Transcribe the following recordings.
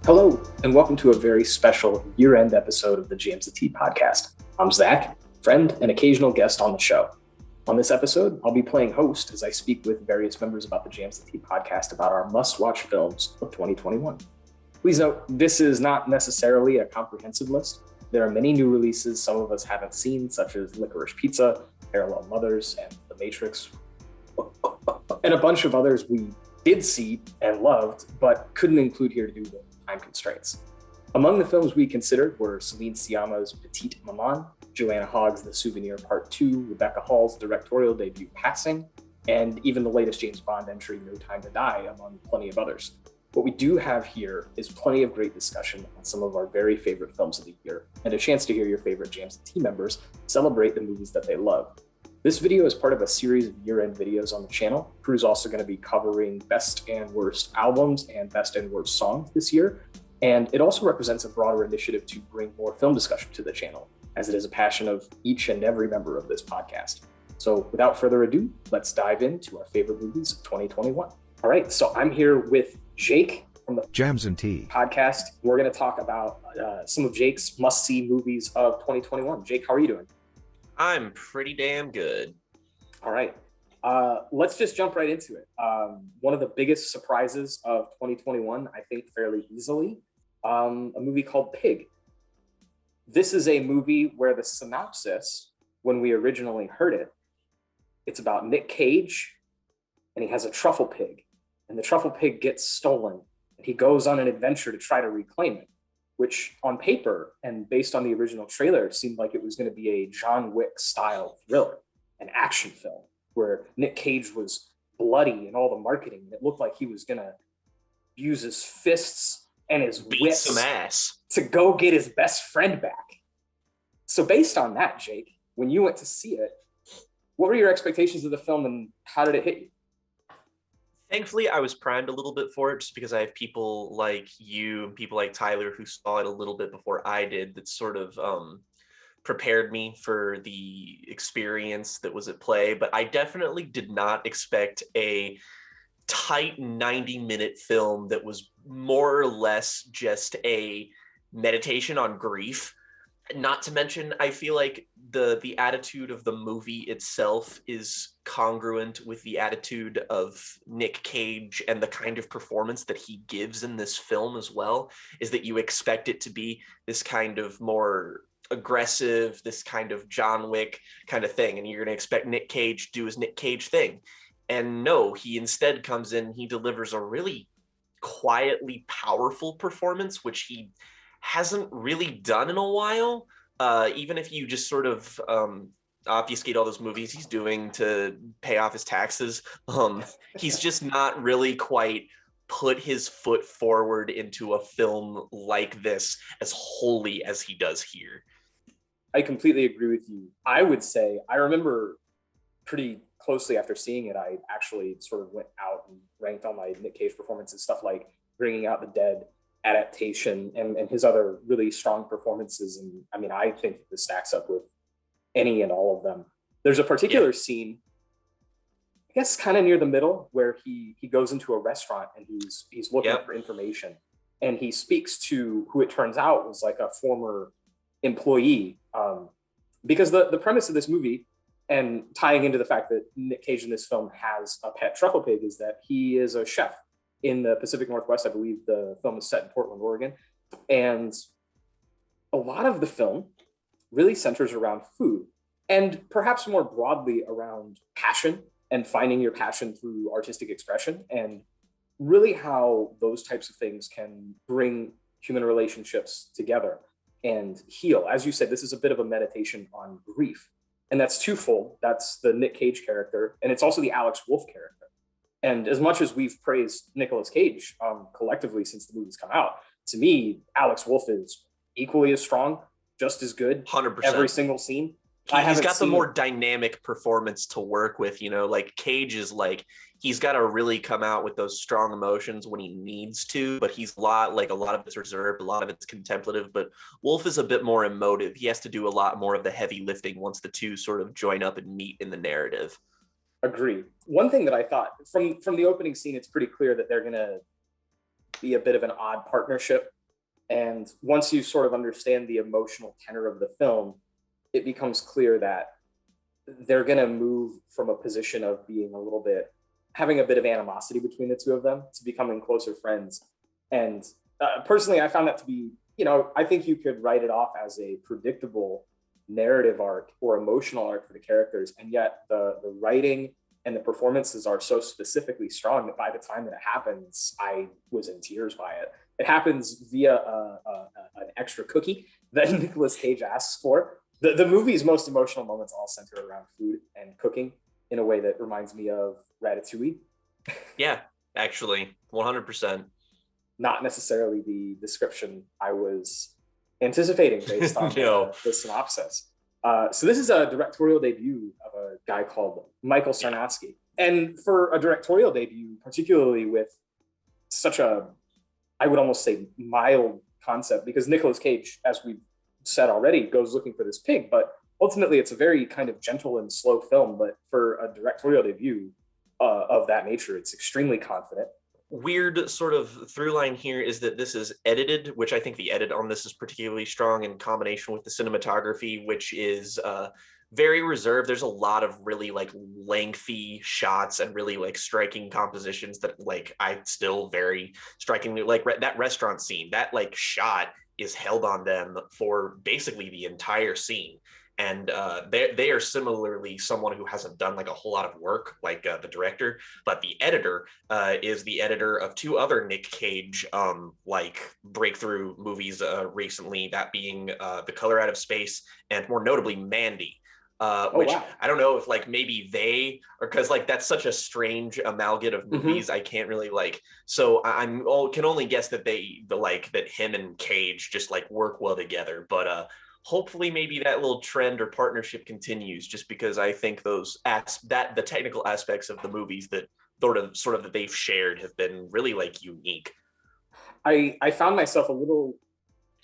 Hello, and welcome to a very special year-end episode of the James the T podcast. I'm Zach, friend and occasional guest on the show. On this episode, I'll be playing host as I speak with various members about the James the T podcast about our must-watch films of 2021. Please note, this is not necessarily a comprehensive list. There are many new releases some of us haven't seen, such as Licorice Pizza, Parallel Mothers, and The Matrix, and a bunch of others we did see and loved, but couldn't include here due to time constraints. Among the films we considered were Celine Sciamma's Petite Maman, Joanna Hogg's The Souvenir Part 2, Rebecca Hall's directorial debut Passing, and even the latest James Bond entry, No Time to Die, among plenty of others. What we do have here is plenty of great discussion on some of our very favorite films of the year, and a chance to hear your favorite James and T members celebrate the movies that they love. This video is part of a series of year-end videos on the channel. Crew's also going to be covering best and worst albums and best and worst songs this year, and it also represents a broader initiative to bring more film discussion to the channel, as it is a passion of each and every member of this podcast. So without further ado, let's dive into our favorite movies of 2021. All right, so I'm here with Jake from the Jams and Tea podcast. We're going to talk about some of Jake's must-see movies of 2021. Jake, how are you doing? I'm pretty damn good. All right. Let's just jump right into it. One of the biggest surprises of 2021, I think fairly easily, a movie called Pig. This is a movie where the synopsis, when we originally heard it, it's about Nick Cage, and he has a truffle pig, and the truffle pig gets stolen, and he goes on an adventure to try to reclaim it, which on paper and based on the original trailer seemed like it was going to be a John Wick style thriller, an action film where Nick Cage was bloody in all the marketing. It looked like he was going to use his fists and his Beat some ass to go get his best friend back. So based on that, Jake, when you went to see it, what were your expectations of the film and how did it hit you? Thankfully, I was primed a little bit for it just because I have people like you and people like Tyler who saw it a little bit before I did that sort of prepared me for the experience that was at play. But I definitely did not expect a tight 90-minute film that was more or less just a meditation on grief. Not to mention, I feel like the attitude of the movie itself is congruent with the attitude of Nick Cage and the kind of performance that he gives in this film as well, is that you expect it to be this kind of more aggressive, this kind of John Wick kind of thing, and you're going to expect Nick Cage to do his Nick Cage thing. And no, he instead comes in, he delivers a really quietly powerful performance, which he hasn't really done in a while. Even if you just sort of obfuscate all those movies he's doing to pay off his taxes, he's just not really quite put his foot forward into a film like this as wholly as he does here. I completely agree with you. I would say, I remember pretty closely after seeing it, I actually sort of went out and ranked on my Nick Cage performances, stuff like Bringing Out the Dead, adaptation, and his other really strong performances. And I mean, I think this stacks up with any and all of them. There's a particular scene, I guess kind of near the middle, where he goes into a restaurant and he's looking for information, and he speaks to who it turns out was like a former employee, because the premise of this movie, and tying into the fact that Nick Cage in this film has a pet truffle pig, is that he is a chef in the Pacific Northwest. I believe the film is set in Portland, Oregon. And a lot of the film really centers around food, and perhaps more broadly around passion and finding your passion through artistic expression, and really how those types of things can bring human relationships together and heal. As you said, this is a bit of a meditation on grief. And that's twofold. That's the Nick Cage character, and it's also the Alex Wolff character. And as much as we've praised Nicolas Cage collectively since the movie's come out, to me, Alex Wolff is equally as strong, just as good. 100%. Every single scene. He's got the more dynamic performance to work with, you know, like Cage is like, he's got to really come out with those strong emotions when he needs to, but he's a lot of it's reserved, a lot of it's contemplative, but Wolff is a bit more emotive. He has to do a lot more of the heavy lifting once the two sort of join up and meet in the narrative. Agree. One thing that I thought from the opening scene, it's pretty clear that they're going to be a bit of an odd partnership And once you sort of understand the emotional tenor of the film, it becomes clear that they're going to move from a position of being a little bit, having a bit of animosity between the two of them to becoming closer friends. And personally, I found that to be, I think you could write it off as a predictable narrative arc or emotional arc for the characters. And yet the writing and the performances are so specifically strong that by the time that it happens, I was in tears by it. It happens via an extra cookie that Nicolas Cage asks for. The movie's most emotional moments all center around food and cooking in a way that reminds me of Ratatouille. Yeah, actually, 100%. Not necessarily the description I was anticipating based on No. the synopsis. So this is a directorial debut of a guy called Michael Sarnowski. And for a directorial debut, particularly with such a, I would almost say, mild concept, because Nicolas Cage, as we've said already, goes looking for this pig, but ultimately it's a very kind of gentle and slow film. But for a directorial debut of that nature, it's extremely confident. Weird sort of through line here is that this is edited, which I think the edit on this is particularly strong in combination with the cinematography, which is very reserved. There's a lot of really like lengthy shots and really like striking compositions that like I still very strikingly like. That restaurant scene, that like shot is held on them for basically the entire scene. And they are similarly someone who hasn't done like a whole lot of work like the director, but the editor is the editor of two other Nick Cage like breakthrough movies recently, that being The Color Out of Space and more notably Mandy. Which wow. I don't know if like maybe they, or because like that's such a strange amalgam of movies. Mm-hmm. I can't really like, so can only guess that that him and Cage just like work well together. But hopefully maybe that little trend or partnership continues, just because I think the technical aspects of the movies that sort of that they've shared have been really like unique. I found myself a little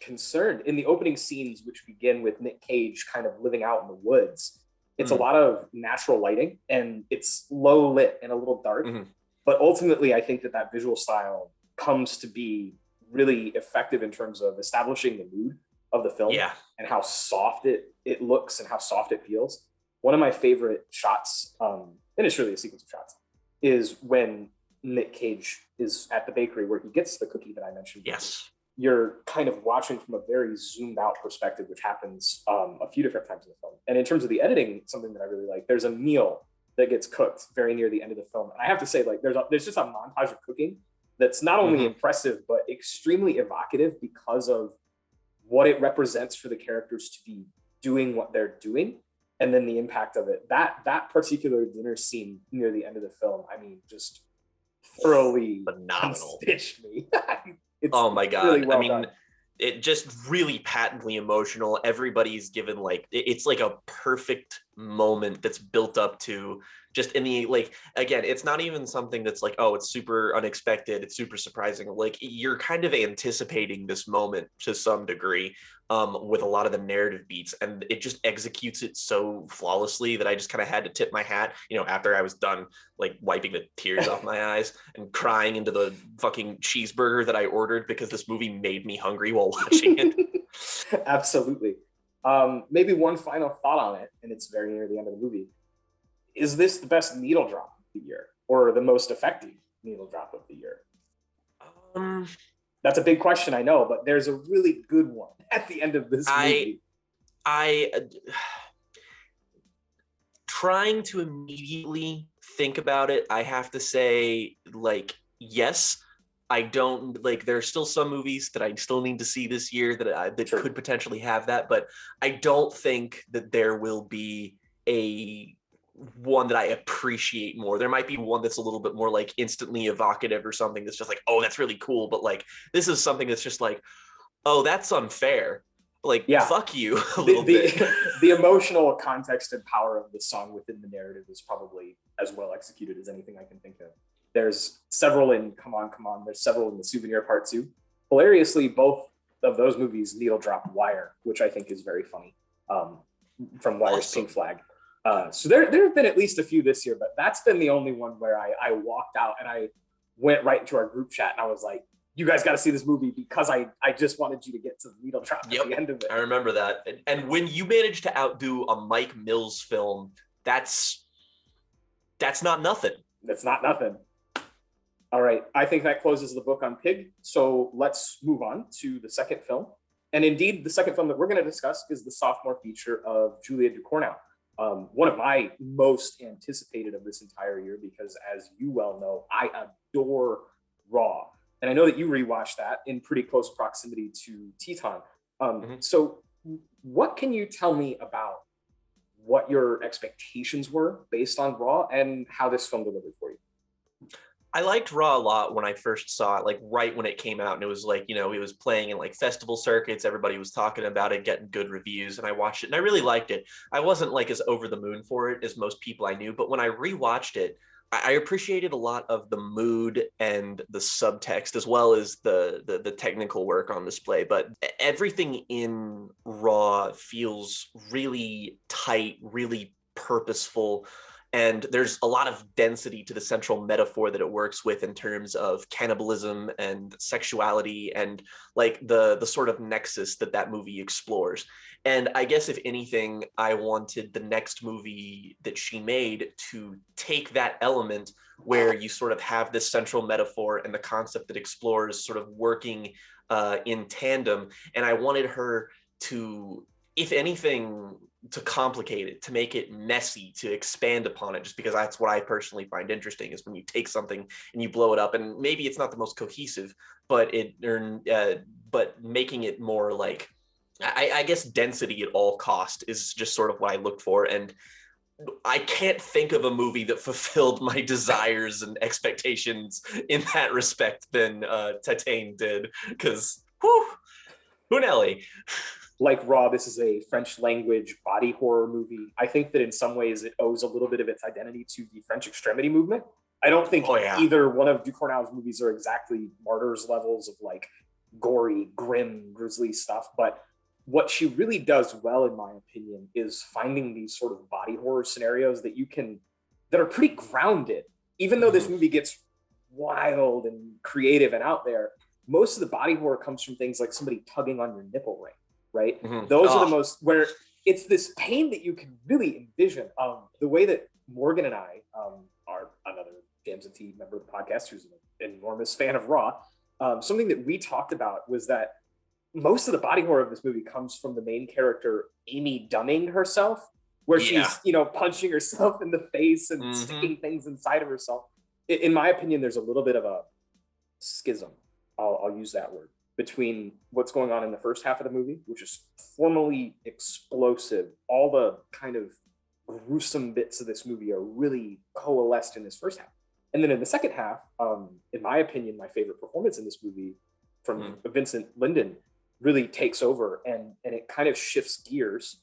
concerned in the opening scenes, which begin with Nick Cage kind of living out in the woods. It's a lot of natural lighting and it's low lit and a little dark. Mm-hmm. But ultimately, I think that visual style comes to be really effective in terms of establishing the mood of the film, yeah, and how soft it looks and how soft it feels. One of my favorite shots, and it's really a sequence of shots, is when Nick Cage is at the bakery where he gets the cookie that I mentioned. Yes. You're kind of watching from a very zoomed out perspective, which happens a few different times in the film. And in terms of the editing, something that I really like, there's a meal that gets cooked very near the end of the film. And I have to say, like, there's just a montage of cooking that's not only impressive, but extremely evocative because of what it represents for the characters to be doing what they're doing. And then the impact of it. That particular dinner scene near the end of the film, I mean, just thoroughly phenomenal. Stitched me. Oh my God. Really well done. Done. It just really patently emotional. Everybody's given like, it's like a perfect moment that's built up to just in the, like, again, it's not even something that's like, oh, it's super unexpected, it's super surprising. Like you're kind of anticipating this moment to some degree with a lot of the narrative beats, and it just executes it so flawlessly that I just kind of had to tip my hat, after I was done like wiping the tears off my eyes and crying into the fucking cheeseburger that I ordered because this movie made me hungry while watching it. Absolutely. Maybe one final thought on it, and it's very near the end of the movie. Is this the best needle drop of the year or the most effective needle drop of the year? That's a big question, I know, but there's a really good one at the end of this movie. Trying to immediately think about it, I have to say, like, yes. I don't like. There are still some movies that I still need to see this year that Sure. could potentially have that, but I don't think that there will be a one that I appreciate more. There might be one that's a little bit more like instantly evocative or something that's just like, oh, that's really cool. But like, this is something that's just like, oh, that's unfair. Like, yeah. Fuck you a little bit. The emotional context and power of the song within the narrative is probably as well executed as anything I can think of. There's several in Come On, Come On. There's several in The Souvenir Part 2. Hilariously, both of those movies needle drop Wire, which I think is very funny, from Wire's Pink Flag. So there have been at least a few this year, but that's been the only one where I walked out and I went right into our group chat and I was like, you guys got to see this movie because I just wanted you to get to the needle drop at the end of it. I remember that. And when you manage to outdo a Mike Mills film, that's not nothing. That's not nothing. All right. I think that closes the book on Pig. So let's move on to the second film. And indeed, the second film that we're going to discuss is the sophomore feature of Julia Ducournau. One of my most anticipated of this entire year, because as you well know, I adore Raw. And I know that you rewatched that in pretty close proximity to Titane. So what can you tell me about what your expectations were based on Raw and how this film delivered for you? I liked Raw a lot when I first saw it, like right when it came out, and it was like, it was playing in like festival circuits. Everybody was talking about it, getting good reviews, and I watched it and I really liked it. I wasn't like as over the moon for it as most people I knew, but when I rewatched it, I appreciated a lot of the mood and the subtext, as well as the technical work on display. But everything in Raw feels really tight, really purposeful. And there's a lot of density to the central metaphor that it works with in terms of cannibalism and sexuality and like the sort of nexus that movie explores. And I guess if anything, I wanted the next movie that she made to take that element where you sort of have this central metaphor and the concept that explores sort of working in tandem. And I wanted her to, if anything, to complicate it, to make it messy, to expand upon it, just because that's what I personally find interesting, is when you take something and you blow it up, and maybe it's not the most cohesive, but but making it more like, I guess density at all cost is just sort of what I looked for. And I can't think of a movie that fulfilled my desires and expectations in that respect than Titane did, because who Nelly. Like Raw, this is a French language body horror movie. I think that in some ways it owes a little bit of its identity to the French extremity movement. I don't think either one of Ducournau's movies are exactly Martyrs levels of like gory, grim, grisly stuff. But what she really does well, in my opinion, is finding these sort of body horror scenarios that are pretty grounded. Even though this movie gets wild and creative and out there, most of the body horror comes from things like somebody tugging on your nipple ring. Right? Those are the most, where it's this pain that you can really envision. The way that Morgan and I, are another Jams and Tea member of the podcast who's an enormous fan of Raw, something that we talked about was that most of the body horror of this movie comes from the main character, Amy Dunning herself, where she's, punching herself in the face and sticking things inside of herself. In my opinion, there's a little bit of a schism. I'll use that word, between what's going on in the first half of the movie, which is formally explosive. All the kind of gruesome bits of this movie are really coalesced in this first half. And then in the second half, in my opinion, my favorite performance in this movie from Vincent Lindon really takes over, and it kind of shifts gears.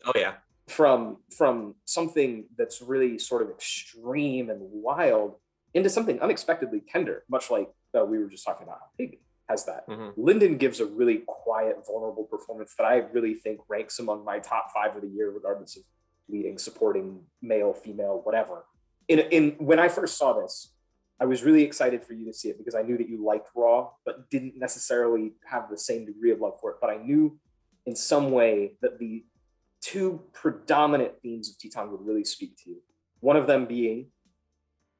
Oh yeah. From something that's really sort of extreme and wild into something unexpectedly tender, much like we were just talking about how Pig has that. Lindon gives a really quiet, vulnerable performance that I really think ranks among my top 5 of the year, regardless of leading, supporting, male, female, whatever. When I first saw this, I was really excited for you to see it because I knew that you liked Raw, but didn't necessarily have the same degree of love for it. But I knew in some way that the two predominant themes of Titane would really speak to you. One of them being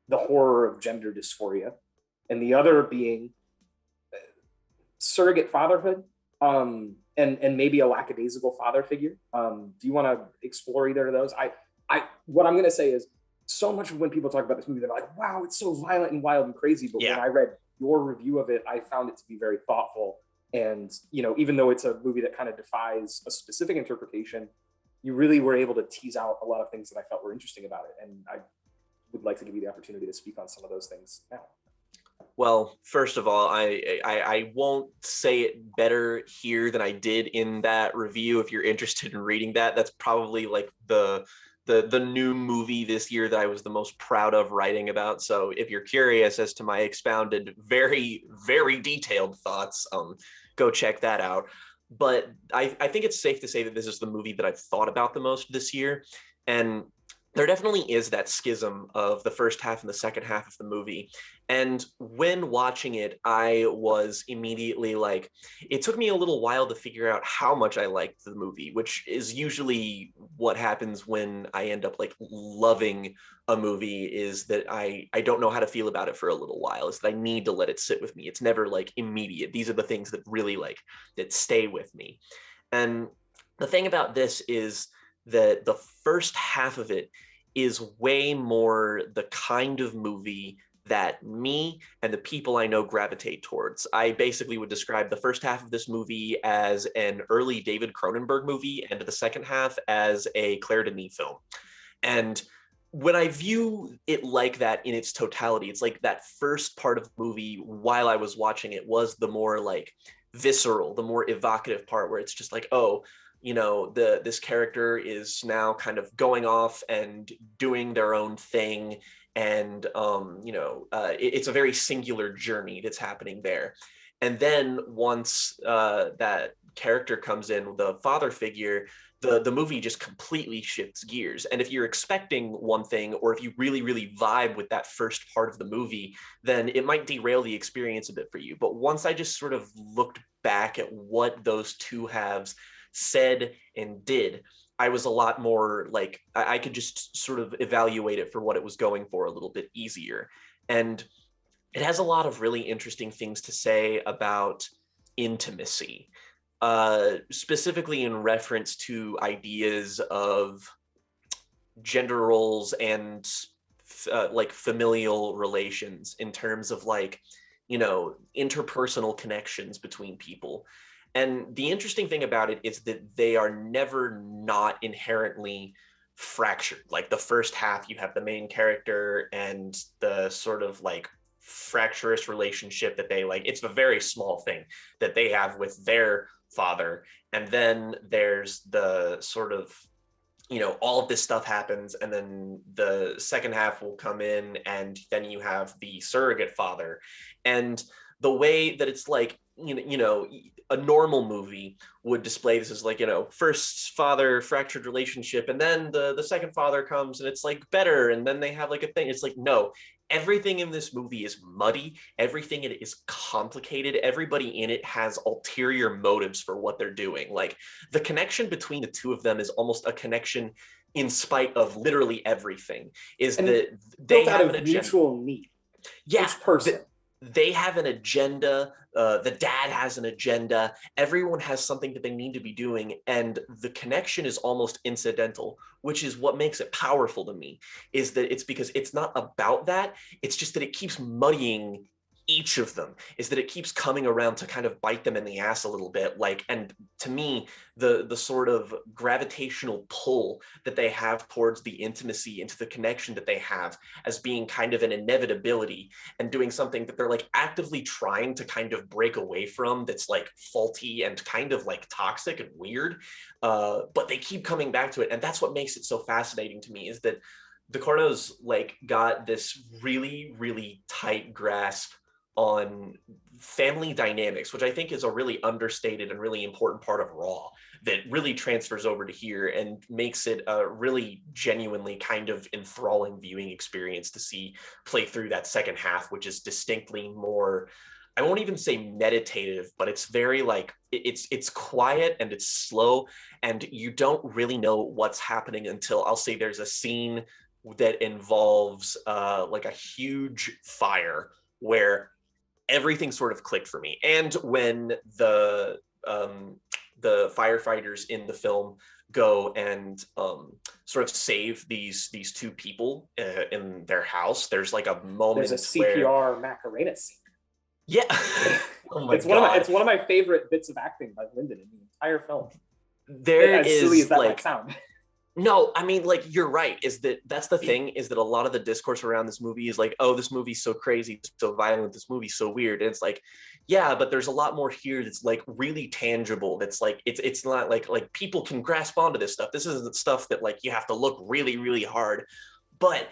the horror of gender dysphoria, and the other being surrogate fatherhood, and maybe a lackadaisical father figure. Do you want to explore either of those? What I'm going to say is, so much of when people talk about this movie, they're like, wow, it's so violent and wild and crazy. But when I read your review of it, I found it to be very thoughtful. And, even though it's a movie that kind of defies a specific interpretation, you really were able to tease out a lot of things that I felt were interesting about it. And I would like to give you the opportunity to speak on some of those things now. Well, first of all, I won't say it better here than I did in that review. If you're interested in reading that, that's probably like the new movie this year that I was the most proud of writing about. So if you're curious as to my expounded, very, very detailed thoughts, go check that out. But I think it's safe to say that this is the movie that I've thought about the most this year. And there definitely is that schism of the first half and the second half of the movie. And when watching it, I was immediately like, it took me a little while to figure out how much I liked the movie, which is usually what happens when I end up like loving a movie, is that I don't know how to feel about it for a little while, is that I need to let it sit with me. It's never like immediate. These are the things that really like, that stay with me. And the thing about this is that the first half of it is way more the kind of movie that me and the people I know gravitate towards. I basically would describe the first half of this movie as an early David Cronenberg movie, and the second half as a Claire Denis film. And when I view it like that in its totality, it's like that first part of the movie, while I was watching it, was the more like visceral, the more evocative part, where it's just like, oh, this character is now kind of going off and doing their own thing, and it's a very singular journey that's happening there. And then once that character comes in, the father figure, the movie just completely shifts gears. And if you're expecting one thing, or if you really, really vibe with that first part of the movie, then it might derail the experience a bit for you. But once I just sort of looked back at what those two halves said and did, I was a lot more like, I could just sort of evaluate it for what it was going for a little bit easier. And it has a lot of really interesting things to say about intimacy, specifically in reference to ideas of gender roles and like familial relations, in terms of like, interpersonal connections between people. And the interesting thing about it is that they are never not inherently fractured. Like the first half, you have the main character and the sort of like fractious relationship that they like, it's a very small thing that they have with their father. And then there's the sort of, all of this stuff happens, and then the second half will come in, and then you have the surrogate father. And the way that it's like, a normal movie would display this as like, first father fractured relationship, and then the second father comes and it's like better, and then they have like a thing. It's like, no, everything in this movie is muddy, everything in it is complicated, everybody in it has ulterior motives for what they're doing. Like the connection between the two of them is almost a connection in spite of literally everything, is And that they built out have of an agenda. mutual need. Yeah, Each person. they have an agenda. The dad has an agenda. Everyone has something that they need to be doing, and the connection is almost incidental, which is what makes it powerful to me. Is that it's because it's not about that. It's just that it keeps muddying each of them, is that it keeps coming around to kind of bite them in the ass a little bit. Like, and to me, the sort of gravitational pull that they have towards the intimacy, into the connection that they have, as being kind of an inevitability, and doing something that they're like actively trying to kind of break away from, that's like faulty and kind of like toxic and weird, but they keep coming back to it. And that's what makes it so fascinating to me, is that the Cornos like got this really, really tight grasp on family dynamics, which I think is a really understated and really important part of Raw, that really transfers over to here and makes it a really genuinely kind of enthralling viewing experience to see play through that second half, which is distinctly more, I won't even say meditative, but it's very like, it's quiet and it's slow, and you don't really know what's happening until, I'll say, there's a scene that involves like a huge fire, where everything sort of clicked for me. And when the firefighters in the film go and sort of save these two people in their house, there's like a moment. There's a CPR Macarena scene. Yeah. Oh my it's God. It's one of my favorite bits of acting by Lyndon in the entire film. There as is silly as that like might sound. No, I mean, like, you're right, is that's the thing, is that a lot of the discourse around this movie is like, oh, this movie's so crazy, so violent, this movie's so weird. And it's like, yeah, but there's a lot more here that's like really tangible. That's like, it's not like people can grasp onto this stuff. This isn't stuff that like you have to look really, really hard. But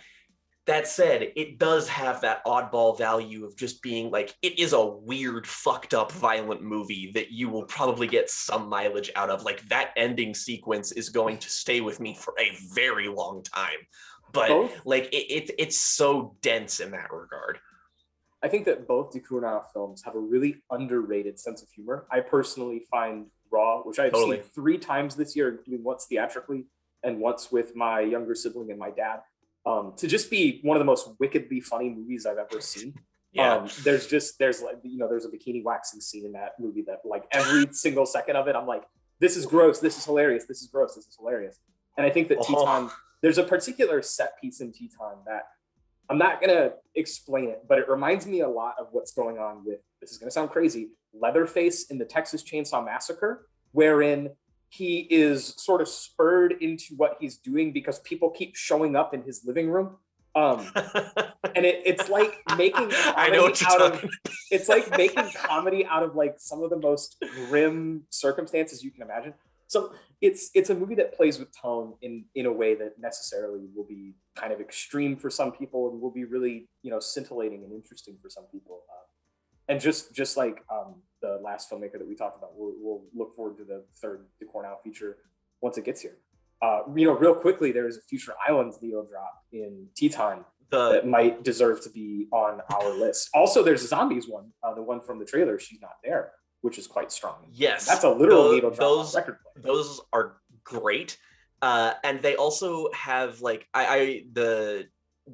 That said, it does have that oddball value of just being like, it is a weird, fucked up, violent movie that you will probably get some mileage out of. Like, that ending sequence is going to stay with me for a very long time. But Both, like, it's so dense in that regard. I think that both Ducournau films have a really underrated sense of humor. I personally find Raw, which I've Totally. seen 3 times this year, including once theatrically and once with my younger sibling and my dad, to just be one of the most wickedly funny movies I've ever seen. Yeah. There's like, there's a bikini waxing scene in that movie that like every single second of it, I'm like, this is gross, this is hilarious, this is gross, this is hilarious. And I think that Titane, there's a particular set piece in Titane that I'm not going to explain it, but it reminds me a lot of what's going on with, this is going to sound crazy, Leatherface in the Texas Chainsaw Massacre, wherein he is sort of spurred into what he's doing because people keep showing up in his living room. And it's like making it's like making comedy out of like some of the most grim circumstances you can imagine. So it's a movie that plays with tone in a way that necessarily will be kind of extreme for some people and will be really, scintillating and interesting for some people. And just like the last filmmaker that we talked about, we'll look forward to the third Ducournau feature once it gets here. Real quickly, there is a Future Islands Neo drop in Titane that might deserve to be on our list. Also, there's a Zombies one, the one from the trailer, She's Not There, which is quite strong. Yes, that's a literal needle drop on record player. Those are great, and they also have like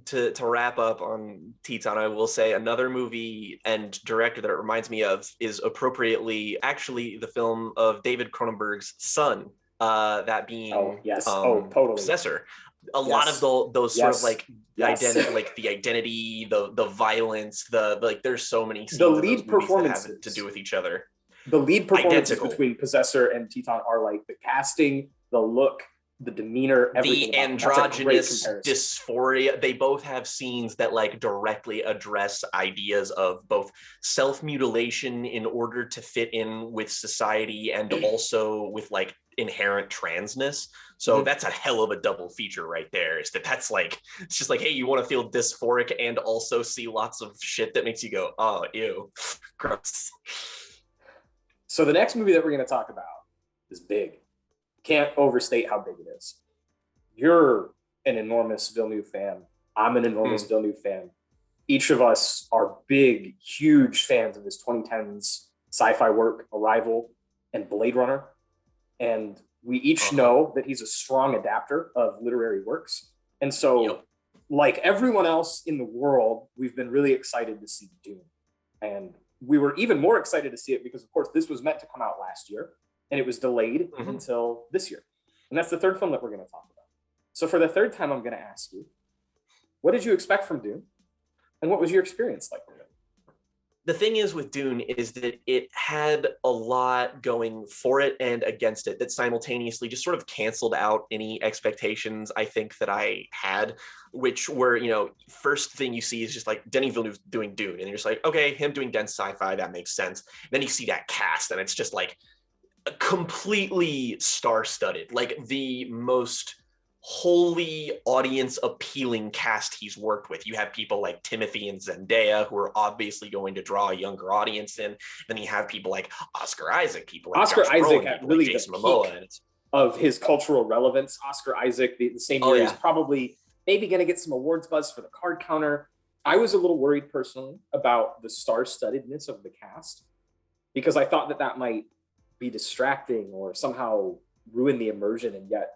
to wrap up on Titane, I will say another movie and director that it reminds me of is appropriately actually the film of David Cronenberg's son, that being totally Possessor. A lot of those sort of like identity, like the identity, the violence, the like. There's so many scenes the lead performances that have to do with each other. The lead performances between Possessor and Titane are like the casting, the look, the demeanor, everything. The androgynous dysphoria. They both have scenes that like directly address ideas of both self-mutilation in order to fit in with society and also with like inherent transness. So that's a hell of a double feature right there. That's like, it's just like, hey, you want to feel dysphoric and also see lots of shit that makes you go, oh, ew, gross. So the next movie that we're going to talk about is big. Can't overstate how big it is. You're an enormous Villeneuve fan. I'm an enormous Villeneuve fan. Each of us are big, huge fans of his 2010s sci-fi work, Arrival and Blade Runner. And we each know that he's a strong adapter of literary works. And so, like everyone else in the world, we've been really excited to see Dune. And we were even more excited to see it because, of course, this was meant to come out last year and it was delayed until this year. And that's the third film that we're going to talk about. So for the third time, I'm going to ask you, what did you expect from Dune? And what was your experience like with it? The thing is with Dune is that it had a lot going for it and against it that simultaneously just sort of canceled out any expectations I think that I had, which were, first thing you see is just like Denis Villeneuve doing Dune. And you're just like, okay, him doing dense sci-fi, that makes sense. And then you see that cast and it's just like completely star-studded, like the most wholly audience appealing cast he's worked with. You have people like Timothy and Zendaya who are obviously going to draw a younger audience in. Then you have people like Oscar Isaac, people like Oscar Josh Isaac Brolin, at really like Jason Momoa of his cultural relevance. Oscar Isaac, the same year, is probably maybe going to get some awards buzz for the card counter. I was a little worried personally about the star-studdedness of the cast because I thought that might be distracting or somehow ruin the immersion, and yet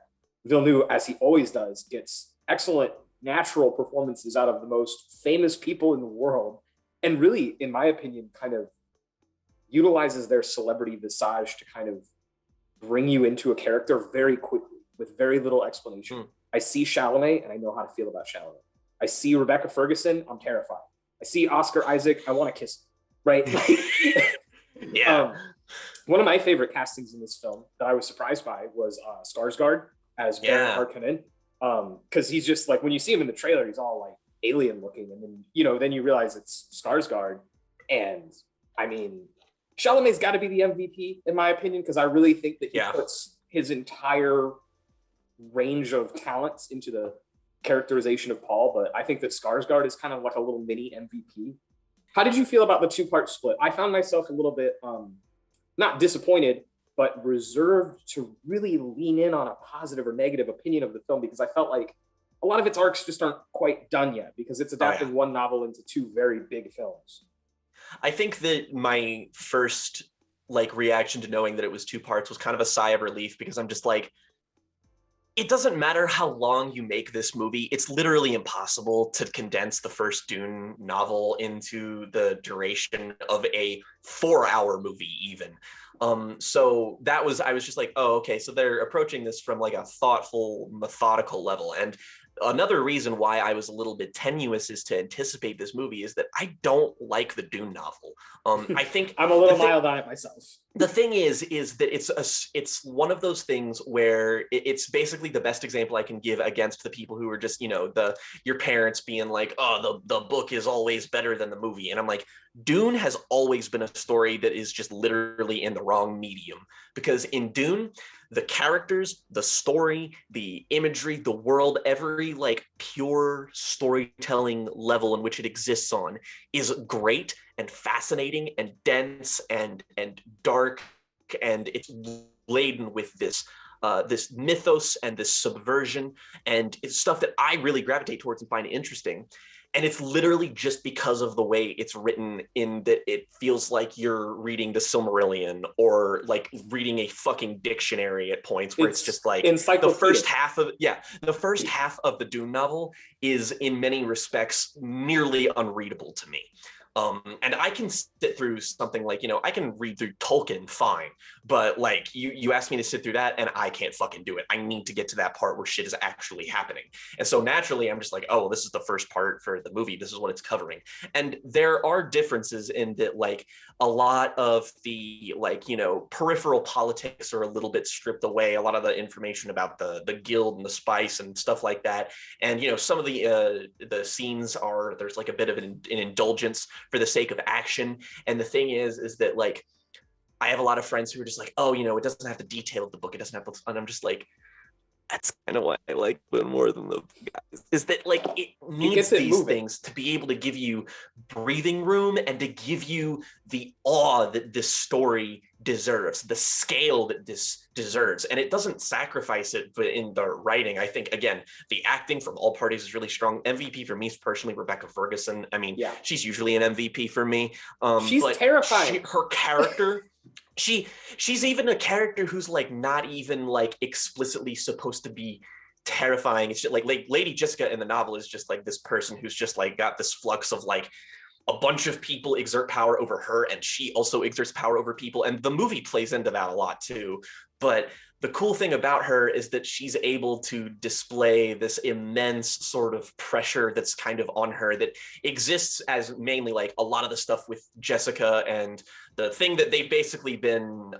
Villeneuve, as he always does, gets excellent natural performances out of the most famous people in the world, and really, in my opinion, kind of utilizes their celebrity visage to kind of bring you into a character very quickly with very little explanation. I see Chalamet, and I know how to feel about Chalamet. I see Rebecca Ferguson, I'm terrified. I see Oscar Isaac, I want to kiss him, right? One of my favorite castings in this film that I was surprised by was Skarsgård as Baron Harkonnen, because he's just like, when you see him in the trailer, he's all like alien looking, and then then you realize it's Skarsgård, and I mean, Chalamet's got to be the MVP in my opinion, because I really think that he puts his entire range of talents into characterization of Paul, but I think that Skarsgård is kind of like a little mini MVP. How did you feel about the two-part split? I found myself a little bit not disappointed, but reserved to really lean in on a positive or negative opinion of the film, because I felt like a lot of its arcs just aren't quite done yet, because it's adapting one novel into two very big films. I think that my first like reaction to knowing that it was two parts was kind of a sigh of relief, because I'm just like, it doesn't matter how long you make this movie. It's literally impossible to condense the first Dune novel into the duration of a 4-hour movie even. So that was, I was just like, oh, okay. So they're approaching this from like a thoughtful, methodical level. And another reason why I was a little bit tenuous is to anticipate this movie is that I don't like the Dune novel. I think I'm a little mild on it myself. The thing is that it's one of those things where it's basically the best example I can give against the people who are just, you know, your parents being like, oh, the book is always better than the movie. And I'm like, Dune has always been a story that is just literally in the wrong medium, because in Dune, the characters, the story, the imagery, the world, every like pure storytelling level in which it exists on is great and fascinating and dense and dark, and it's laden with this this mythos and this subversion, and it's stuff that I really gravitate towards and find interesting. And it's literally just because of the way it's written, in that it feels like you're reading the Silmarillion or like reading a fucking dictionary at points, where it's just like the first half of the Dune novel is in many respects nearly unreadable to me. And I can sit through something like, you know, I can read through Tolkien fine, but like you ask me to sit through that and I can't fucking do it. I need to get to that part where shit is actually happening. And so naturally I'm just like, oh, this is the first part for the movie. This is what it's covering. And there are differences in that, like a lot of the like, you know, peripheral politics are a little bit stripped away. A lot of the information about the guild and the spice and stuff like that. And, you know, some of the scenes are, there's like a bit of an indulgence for the sake of action. And the thing is that like, I have a lot of friends who are just like, oh, you know, it doesn't have the detail of the book. It doesn't have the, and I'm just like, that's kind of why I like it more than the guys, is that like it needs these things to be able to give you breathing room and to give you the awe that this story deserves, the scale that this deserves. And it doesn't sacrifice it, but in the writing, I think, again, the acting from all parties is really strong. MVP for me is personally Rebecca Ferguson. I mean, she's usually an MVP for me. She's terrifying. Her character... she's even a character who's like not even like explicitly supposed to be terrifying. It's just like Lady Jessica in the novel is just like this person who's just like got this flux of like a bunch of people exert power over her, and she also exerts power over people, and the movie plays into that a lot too. But the cool thing about her is that she's able to display this immense sort of pressure that's kind of on her that exists as mainly like a lot of the stuff with Jessica, and the thing that they've basically been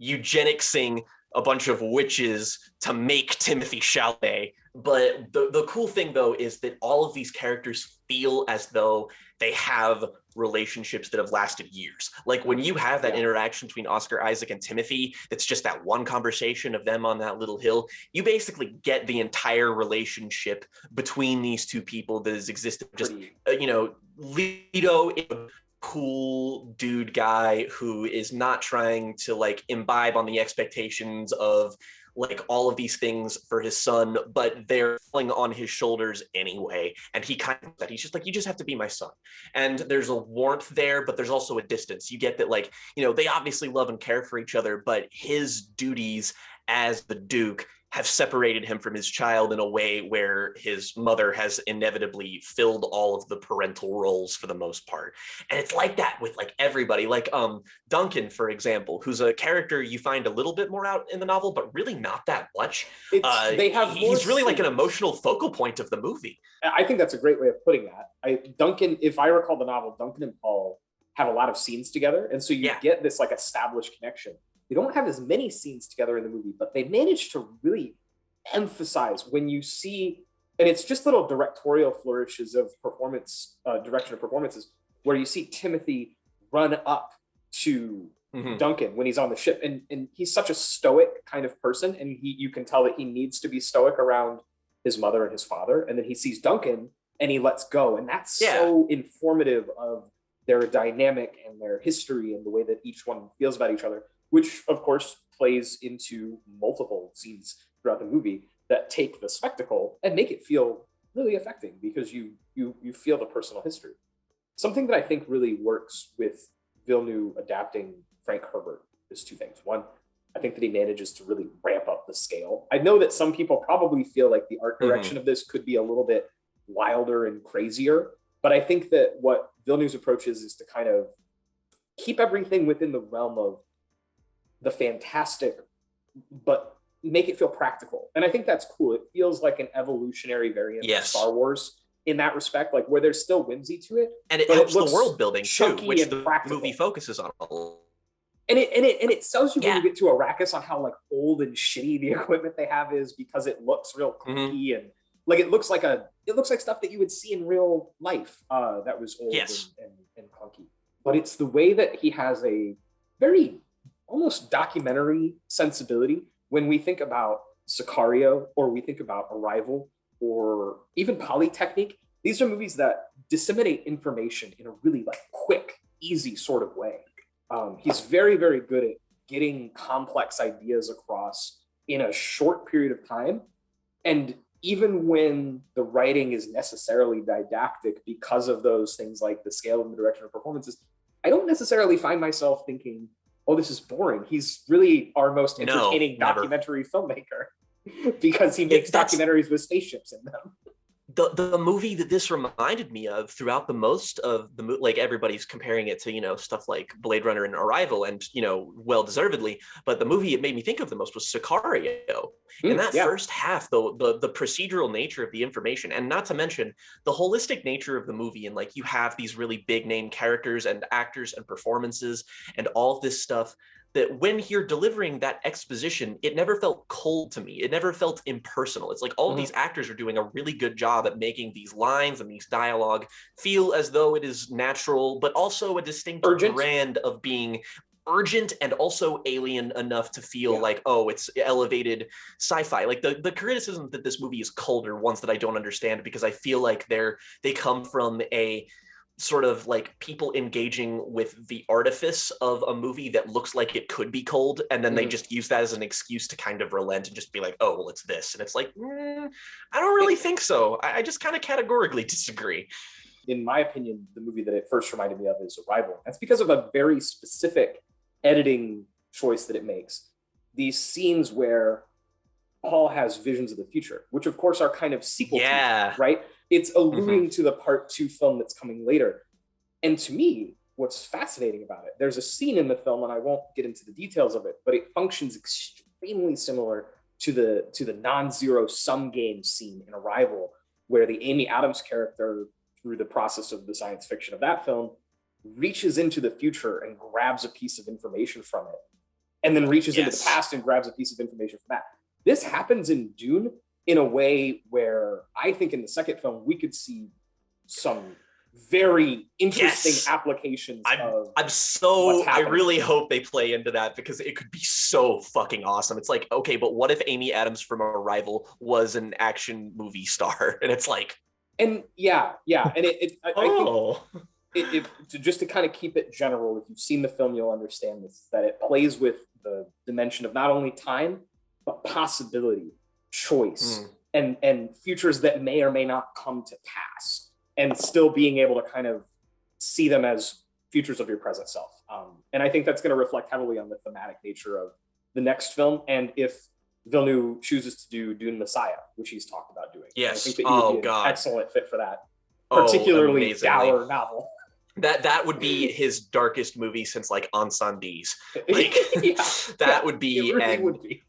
eugenicsing a bunch of witches to make Timothée Chalamet. But the cool thing though is that all of these characters feel as though they have relationships that have lasted years. Like when you have that interaction between Oscar Isaac and Timothy, it's just that one conversation of them on that little hill, you basically get the entire relationship between these two people that has existed. Just, you know, Leto is a cool dude guy who is not trying to like imbibe on the expectations of like all of these things for his son, but they're falling on his shoulders anyway. And he kind of, that he's just like, you just have to be my son. And there's a warmth there, but there's also a distance. You get that, like, you know, they obviously love and care for each other, but his duties as the Duke have separated him from his child in a way where his mother has inevitably filled all of the parental roles for the most part. And it's like that with like everybody, like Duncan, for example, who's a character you find a little bit more out in the novel, but really not that much. He's really like an emotional focal point of the movie. I think that's a great way of putting that. Duncan, if I recall the novel, Duncan and Paul have a lot of scenes together. And so you get this like established connection. They don't have as many scenes together in the movie, but they managed to really emphasize when you see, and it's just little directorial flourishes of performance, direction of performances, where you see Timothy run up to Duncan when he's on the ship. And he's such a stoic kind of person. And you can tell that he needs to be stoic around his mother and his father, and then he sees Duncan and he lets go. And that's Yeah. so informative of their dynamic and their history and the way that each one feels about each other, which of course plays into multiple scenes throughout the movie that take the spectacle and make it feel really affecting because you feel the personal history. Something that I think really works with Villeneuve adapting Frank Herbert is two things. One, I think that he manages to really ramp up the scale. I know that some people probably feel like the art direction of this could be a little bit wilder and crazier, but I think that what Villeneuve's approach is to kind of keep everything within the realm of the fantastic, but make it feel practical. And I think that's cool. It feels like an evolutionary variant of Star Wars in that respect, like where there's still whimsy to it. And it helps the world building too, which the practical. movie focuses on. And it tells you when you get to Arrakis on how like old and shitty the equipment they have is because it looks real clunky and like it looks like stuff that you would see in real life that was old and clunky. But it's the way that he has a very almost documentary sensibility when we think about Sicario or we think about Arrival or even Polytechnique. These are movies that disseminate information in a really like quick, easy sort of way. He's very, very good at getting complex ideas across in a short period of time. And even when the writing is necessarily didactic because of those things like the scale and the direction of performances, I don't necessarily find myself thinking, oh, this is boring. He's really our most entertaining documentary filmmaker because he makes documentaries with spaceships in them. The movie that this reminded me of throughout the most of the like everybody's comparing it to, you know, stuff like Blade Runner and Arrival, and, you know, well deservedly, but the movie it made me think of the most was Sicario. In that first half, the procedural nature of the information, and not to mention the holistic nature of the movie, and like you have these really big name characters and actors and performances and all this stuff, that when you're delivering that exposition, it never felt cold to me. It never felt impersonal. It's like all of these actors are doing a really good job at making these lines and these dialogue feel as though it is natural, but also a distinct brand of being urgent and also alien enough to feel like, oh, it's elevated sci-fi. Like the criticism that this movie is cold are ones that I don't understand, because I feel like they come from a sort of like people engaging with the artifice of a movie that looks like it could be cold, and then they just use that as an excuse to kind of relent and just be like, oh, well, it's this. And it's like, I don't really think so. I just kind of categorically disagree. In my opinion, the movie that it first reminded me of is Arrival. That's because of a very specific editing choice that it makes. These scenes where Paul has visions of the future, which of course are kind of sequel to, right? It's alluding to the part 2 film that's coming later. And to me, what's fascinating about it, there's a scene in the film, and I won't get into the details of it, but it functions extremely similar to the non-zero sum game scene in Arrival, where the Amy Adams character, through the process of the science fiction of that film, reaches into the future and grabs a piece of information from it, and then reaches into the past and grabs a piece of information from that. This happens in Dune in a way where I think in the second film, we could see some very interesting applications I really hope they play into that, because it could be so fucking awesome. It's like, okay, but what if Amy Adams from Arrival was an action movie star? And it's like, and I think just to kind of keep it general, if you've seen the film, you'll understand this, that it plays with the dimension of not only time, but possibility, choice, and futures that may or may not come to pass, and still being able to kind of see them as futures of your present self. And I think that's going to reflect heavily on the thematic nature of the next film. And if Villeneuve chooses to do Dune Messiah, which he's talked about doing, I think that he would be an excellent fit for that, particularly dour novel. That would be his darkest movie since like Ensembles. Like that would be, it really would be.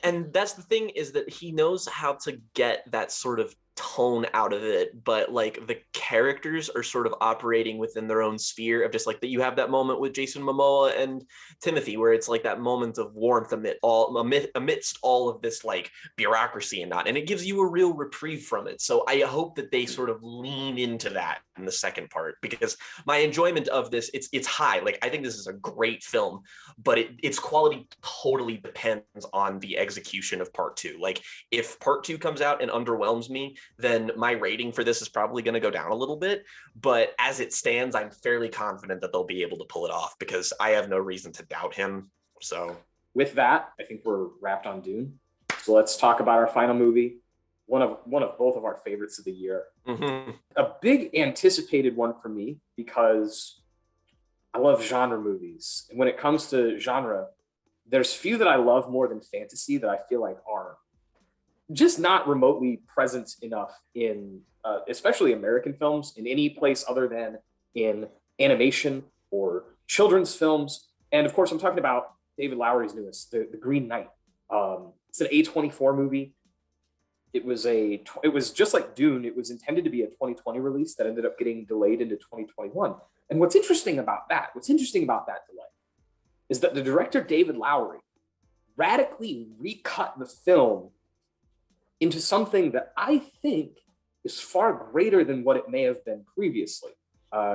And that's the thing, is that he knows how to get that sort of tone out of it, but like the characters are sort of operating within their own sphere of just like that. You have that moment with Jason Momoa and Timothy where it's like that moment of warmth amidst all of this like bureaucracy and it gives you a real reprieve from it. So I hope that they sort of lean into that in the second part, because my enjoyment of this, it's high. Like, I think this is a great film, but its quality totally depends on the execution of part two. Like, if part two comes out and underwhelms me, then my rating for this is probably going to go down a little bit. But as it stands, I'm fairly confident that they'll be able to pull it off, because I have no reason to doubt him. So with that, I think we're wrapped on Dune. So let's talk about our final movie. One of both of our favorites of the year. mm-hmm. A big anticipated one for me, because I love genre movies. And when it comes to genre, there's few that I love more than fantasy that I feel like are just not remotely present enough in, especially American films, in any place other than in animation or children's films. And of course, I'm talking about David Lowery's newest, The Green Knight. It's an A24 movie. It was just like Dune. It was intended to be a 2020 release that ended up getting delayed into 2021. And what's interesting about that delay is that the director, David Lowery, radically recut the film into something that I think is far greater than what it may have been previously.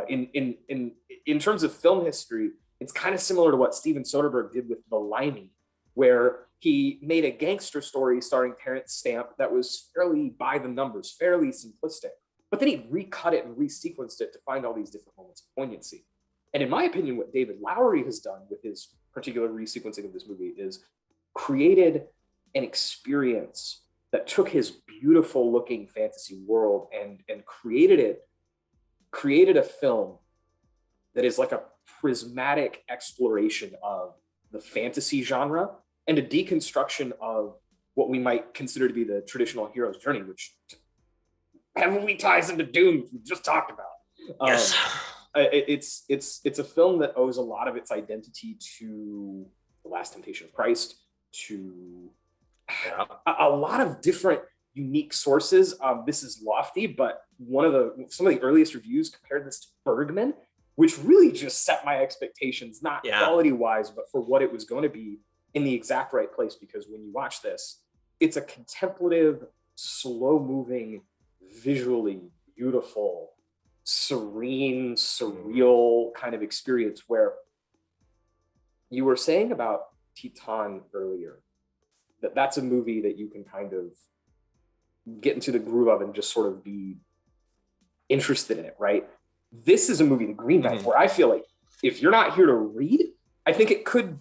In terms of film history, it's kind of similar to what Steven Soderbergh did with The Limey, where he made a gangster story starring Terrence Stamp that was fairly by the numbers, fairly simplistic. But then he recut it and resequenced it to find all these different moments of poignancy. And in my opinion, what David Lowery has done with his particular resequencing of this movie is created an experience that took his beautiful looking fantasy world and created a film that is like a prismatic exploration of the fantasy genre and a deconstruction of what we might consider to be the traditional hero's journey, which heavily ties into Dune, which we just talked about. Yes. It's a film that owes a lot of its identity to The Last Temptation of Christ, to a lot of different unique sources. This is lofty, but some of the earliest reviews compared this to Bergman, which really just set my expectations, not quality-wise, but for what it was going to be in the exact right place. Because when you watch this, it's a contemplative, slow-moving, visually beautiful, serene, surreal kind of experience where you were saying about Titane earlier, that's a movie that you can kind of get into the groove of and just sort of be interested in it, right? This is a movie, The Green Knight, where I feel like if you're not here to read, I think it could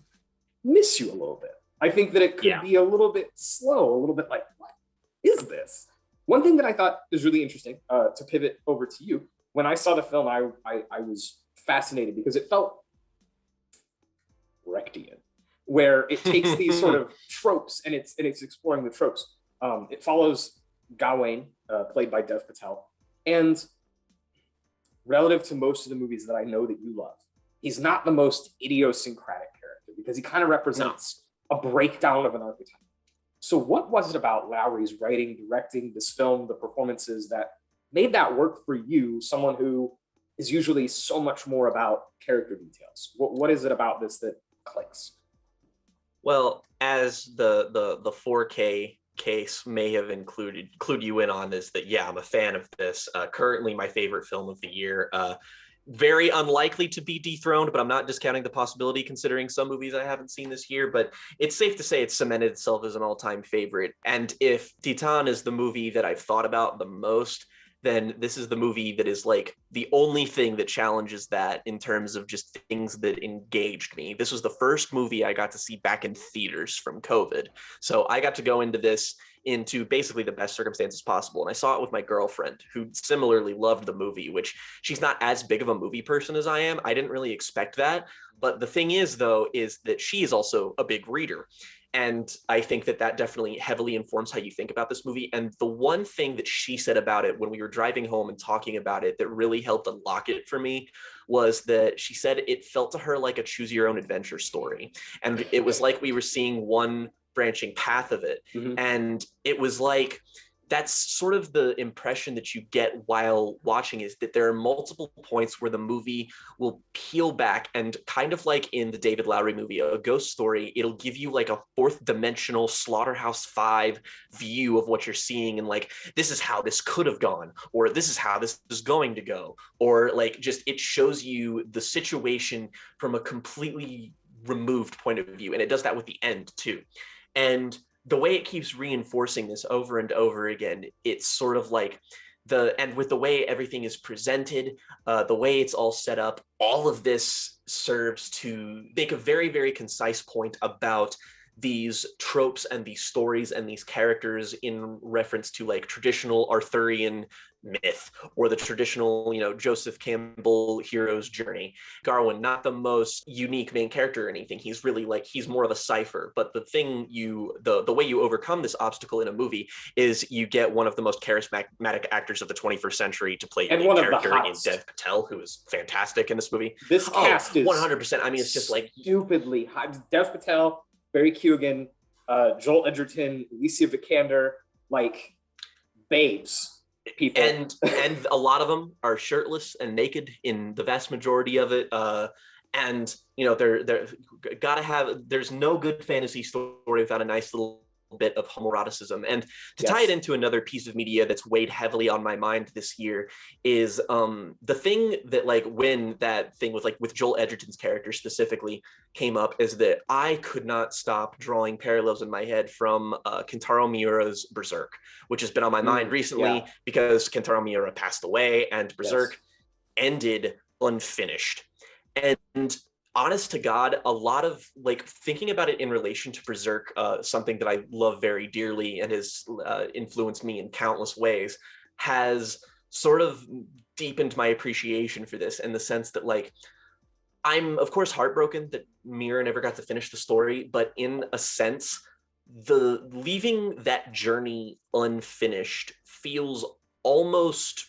miss you a little bit. I think that it could be a little bit slow, a little bit like, what is this? One thing that I thought is really interesting, to pivot over to you, when I saw the film, I was fascinated because it felt Brechtian, where it takes these sort of tropes and it's exploring the tropes. It follows Gawain, played by Dev Patel, and relative to most of the movies that I know that you love, he's not the most idiosyncratic character because he kind of represents a breakdown of an archetype. So what was it about Lowery's writing, directing this film, the performances that made that work for you, someone who is usually so much more about character details? What is it about this that clicks? Well, as the 4K case may have include you in on, is that I'm a fan of this. Currently my favorite film of the year. Very unlikely to be dethroned, but I'm not discounting the possibility considering some movies I haven't seen this year. But it's safe to say it's cemented itself as an all-time favorite. And if Titane is the movie that I've thought about the most, then this is the movie that is like the only thing that challenges that in terms of just things that engaged me. This was the first movie I got to see back in theaters from COVID. So I got to go into this into basically the best circumstances possible. And I saw it with my girlfriend, who similarly loved the movie, which she's not as big of a movie person as I am. I didn't really expect that. But the thing is, though, is that she is also a big reader. And I think that definitely heavily informs how you think about this movie. And the one thing that she said about it when we were driving home and talking about it that really helped unlock it for me was that she said it felt to her like a choose your own adventure story. And it was like we were seeing one branching path of it. And it was like that's sort of the impression that you get while watching, is that there are multiple points where the movie will peel back, and kind of like in the David Lowery movie, A Ghost Story, it'll give you like a fourth dimensional Slaughterhouse-Five view of what you're seeing, and like, this is how this could have gone, or this is how this is going to go, or like, just it shows you the situation from a completely removed point of view. And it does that with the end too. And the way it keeps reinforcing this over and over again, it's sort of like and with the way everything is presented, the way it's all set up, all of this serves to make a very, very concise point about these tropes and these stories and these characters in reference to like traditional Arthurian myth, or the traditional, Joseph Campbell hero's journey. Garwin, not the most unique main character or anything. He's really like, he's more of a cipher. But the thing the way you overcome this obstacle in a movie is you get one of the most charismatic actors of the 21st century to play And the one character of the in Dev Patel, who is fantastic in this movie. This cast is 100%. I mean, it's just like stupidly high. Dev Patel, Barry Keoghan, Joel Edgerton, Alicia Vikander, like babes. People. And a lot of them are shirtless and naked in the vast majority of it. And there's no good fantasy story without a nice little bit of homoeroticism. And to tie it into another piece of media that's weighed heavily on my mind this year is the thing that, like, when that thing with Joel Edgerton's character specifically came up, is that I could not stop drawing parallels in my head from Kentaro Miura's Berserk, which has been on my mind recently because Kentaro Miura passed away and Berserk ended unfinished. And honest to God, a lot of like thinking about it in relation to Berserk, something that I love very dearly and has influenced me in countless ways, has sort of deepened my appreciation for this, in the sense that, like, I'm of course heartbroken that Miura never got to finish the story, but in a sense, the leaving that journey unfinished feels almost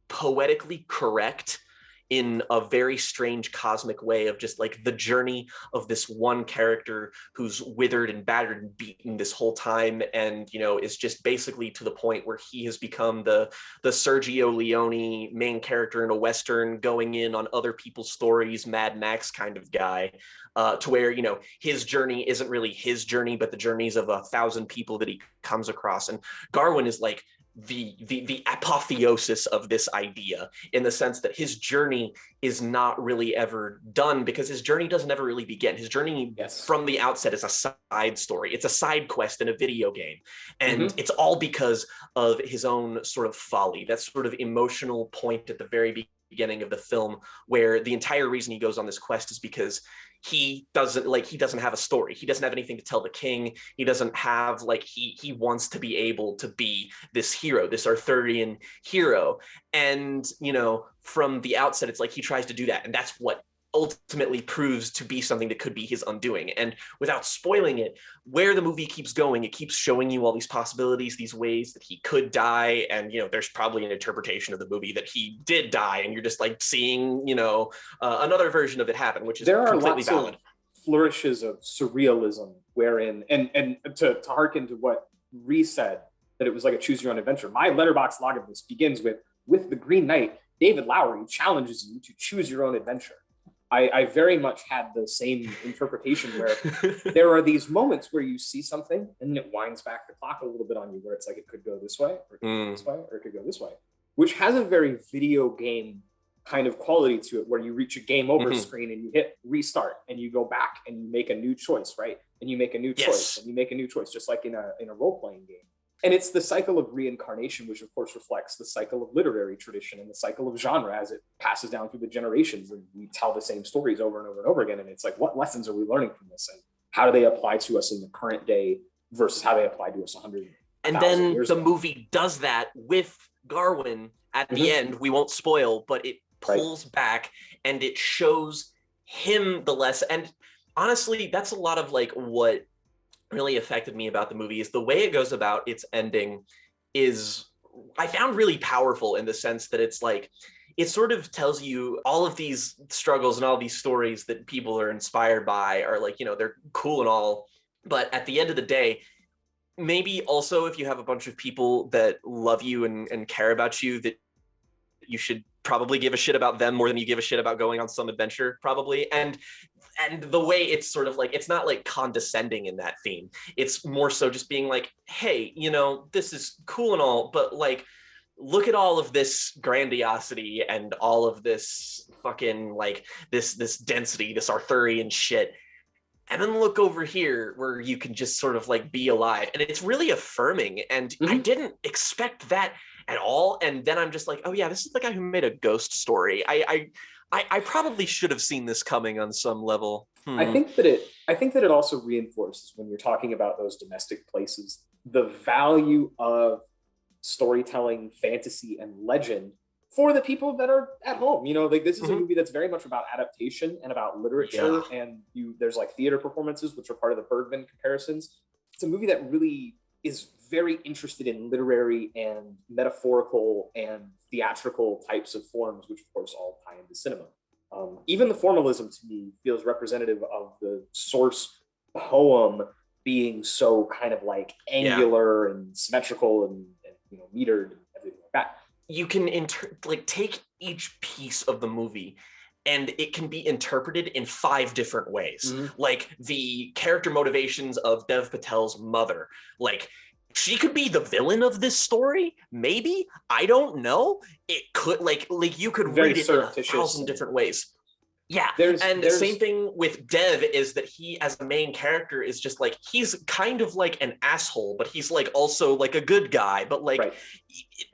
poetically correct, in a very strange cosmic way, of just like the journey of this one character who's withered and battered and beaten this whole time, and is just basically to the point where he has become the Sergio Leone main character in a Western, going in on other people's stories, Mad Max kind of guy, to where his journey isn't really his journey, but the journeys of 1,000 people that he comes across. And Garwin is like the apotheosis of this idea, in the sense that his journey is not really ever done, because his journey doesn't ever really begin. His journey from the outset is a side story. It's a side quest in a video game. And it's all because of his own sort of folly, that sort of emotional point at the very beginning of the film, where the entire reason he goes on this quest is because he doesn't have a story. He doesn't have anything to tell the king. He doesn't have he wants to be able to be this hero, this Arthurian hero. And, from the outset, it's like he tries to do that. And that's what ultimately proves to be something that could be his undoing. And without spoiling it, where the movie keeps going, it keeps showing you all these possibilities, these ways that he could die. And, there's probably an interpretation of the movie that he did die. And you're just like seeing, another version of it happen, which is completely valid. Flourishes of surrealism wherein, and to hearken to what Ree said, that it was like a choose your own adventure. My letterbox log of this begins with the Green Knight, David Lowery challenges you to choose your own adventure. I very much had the same interpretation, where there are these moments where you see something and it winds back the clock a little bit on you, where it's like, it could go this way, or it could go this way, or it could go this way, which has a very video game kind of quality to it, where you reach a game over screen and you hit restart and you go back and you make a new choice, right? And you make a new choice and you make a new choice, just like in a role-playing game. And it's the cycle of reincarnation, which of course reflects the cycle of literary tradition and the cycle of genre as it passes down through the generations. And we tell the same stories over and over and over again. And it's like, what lessons are we learning from this? And how do they apply to us in the current day versus how they apply to us 100 and then the movie does that with Garwin at the end. We won't spoil, but it pulls back and it shows him the lesson. And honestly, that's a lot of like what really affected me about the movie, is the way it goes about its ending is, I found really powerful, in the sense that it's like, it sort of tells you all of these struggles and all these stories that people are inspired by are like, they're cool and all, but at the end of the day, maybe also if you have a bunch of people that love you and care about you, that you should probably give a shit about them more than you give a shit about going on some adventure, probably. And the way it's sort of like, it's not like condescending in that theme. It's more so just being like, hey, you know, this is cool and all, but like, look at all of this grandiosity and all of this fucking like this density, this Arthurian shit. And then look over here where you can just sort of like be alive. And it's really affirming. And I didn't expect that at all. And then I'm just like, oh yeah, this is the guy who made a ghost story. I probably should have seen this coming on some level. I think that it also reinforces, when you're talking about those domestic places, the value of storytelling, fantasy, and legend for the people that are at home. You know, like this is a movie that's very much about adaptation and about literature, and there's like theater performances, which are part of the Bergman comparisons. It's a movie that really is very interested in literary and metaphorical and theatrical types of forms, which of course all tie into cinema. Even the formalism to me feels representative of the source poem being so kind of like angular and symmetrical and you know, metered and everything like that. You can take each piece of the movie and it can be interpreted in 5 different ways. Like the character motivations of Dev Patel's mother, like she could be the villain of this story, maybe. I don't know. It could like you could read it in 1,000 different ways. Yeah, and the same thing with Dev is that he, as a main character, is just like, he's kind of like an asshole, but he's like also like a good guy. But like,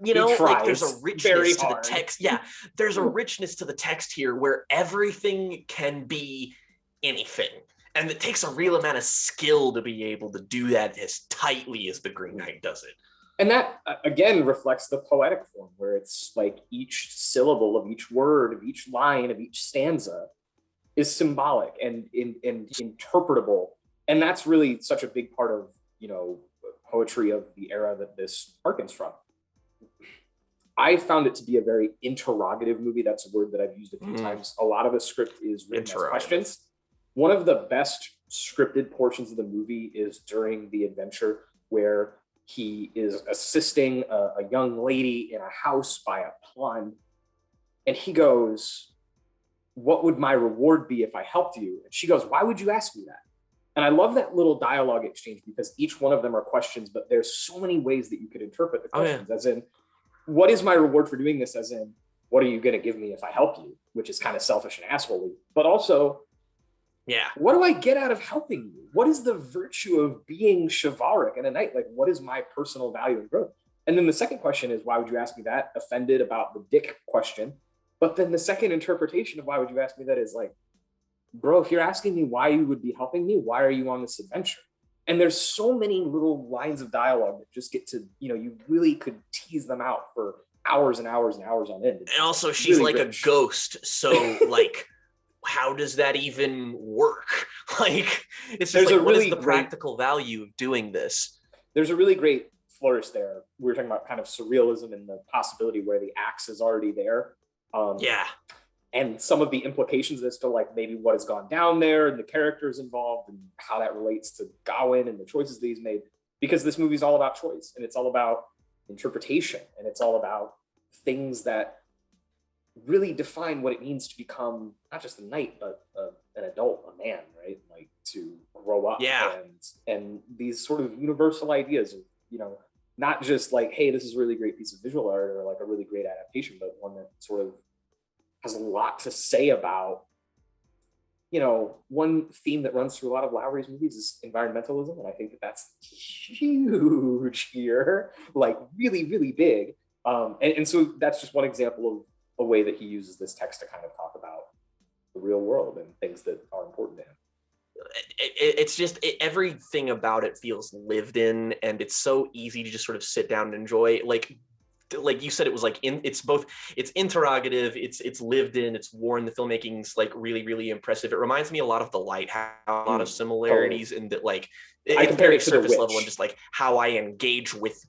you know, like there's a richness to the text. Yeah, there's a richness to the text here where everything can be anything. And it takes a real amount of skill to be able to do that as tightly as the Green Knight does it. And that, again, reflects the poetic form, where it's like each syllable of each word, of each line, of each stanza is symbolic and interpretable. And that's really such a big part of, you know, poetry of the era that this harkens from. I found it to be a very interrogative movie. That's a word that I've used a few times. A lot of the script is written as questions. One of the best scripted portions of the movie is during the adventure where he is assisting a young lady in a house by a pond. And he goes, "What would my reward be if I helped you?" And she goes, "Why would you ask me that?" And I love that little dialogue exchange because each one of them are questions, but there's so many ways that you could interpret the questions. As in, what is my reward for doing this? As in, what are you going to give me if I help you? Which is kind of selfish and assholey. But also, what do I get out of helping you? What is the virtue of being chivalric and a knight? Like, what is my personal value and growth? And then the second question is, why would you ask me that? Offended about the dick question. But then the second interpretation of why would you ask me that is like, bro, if you're asking me why you would be helping me, why are you on this adventure? And there's so many little lines of dialogue that just get to, you know, you really could tease them out for hours and hours and hours on end. And also she's really like rich. A ghost. So like, how does that even work? Like, it's just like, what is the practical value of doing this? There's a really great flourish there. We were talking about kind of surrealism and the possibility where the axe is already there. And some of the implications as to like maybe what has gone down there and the characters involved and how that relates to Gawain and the choices that he's made. Because this movie is all about choice and it's all about interpretation and it's all about things that really define what it means to become not just a knight, but an adult, a man, right? Like to grow up. And these sort of universal ideas of, you know, not just like, hey, this is a really great piece of visual art or like a really great adaptation, but one that sort of has a lot to say about, you know, one theme that runs through a lot of Lowry's movies is environmentalism. And I think that that's huge here, like really, really big. And so that's just one example of a way that he uses this text to kind of talk about the real world and things that are important to him. It's just everything about it feels lived in, and it's so easy to just sort of sit down and enjoy. Like you said, it was like it's interrogative, it's lived in, it's worn. The filmmaking's like really, really impressive. It reminds me a lot of The Lighthouse, a lot of similarities in that, like it's very surface level and just like how I engage with.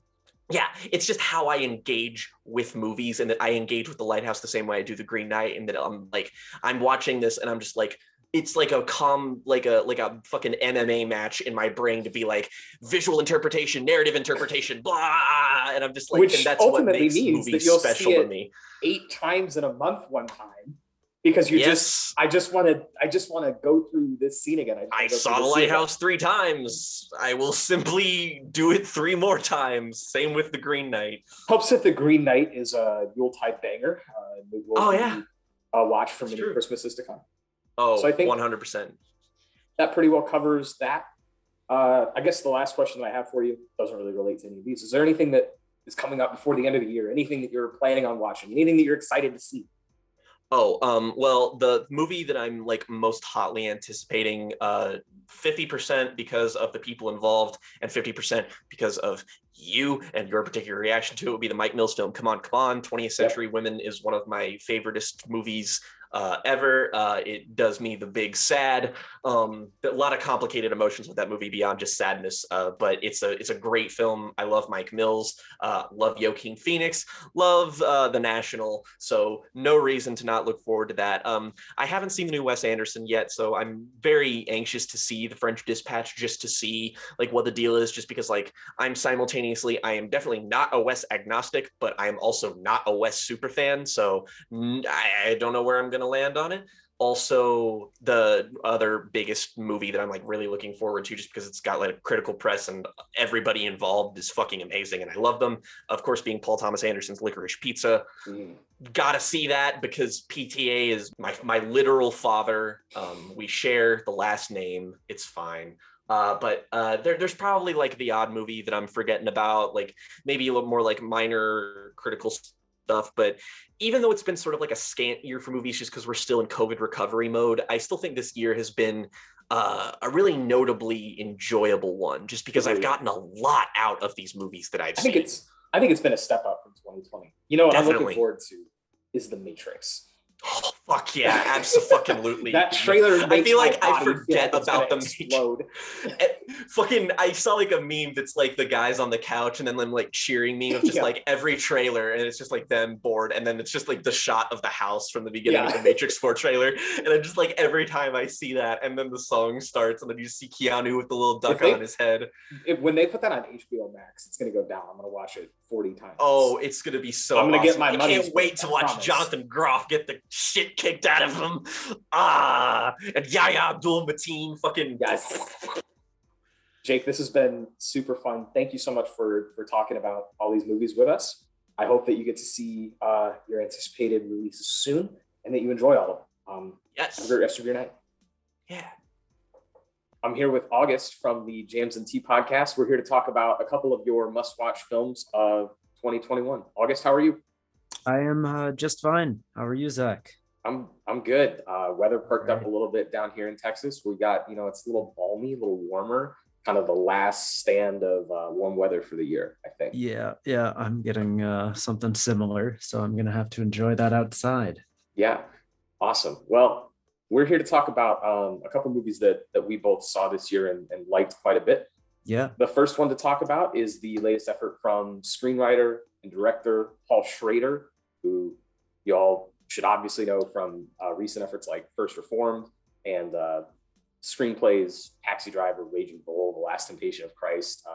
Yeah, it's just how I engage with movies, and that I engage with The Lighthouse the same way I do The Green Knight, and that I'm watching this and I'm just like, it's like like a fucking MMA match in my brain to be like visual interpretation, narrative interpretation, blah, and I'm just like, and Which that's what ultimately makes means that movies you'll see special to it me. 8 times in a month one time because Yes, I just want to go through this scene again. I go saw The Lighthouse 3 times. I will simply do it 3 more times. Same with The Green Knight. Helps that The Green Knight is a Yuletide banger. It will Oh be yeah, a watch for that's many true. Christmases to come. Oh, So I think 100%. that pretty well covers that. I guess the last question that I have for you doesn't really relate to any of these. Is there anything that is coming up before the end of the year? Anything that you're planning on watching? Anything that you're excited to see? Oh, well, the movie that I'm like most hotly anticipating, 50% because of the people involved and 50% because of you and your particular reaction to it would be the Mike Mills film. Come on, come on. 20th Century Women is one of my favoriteest movies ever. It does me the big sad. A lot of complicated emotions with that movie beyond just sadness, but it's a great film. I love Mike Mills, love Joaquin Phoenix, love The National, so no reason to not look forward to that. I haven't seen the new Wes Anderson yet, so I'm very anxious to see The French Dispatch just to see like what the deal is, just because like I am definitely not a Wes agnostic, but I am also not a Wes super fan, so I don't know where I'm going to land on it. Also, the other biggest movie that I'm like really looking forward to, just because it's got like critical press and everybody involved is fucking amazing and I love them, of course, being Paul Thomas Anderson's Licorice Pizza. Gotta see that because PTA is my literal father. We share the last name, it's fine. But there's probably like the odd movie that I'm forgetting about, like maybe a little more like minor critical stuff. But even though it's been sort of like a scant year for movies, just because we're still in COVID recovery mode, I still think this year has been a really notably enjoyable one, just because I've gotten a lot out of these movies that I've seen. I think it's been a step up from 2020. You know what Definitely. I'm looking forward to is The Matrix. Oh, fuck yeah, absolutely. That trailer I feel like I feel forget like about them. Explode. Fucking, I saw like a meme that's like the guys on the couch and then them like cheering me of just like every trailer, and it's just like them bored, and then it's just like the shot of the house from the beginning of the Matrix 4 trailer, and then just like every time I see that, and then the song starts, and then you see Keanu with the little duck on his head. When they put that on HBO Max, it's gonna go down. I'm gonna watch it 40 times. Oh, it's gonna be so. I'm gonna awesome. get my money. I can't wait to watch Jonathan Groff get the shit kicked out of him. And Yahya Abdul-Mateen fucking. Yes. Jake, this has been super fun. Thank you so much for talking about all these movies with us. I hope that you get to see your anticipated releases soon and that you enjoy all of them. Yes. Have a great rest of your night. Yeah. I'm here with August from the Jams and Tea podcast. We're here to talk about a couple of your must-watch films of 2021. August, how are you? I am just fine. How are you, Zach? I'm good. Weather perked up a little bit down here in Texas. We got, it's a little balmy, a little warmer, kind of the last stand of warm weather for the year, I think. Yeah, I'm getting something similar, so I'm gonna have to enjoy that outside. Yeah, awesome. Well, we're here to talk about a couple movies that we both saw this year and liked quite a bit. Yeah. The first one to talk about is the latest effort from screenwriter and director Paul Schrader, who y'all should obviously know from recent efforts like First Reformed and screenplays Taxi Driver, Raging Bull, The Last Temptation of Christ,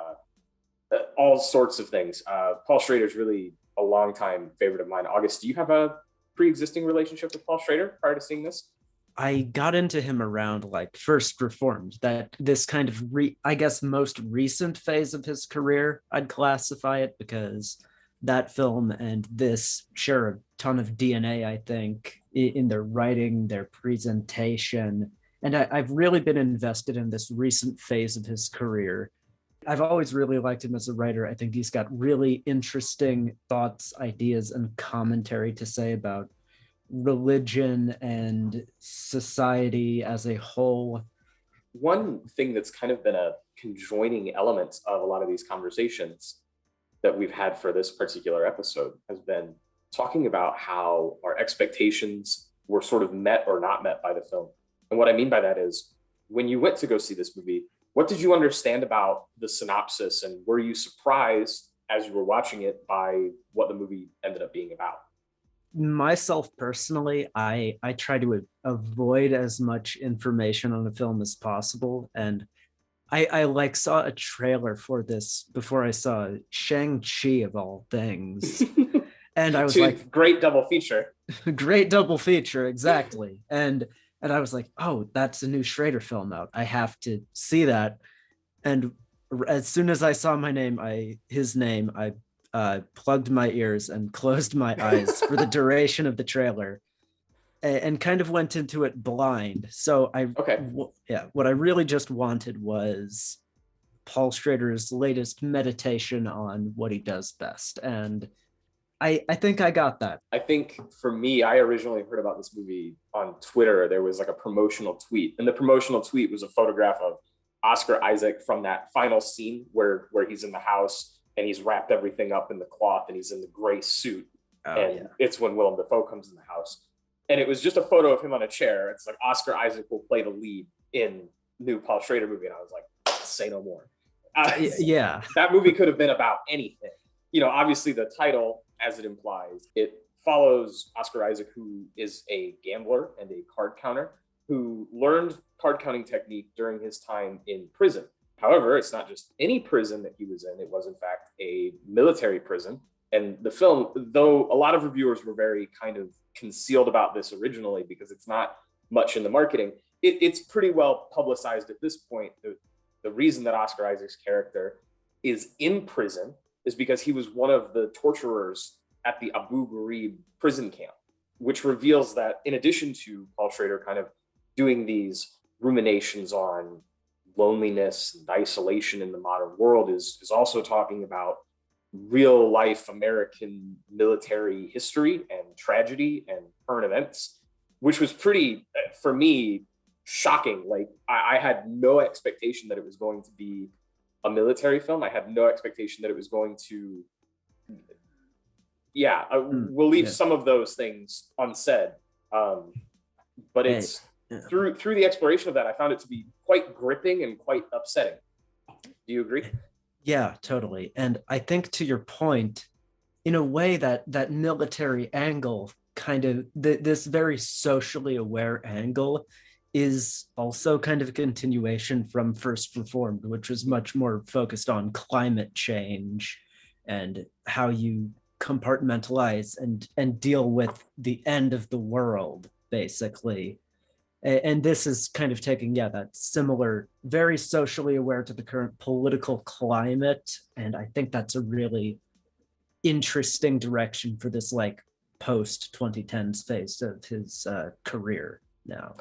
all sorts of things. Paul Schrader is really a longtime favorite of mine. August, do you have a pre-existing relationship with Paul Schrader prior to seeing this? I got into him around like First Reformed, that this kind of I guess most recent phase of his career, I'd classify it, because that film and this share a ton of DNA, I think, in their writing, their presentation. And I've really been invested in this recent phase of his career. I've always really liked him as a writer. I think he's got really interesting thoughts, ideas, and commentary to say about religion and society as a whole. One thing that's kind of been a conjoining element of a lot of these conversations that we've had for this particular episode has been talking about how our expectations were sort of met or not met by the film. And what I mean by that is, when you went to go see this movie, what did you understand about the synopsis, and were you surprised as you were watching it by what the movie ended up being about? myself personally, I try to avoid as much information on a film as possible, and I like saw a trailer for this before I saw Shang-Chi of all things. And I was like, Great double feature. great double feature, exactly. And I was like, oh, that's a new Schrader film out. I have to see that. And as soon as I saw his name, I plugged my ears and closed my eyes for the duration of the trailer, and kind of went into it blind. So Okay. yeah, what I really just wanted was Paul Schrader's latest meditation on what he does best, and I think I got that. I think for me, I originally heard about this movie on Twitter. There was like a promotional tweet, and the promotional tweet was a photograph of Oscar Isaac from that final scene where he's in the house and he's wrapped everything up in the cloth and he's in the gray suit. Oh, and yeah. It's when Willem Dafoe comes in the house. And it was just a photo of him on a chair. It's like Oscar Isaac will play the lead in new Paul Schrader movie. And I was like, say no more. Yeah. That movie could have been about anything. You know, obviously the title, as it implies, it follows Oscar Isaac, who is a gambler and a card counter who learned card counting technique during his time in prison. However, it's not just any prison that he was in. It was, in fact, a military prison. And the film, though a lot of reviewers were very kind of concealed about this originally because it's not much in the marketing, it's pretty well publicized at this point. The reason that Oscar Isaac's character is in prison is because he was one of the torturers at the Abu Ghraib prison camp, which reveals that in addition to Paul Schrader kind of doing these ruminations on loneliness and isolation in the modern world, is also talking about real life American military history and tragedy and current events, which was pretty, for me, shocking. Like I had no expectation that it was going to be a military film. I had no expectation that it was going to, we'll leave some of those things unsaid. But it's through the exploration of that, I found it to be quite gripping and quite upsetting. Do you agree? Yeah, totally. And I think to your point, in a way that military angle, kind of this very socially aware angle, is also kind of a continuation from First Reformed, which was much more focused on climate change and how you compartmentalize and deal with the end of the world, basically. And this is kind of taking, that similar, very socially aware to the current political climate. And I think that's a really interesting direction for this like post 2010s phase of his career now.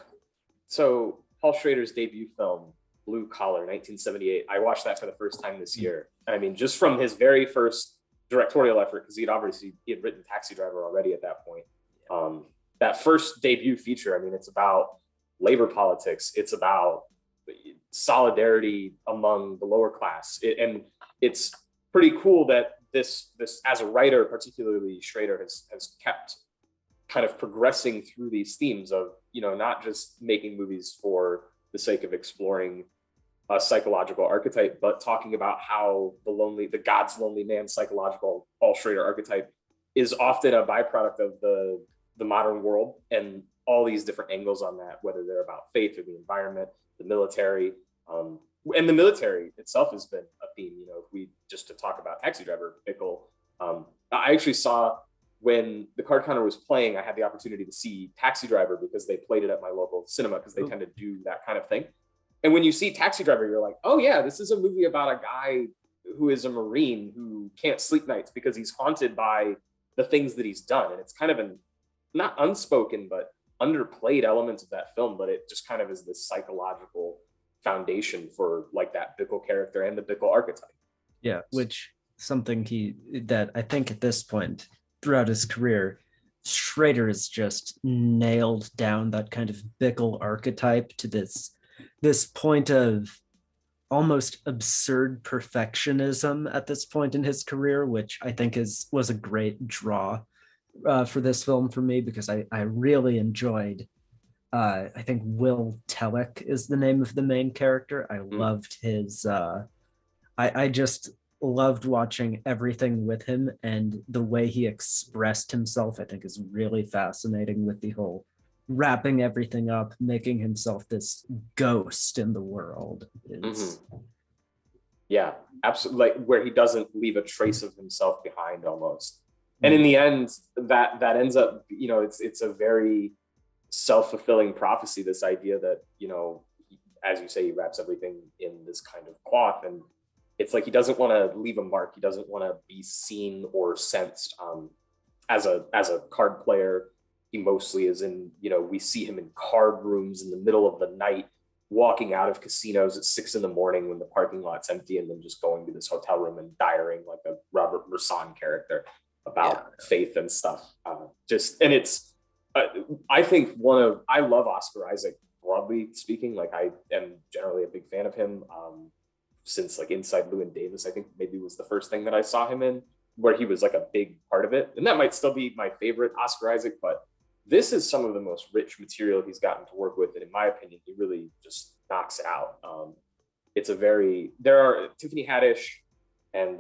So Paul Schrader's debut film, Blue Collar, 1978, I watched that for the first time this year. And I mean, just from his very first directorial effort, because he had written Taxi Driver already at that point. That first debut feature, I mean, it's about labor politics. It's about solidarity among the lower class. And it's pretty cool that this as a writer, particularly Schrader, has kept kind of progressing through these themes of, not just making movies for the sake of exploring a psychological archetype, but talking about how the God's lonely man psychological Paul Schrader archetype is often a byproduct of the modern world, and all these different angles on that, whether they're about faith or the environment, the military, and the military itself has been a theme. If we just to talk about Taxi Driver, Bickle, I actually saw when the card counter was playing, I had the opportunity to see Taxi Driver because they played it at my local cinema because they tend to do that kind of thing. And when you see Taxi Driver, you're like, oh yeah, this is a movie about a guy who is a Marine who can't sleep nights because he's haunted by the things that he's done. And it's kind of not unspoken, but underplayed elements of that film, but it just kind of is this psychological foundation for like that Bickle character and the Bickle archetype. Yeah, which something that I think at this point throughout his career, Schrader has just nailed down that kind of Bickle archetype to this point of almost absurd perfectionism at this point in his career, which I think was a great draw for this film for me, because I really enjoyed, I think Will Telek is the name of the main character. I loved his, I just loved watching everything with him, and the way he expressed himself, I think, is really fascinating with the whole wrapping everything up, making himself this ghost in the world. Is Yeah, absolutely. Like where he doesn't leave a trace of himself behind almost. And in the end, that ends up, it's a very self-fulfilling prophecy, this idea that, as you say, he wraps everything in this kind of cloth. And it's like he doesn't want to leave a mark. He doesn't want to be seen or sensed. As a card player, he mostly is in, we see him in card rooms in the middle of the night, walking out of casinos at 6 a.m. when the parking lot's empty, and then just going to this hotel room and diaring like a Robert Bresson character about faith and stuff. And it's, I think I love Oscar Isaac broadly speaking. Like I am generally a big fan of him. Since like Inside Llewyn Davis, I think maybe was the first thing that I saw him in, where he was like a big part of it. And that might still be my favorite Oscar Isaac, but this is some of the most rich material he's gotten to work with. And in my opinion, he really just knocks it out. There are Tiffany Haddish and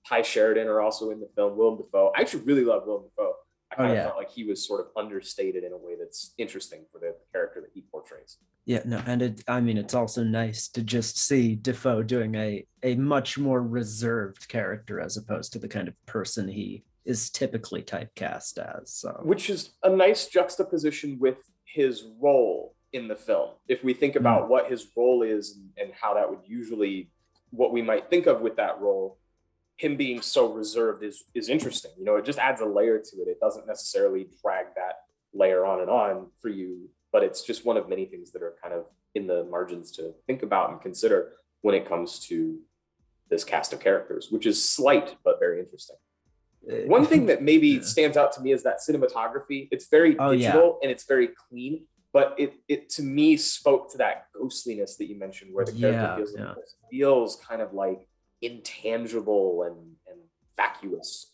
Ty Sheridan are also in the film, Willem Dafoe. I actually really love Willem Dafoe. I kind of felt like he was sort of understated in a way that's interesting for the character that he portrays. Yeah, no, and it's also nice to just see Defoe doing a much more reserved character as opposed to the kind of person he is typically typecast as. So. Which is a nice juxtaposition with his role in the film. If we think about what his role is and how that would usually, what we might think of with that role, him being so reserved is interesting. It just adds a layer to it. It doesn't necessarily drag that layer on and on for you, but it's just one of many things that are kind of in the margins to think about and consider when it comes to this cast of characters, which is slight but very interesting. One thing that maybe stands out to me is that cinematography. It's very digital and it's very clean, but it to me spoke to that ghostliness that you mentioned, where the character feels kind of like intangible and vacuous.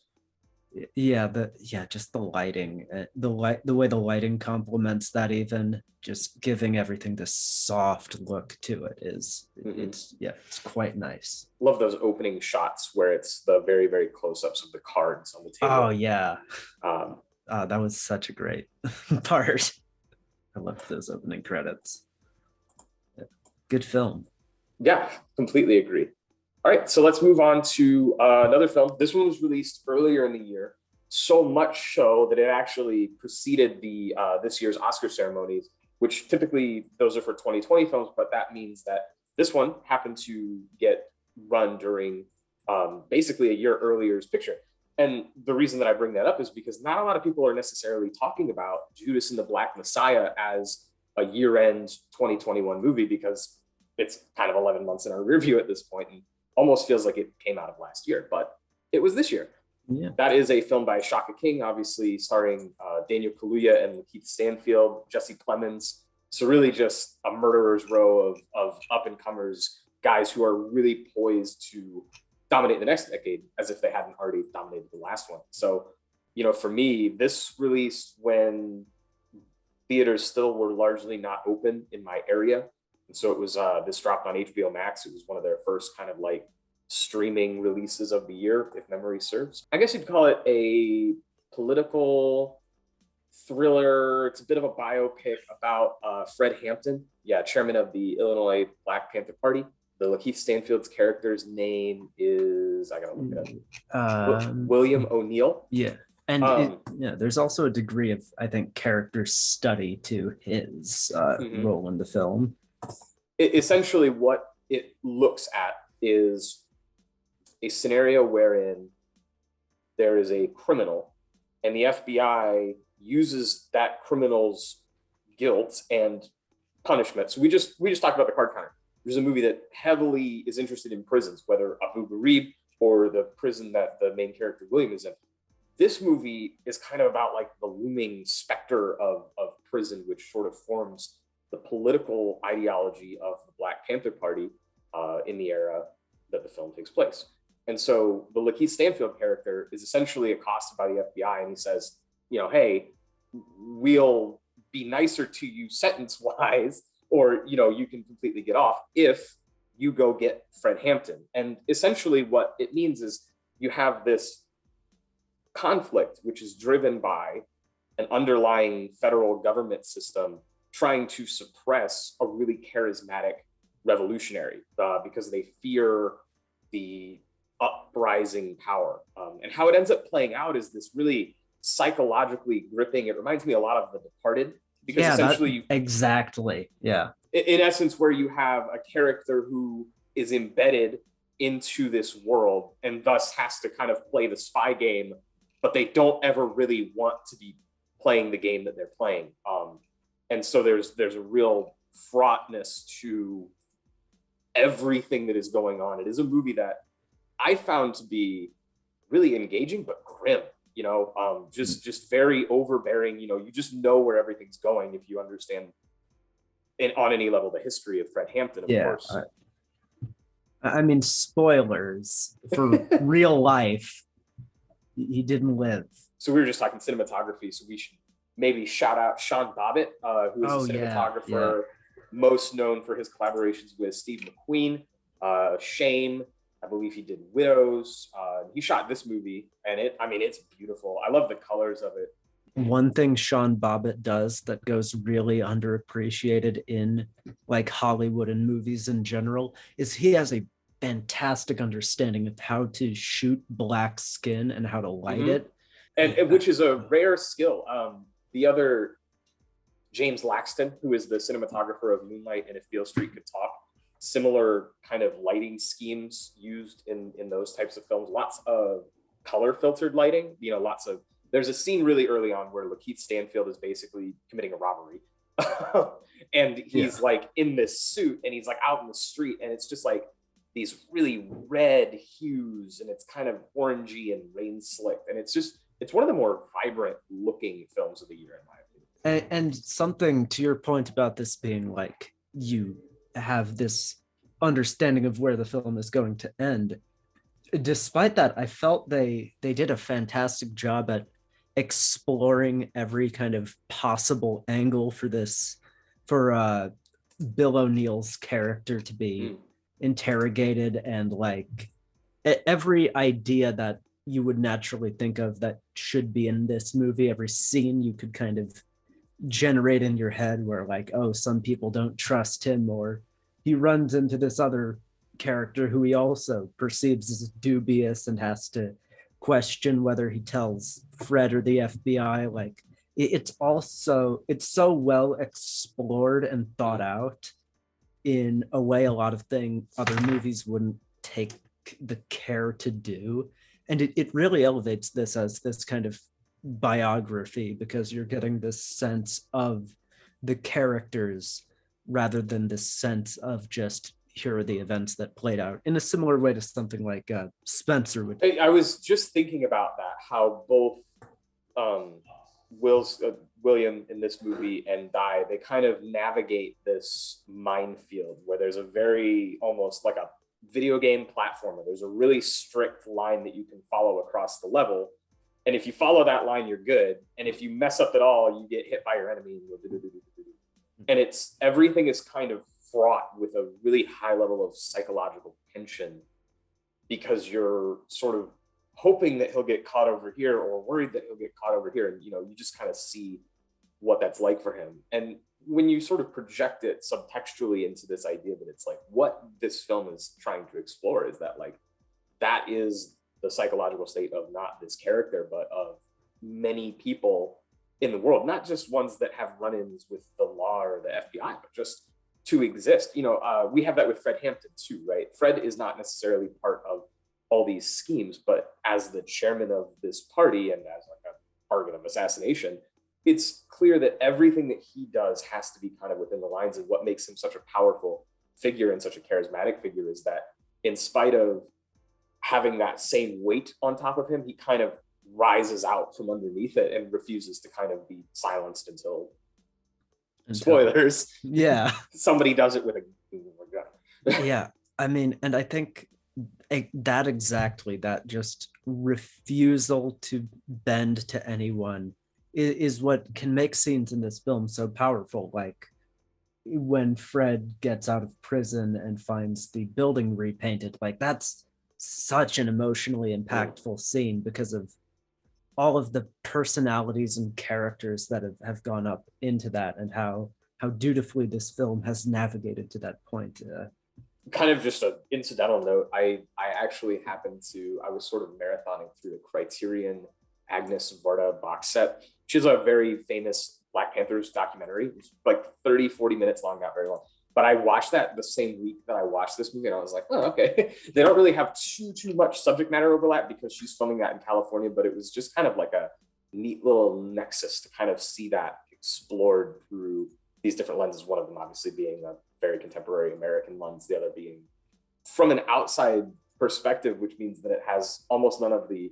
Just the lighting, the way the lighting complements that, even just giving everything this soft look to it is it's quite nice. Love those opening shots where it's the very, very close-ups of the cards on the table. That was such a great part. I loved those opening credits. Good film. Yeah, completely agree. All right, so let's move on to another film. This one was released earlier in the year, so much so that it actually preceded the this year's Oscar ceremonies, which typically those are for 2020 films, but that means that this one happened to get run during basically a year earlier's picture. And the reason that I bring that up is because not a lot of people are necessarily talking about Judas and the Black Messiah as a year-end 2021 movie, because it's kind of 11 months in our review at this point, and almost feels like it came out of last year, but it was this year. Yeah. That is a film by Shaka King, obviously starring Daniel Kaluuya and Lakeith Stanfield, Jesse Plemons. So really just a murderer's row of up-and-comers, guys who are really poised to dominate the next decade as if they hadn't already dominated the last one. So, for me, this released when theaters still were largely not open in my area. And so it was, this dropped on HBO Max. It was one of their first kind of like streaming releases of the year, if memory serves. I guess you'd call it a political thriller. It's a bit of a biopic about Fred Hampton, chairman of the Illinois Black Panther Party. The Lakeith Stanfield's character's name is, I gotta look it up, William O'Neill. Yeah. And there's also a degree of, I think, character study to his role in the film. Essentially what it looks at is a scenario wherein there is a criminal and the FBI uses that criminal's guilt and punishment. So we just talked about The Card Counter. There's a movie that heavily is interested in prisons, whether Abu Ghraib or the prison that the main character William is in. This movie is kind of about like the looming specter of prison, which sort of forms the political ideology of the Black Panther Party in the era that the film takes place. And so the Lakeith Stanfield character is essentially accosted by the FBI, and he says, hey, we'll be nicer to you sentence-wise, or, you can completely get off if you go get Fred Hampton. And essentially what it means is you have this conflict, which is driven by an underlying federal government system trying to suppress a really charismatic revolutionary because they fear the uprising power. And how it ends up playing out is this really psychologically gripping. It reminds me a lot of The Departed, because essentially exactly, yeah, in essence, where you have a character who is embedded into this world and thus has to kind of play the spy game, but they don't ever really want to be playing the game that they're playing. And so there's a real fraughtness to everything that is going on. It is a movie that I found to be really engaging, but grim, just very overbearing. You just know where everything's going if you understand on any level the history of Fred Hampton, of course. I mean, spoilers for real life. He didn't live. So we were just talking cinematography, so we should maybe shout out Sean Bobbitt, who is a cinematographer, most known for his collaborations with Steve McQueen, Shame. I believe he did Widows. He shot this movie, and it's beautiful. I love the colors of it. One thing Sean Bobbitt does that goes really underappreciated in like Hollywood and movies in general is he has a fantastic understanding of how to shoot black skin and how to light it. And which is a rare skill. The other, James Laxton, who is the cinematographer of Moonlight and If Beale Street Could Talk, similar kind of lighting schemes used in those types of films. Lots of color filtered lighting, there's a scene really early on where Lakeith Stanfield is basically committing a robbery. And he's like in this suit and he's like out in the street, and it's just like these really red hues, and it's kind of orangey and rain slicked. And it's one of the more vibrant looking films of the year, in my opinion. And something to your point about this being like, you have this understanding of where the film is going to end. Despite that, I felt they did a fantastic job at exploring every kind of possible angle for Bill O'Neill's character to be interrogated, and like every idea that you would naturally think of that should be in this movie, every scene you could kind of generate in your head where like, oh, some people don't trust him, or he runs into this other character who he also perceives as dubious and has to question whether he tells Fred or the FBI. Like it's so well explored and thought out in a way a lot of other movies wouldn't take the care to do. And it really elevates this as this kind of biography, because you're getting this sense of the characters rather than this sense of just here are the events that played out, in a similar way to something like Spencer would. I was just thinking about that, how both William in this movie and Di, they kind of navigate this minefield where there's a very almost like a video game platformer. There's a really strict line that you can follow across the level. And if you follow that line, you're good. And if you mess up at all, you get hit by your enemy. And everything is kind of fraught with a really high level of psychological tension, because you're sort of hoping that he'll get caught over here or worried that he'll get caught over here. And, you just kind of see what that's like for him. And when you sort of project it subtextually into this idea that it's like what this film is trying to explore is that like, that is the psychological state of not this character, but of many people in the world, not just ones that have run-ins with the law or the FBI, but just to exist. We have that with Fred Hampton too, right? Fred is not necessarily part of all these schemes, but as the chairman of this party and as like a target of assassination, it's clear that everything that he does has to be kind of within the lines of what makes him such a powerful figure and such a charismatic figure, is that in spite of having that same weight on top of him, he kind of rises out from underneath it and refuses to kind of be silenced until spoilers. Yeah. Somebody does it with a gun. Yeah. I mean, and I think that just refusal to bend to anyone is what can make scenes in this film so powerful. Like when Fred gets out of prison and finds the building repainted, like that's such an emotionally impactful scene because of all of the personalities and characters that have gone up into that, and how dutifully this film has navigated to that point. Kind of just an incidental note, I actually happened to, I was sort of marathoning through the Criterion Agnes Varda box set. She's a very famous Black Panthers documentary. It's like 30-40 minutes long, not very long. But I watched that the same week that I watched this movie, and I was like, oh, okay. They don't really have too much subject matter overlap because she's filming that in California, but it was just kind of like a neat little nexus to kind of see that explored through these different lenses. One of them obviously being a very contemporary American lens, the other being from an outside perspective, which means that it has almost none of the,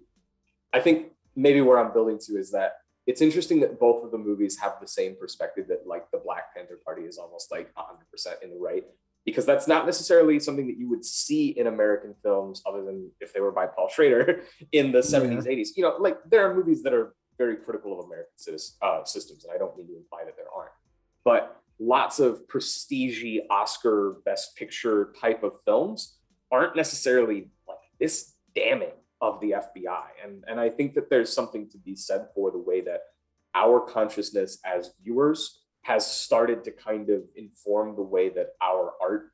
I think maybe where I'm building to is that it's interesting that both of the movies have the same perspective, that like the Black Panther Party is almost like 100% in the right, because that's not necessarily something that you would see in American films other than if they were by Paul Schrader in the 70s, 80s. You know, like there are movies that are very critical of American systems, and I don't mean to imply that there aren't. But lots of prestige Oscar Best Picture type of films aren't necessarily like this damning of the FBI. And I think that there's something to be said for the way that our consciousness as viewers has started to kind of inform the way that our art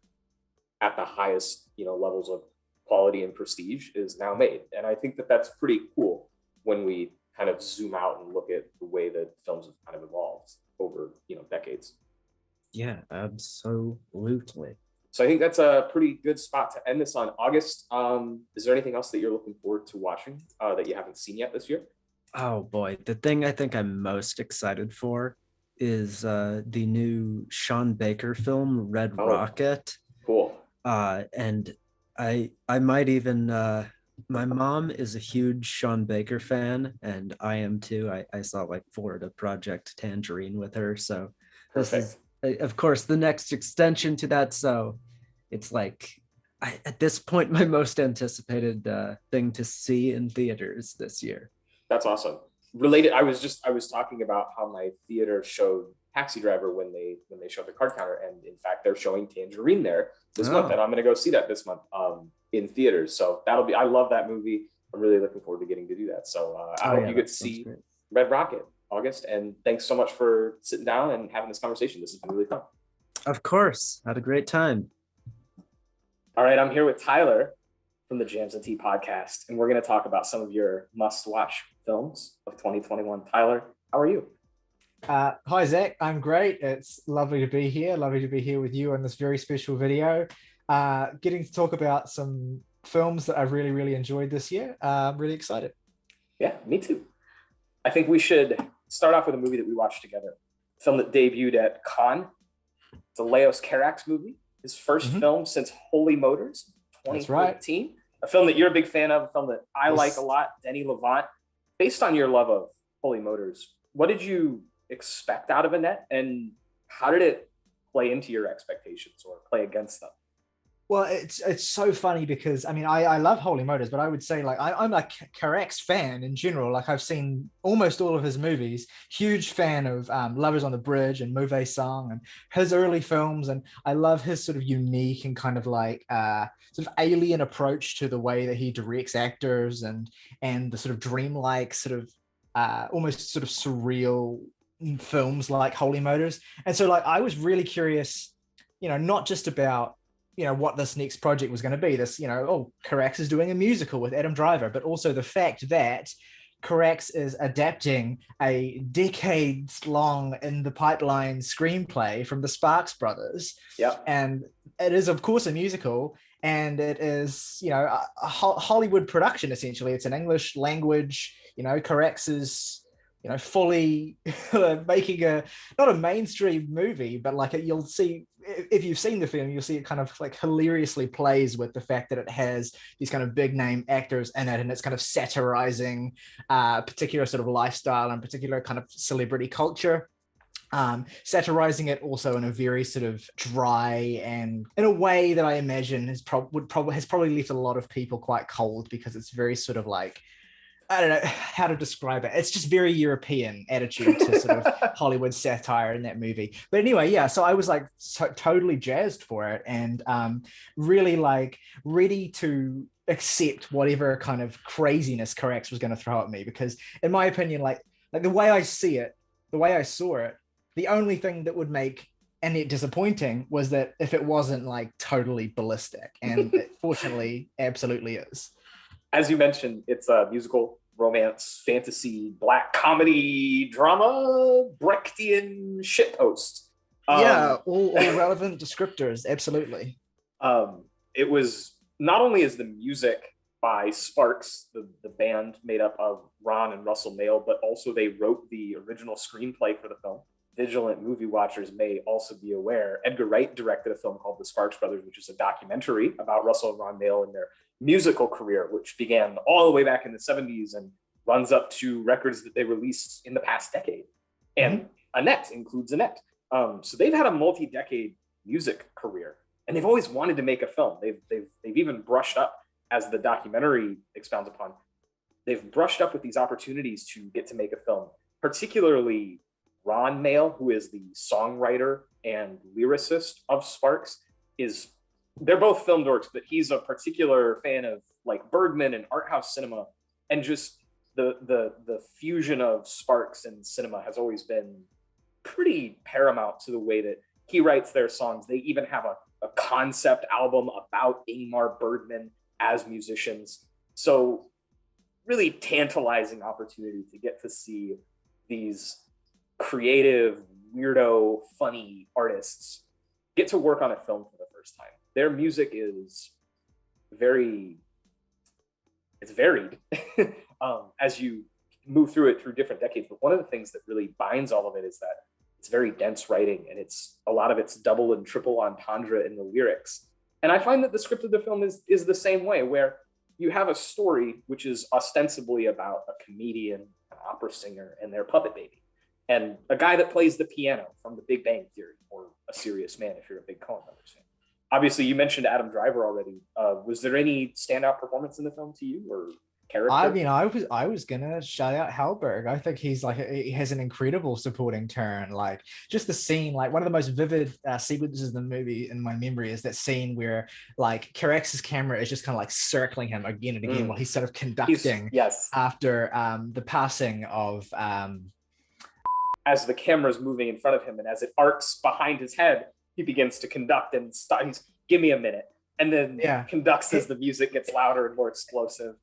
at the highest, you know, levels of quality and prestige is now made. And I think that that's pretty cool when we kind of zoom out and look at the way that films have kind of evolved over, you know, decades. Yeah, absolutely. So I think that's a pretty good spot to end this on. August, is there anything else that you're looking forward to watching that you haven't seen yet this year? Oh boy, the thing I think I'm most excited for is the new Sean Baker film, Red Rocket. Cool. And I might even my mom is a huge Sean Baker fan, and I am too. I saw like Florida Project Tangerine with her, so this is of course the next extension to that. So it's like at this point my most anticipated thing to see in theaters this year. That's awesome. Related, I was talking about how my theater showed Taxi Driver when they showed the card counter, and in fact they're showing Tangerine there this month, and I'm going to go see that this month in theaters. So that'll be, I love that movie. I'm really looking forward to getting to do that. So I hope you get to see Red Rocket August, and thanks so much for sitting down and having this conversation. This has been really fun. Of course, had a great time. All right, I'm here with Tyler from the Jams and Tea podcast, and we're going to talk about some of your must-watch films of 2021. Tyler, how are you? Hi, Zach. I'm great. It's lovely to be here. Lovely to be here with you on this very special video. Getting to talk about some films that I've really, really enjoyed this year. I'm really excited. Yeah, me too. I think we should start off with a movie that we watched together. A film that debuted at Cannes. It's a Leos Carax movie. His first film since Holy Motors, 2015. That's right. A film that you're a big fan of, a film that I like a lot, Denis Lavant. Based on your love of Holy Motors, what did you expect out of Annette, and how did it play into your expectations or play against them? Well, it's so funny because I mean I love Holy Motors, but I would say like I'm a Carax fan in general. Like I've seen almost all of his movies. Huge fan of Lovers on the Bridge and Mauvais Song and his early films, and I love his sort of unique and kind of like sort of alien approach to the way that he directs actors, and the sort of dreamlike sort of almost sort of surreal films like Holy Motors. And so like I was really curious, you know, not just about, you know, what this next project was going to be. This, you know, oh, Carax is doing a musical with Adam Driver, but also the fact that Carax is adapting a decades-long in the pipeline screenplay from the Sparks brothers. Yeah, and it is, of course, a musical, and it is, you know, a Hollywood production essentially. It's an English language. You know, Carax is, you know, fully making not a mainstream movie, but like you'll see, if you've seen the film, you'll see it kind of like hilariously plays with the fact that it has these kind of big name actors in it, and it's kind of satirizing particular sort of lifestyle and particular kind of celebrity culture. Satirizing it also in a very sort of dry and in a way that I imagine has probably left a lot of people quite cold, because it's very sort of like I don't know how to describe it. It's just very European attitude to sort of Hollywood satire in that movie. But anyway, yeah, so I was like totally jazzed for it, and really like ready to accept whatever kind of craziness Carax was going to throw at me, because in my opinion, like the way I see it, the way I saw it, the only thing that would make Annette disappointing was that if it wasn't like totally ballistic, and it fortunately absolutely is. As you mentioned, it's a musical, romance, fantasy, black comedy, drama, Brechtian shitpost. Yeah, all relevant descriptors, absolutely. It was not only is the music by Sparks, the band made up of Ron and Russell Mael, but also they wrote the original screenplay for the film. Vigilant movie watchers may also be aware, Edgar Wright directed a film called The Sparks Brothers, which is a documentary about Russell and Ron Mael and their musical career, which began all the way back in the 70s and runs up to records that they released in the past decade. And Annette includes Annette. So they've had a multi-decade music career, and they've always wanted to make a film. They've even brushed up, as the documentary expounds upon, they've brushed up with these opportunities to get to make a film, particularly Ron Mael, who is the songwriter and lyricist of Sparks, they're both film dorks, but he's a particular fan of like Bergman and art house cinema, and just the fusion of Sparks and cinema has always been pretty paramount to the way that he writes their songs. They even have a concept album about Ingmar Bergman as musicians. So really tantalizing opportunity to get to see these creative, weirdo, funny artists get to work on a film for the first time. Their music is varied as you move through it through different decades. But one of the things that really binds all of it is that it's very dense writing, and it's a lot of it's double and triple entendre in the lyrics. And I find that the script of the film is the same way, where you have a story which is ostensibly about a comedian, an opera singer, and their puppet baby, and a guy that plays the piano from The Big Bang Theory, or A Serious Man if you're a big Coen Brothers fan. Obviously, you mentioned Adam Driver already. Was there any standout performance in the film to you, or character? I mean, I was gonna shout out Halberg. I think he has an incredible supporting turn. Like just the scene, like one of the most vivid sequences in the movie in my memory is that scene where like Carax's camera is just kind of like circling him again and again while he's sort of conducting. Yes. After the passing of as the camera's moving in front of him and as it arcs behind his head, he begins to conduct and he's give me a minute, and then conducts as the music gets louder and more explosive.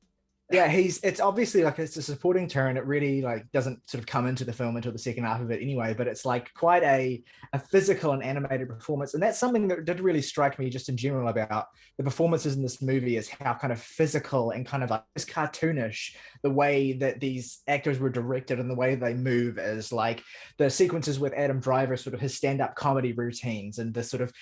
Yeah, it's obviously like it's a supporting turn. It really like doesn't sort of come into the film until the second half of it anyway, but it's like quite a physical and animated performance. And that's something that did really strike me just in general about the performances in this movie, is how kind of physical and kind of like it's cartoonish the way that these actors were directed and the way they move, is like the sequences with Adam Driver, sort of his stand-up comedy routines and the sort of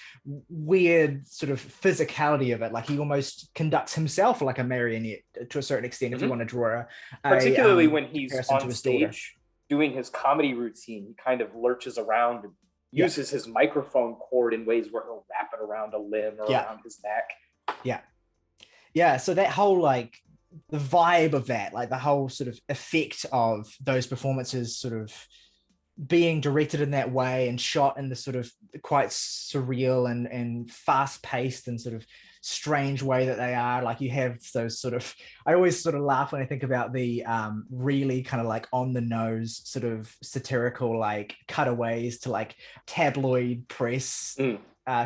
weird sort of physicality of it. Like he almost conducts himself like a marionette to a certain extent, if you want to draw particularly when he's on stage doing his comedy routine, he kind of lurches around and uses his microphone cord in ways where he'll wrap it around a limb or around his neck. So that whole like the vibe of that, like the whole sort of effect of those performances sort of being directed in that way and shot in the sort of quite surreal and fast-paced and sort of strange way that they are. Like you have those sort of, I always sort of laugh when I think about the really kind of like on the nose sort of satirical like cutaways to like tabloid press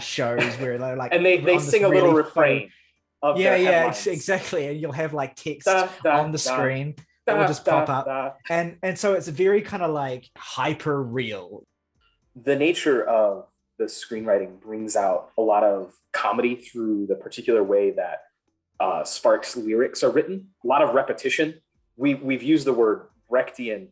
shows where they're like, and they sing a really little refrain of their headlines. Exactly, and you'll have like text on the screen that will just pop up, and so it's very kind of like hyper real. The nature of the screenwriting brings out a lot of comedy through the particular way that Sparks' lyrics are written. A lot of repetition. We've used the word Brechtian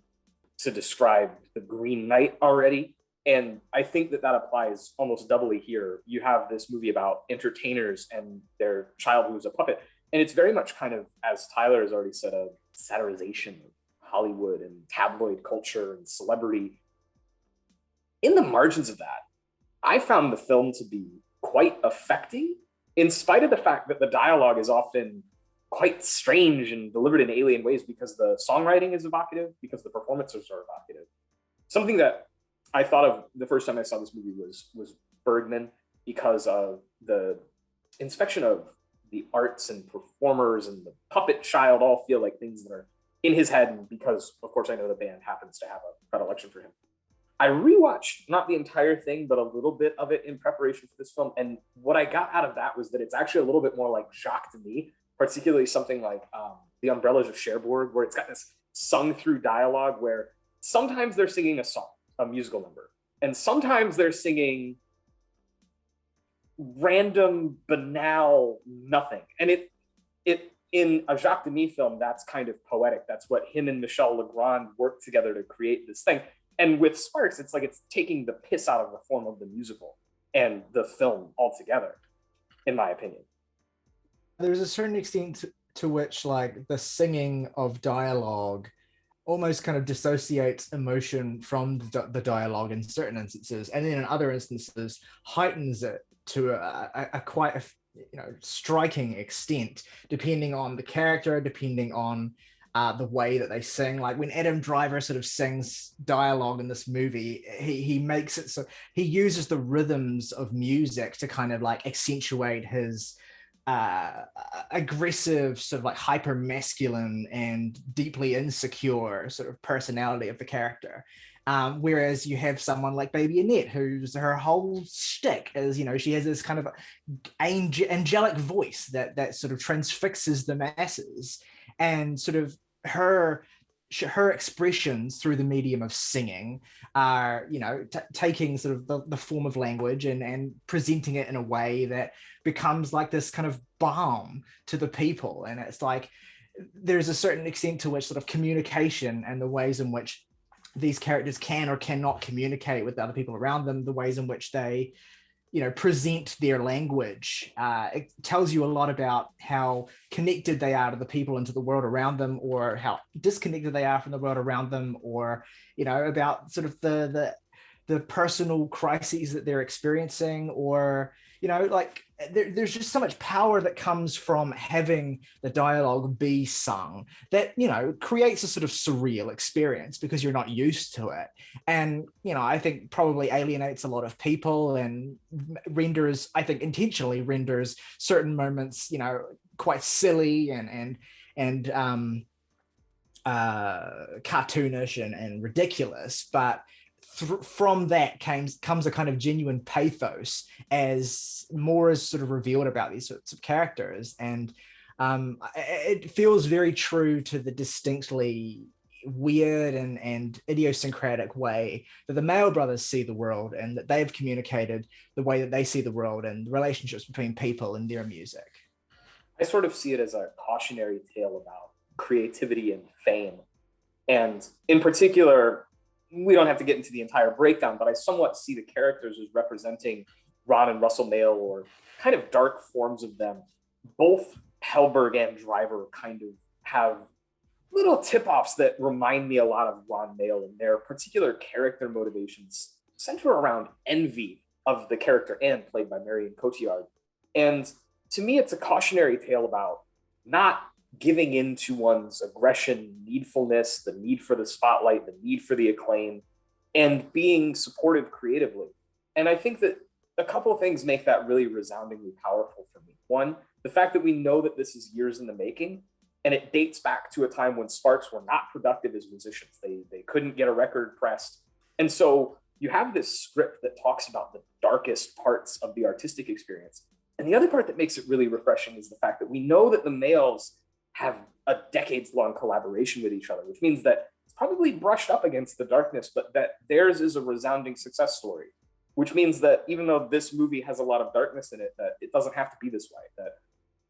to describe the Green Knight already, and I think that applies almost doubly here. You have this movie about entertainers and their child who's a puppet, and it's very much kind of, as Tyler has already said, a satirization of Hollywood and tabloid culture and celebrity. In the margins of that, I found the film to be quite affecting, in spite of the fact that the dialogue is often quite strange and delivered in alien ways because the songwriting is evocative, because the performances are evocative. Something that I thought of the first time I saw this movie was Bergman, because of the inspection of the arts and performers and the puppet child all feel like things that are in his head, and because of course I know the band happens to have a predilection for him. I rewatched not the entire thing, but a little bit of it in preparation for this film, and what I got out of that was that it's actually a little bit more like Jacques Demy, particularly something like The Umbrellas of Cherbourg, where it's got this sung through dialogue where sometimes they're singing a song, a musical number, and sometimes they're singing random, banal nothing. And it in a Jacques Demy film, that's kind of poetic. That's what him and Michel Legrand worked together to create this thing. And with Sparks, it's like it's taking the piss out of the form of the musical and the film altogether, in my opinion. There's a certain extent to which like the singing of dialogue almost kind of dissociates emotion from the dialogue in certain instances, and then in other instances heightens it to a quite a striking extent, depending on the character, depending on the way that they sing. Like when Adam Driver sort of sings dialogue in this movie, he makes it so he uses the rhythms of music to kind of like accentuate his aggressive, sort of like hyper masculine and deeply insecure sort of personality of the character. Whereas you have someone like Baby Annette, who's her whole shtick is, she has this kind of angelic voice that sort of transfixes the masses, and sort of her expressions through the medium of singing are, taking sort of the form of language and presenting it in a way that becomes like this kind of balm to the people. And it's like there's a certain extent to which sort of communication and the ways in which these characters can or cannot communicate with the other people around them, the ways in which they present their language, it tells you a lot about how connected they are to the people and to the world around them, or how disconnected they are from the world around them, or about sort of the personal crises that they're experiencing, or like there's just so much power that comes from having the dialogue be sung that creates a sort of surreal experience because you're not used to it. And I think probably alienates a lot of people and intentionally renders certain moments quite silly and cartoonish and ridiculous. But from that comes a kind of genuine pathos as more is sort of revealed about these sorts of characters. And it feels very true to the distinctly weird and idiosyncratic way that the Mail brothers see the world, and that they've communicated the way that they see the world and the relationships between people and their music. I sort of see it as a cautionary tale about creativity and fame. And in particular, we don't have to get into the entire breakdown, but I somewhat see the characters as representing Ron and Russell Mael, or kind of dark forms of them. Both Helberg and Driver kind of have little tip-offs that remind me a lot of Ron Mael, and their particular character motivations center around envy of the character Anne, played by Marion Cotillard. And to me, it's a cautionary tale about not giving in to one's aggression, needfulness, the need for the spotlight, the need for the acclaim, and being supportive creatively. And I think that a couple of things make that really resoundingly powerful for me. One, the fact that we know that this is years in the making, and it dates back to a time when Sparks were not productive as musicians. They couldn't get a record pressed. And so you have this script that talks about the darkest parts of the artistic experience. And the other part that makes it really refreshing is the fact that we know that the Mails have a decades-long collaboration with each other, which means that it's probably brushed up against the darkness, but that theirs is a resounding success story, which means that even though this movie has a lot of darkness in it, that it doesn't have to be this way, that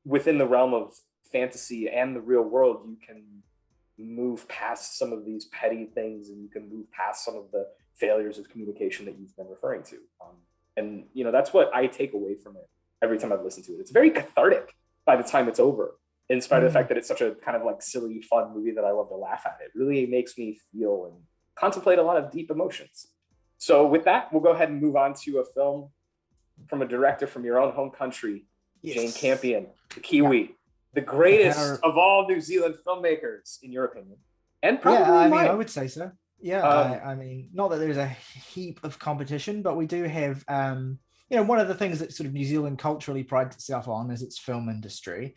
within the realm of fantasy and the real world, you can move past some of these petty things, and you can move past some of the failures of communication that you've been referring to. And that's what I take away from it every time I've listened to it. It's very cathartic by the time it's over, in spite of the fact that it's such a kind of like silly, fun movie that I love to laugh at. It really makes me feel and contemplate a lot of deep emotions. So with that, we'll go ahead and move on to a film from a director from your own home country, Yes. Jane Campion, The Kiwi. The greatest power- of all New Zealand filmmakers, in your opinion, and probably Yeah, I mean, mine. I would say so. Yeah, I mean, not that there's a heap of competition, but we do have, one of the things that sort of New Zealand culturally prides itself on is its film industry,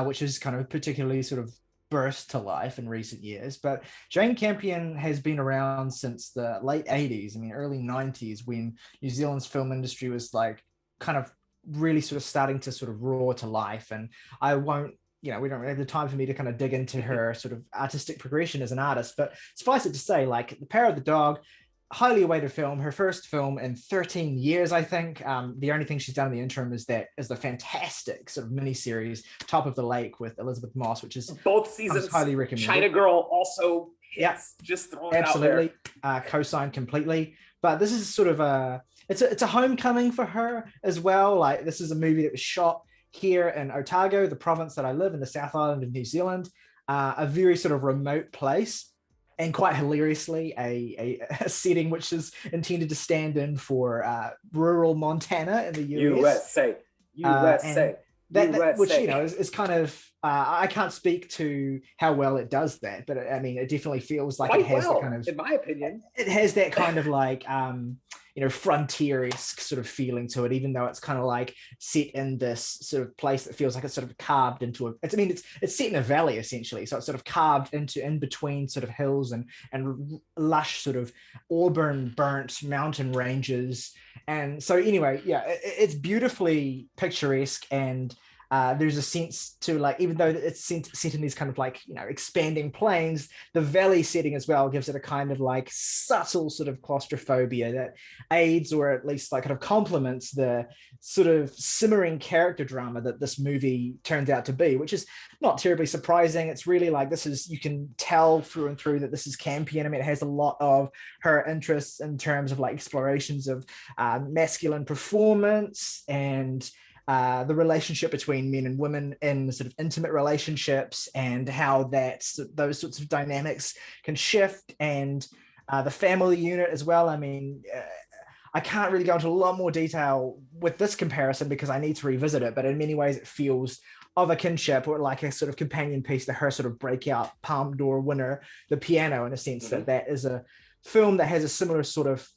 which is kind of particularly sort of burst to life in recent years. But Jane Campion has been around since the late 80s, I mean, early 90s, when New Zealand's film industry was like kind of really sort of starting to sort of roar to life. And I won't, we don't have the time for me to kind of dig into her sort of artistic progression as an artist, but suffice it to say, like The Power of the Dog, highly awaited film, her first film in 13 years, I think. The only thing she's done in the interim is the fantastic sort of miniseries Top of the Lake with Elizabeth Moss, which is both seasons highly recommended. China Girl also hits. Yeah, just throwing it out there. Absolutely, co-signed completely. But this is sort of it's a homecoming for her as well. Like, this is a movie that was shot here in Otago, the province that I live in, the South Island of New Zealand, a very sort of remote place, and quite hilariously, a setting which is intended to stand in for rural Montana in the US. USA. That which is kind of I can't speak to how well it does that, but I mean, it definitely feels like Quite it has well, that kind of, in my opinion, it has that kind of like frontier-esque sort of feeling to it, even though it's kind of like set in this sort of place that feels like it's sort of carved into it's set in a valley essentially, so it's sort of carved into in between sort of hills and lush sort of auburn burnt mountain ranges. And so anyway, yeah, it's beautifully picturesque, and there's a sense to, like, even though it's set in these kind of like expanding plains, the valley setting as well gives it a kind of like subtle sort of claustrophobia that aids, or at least like kind of complements, the sort of simmering character drama that this movie turns out to be, which is not terribly surprising. It's really like, you can tell through and through that this is Campion. I mean, it has a lot of her interests in terms of like explorations of masculine performance and the relationship between men and women in sort of intimate relationships, and how those sorts of dynamics can shift, and the family unit as well. I mean, I can't really go into a lot more detail with this comparison because I need to revisit it, but in many ways it feels of a kinship, or like a sort of companion piece to her sort of breakout Palme d'Or winner, The Piano, in a sense that is a film that has a similar sort of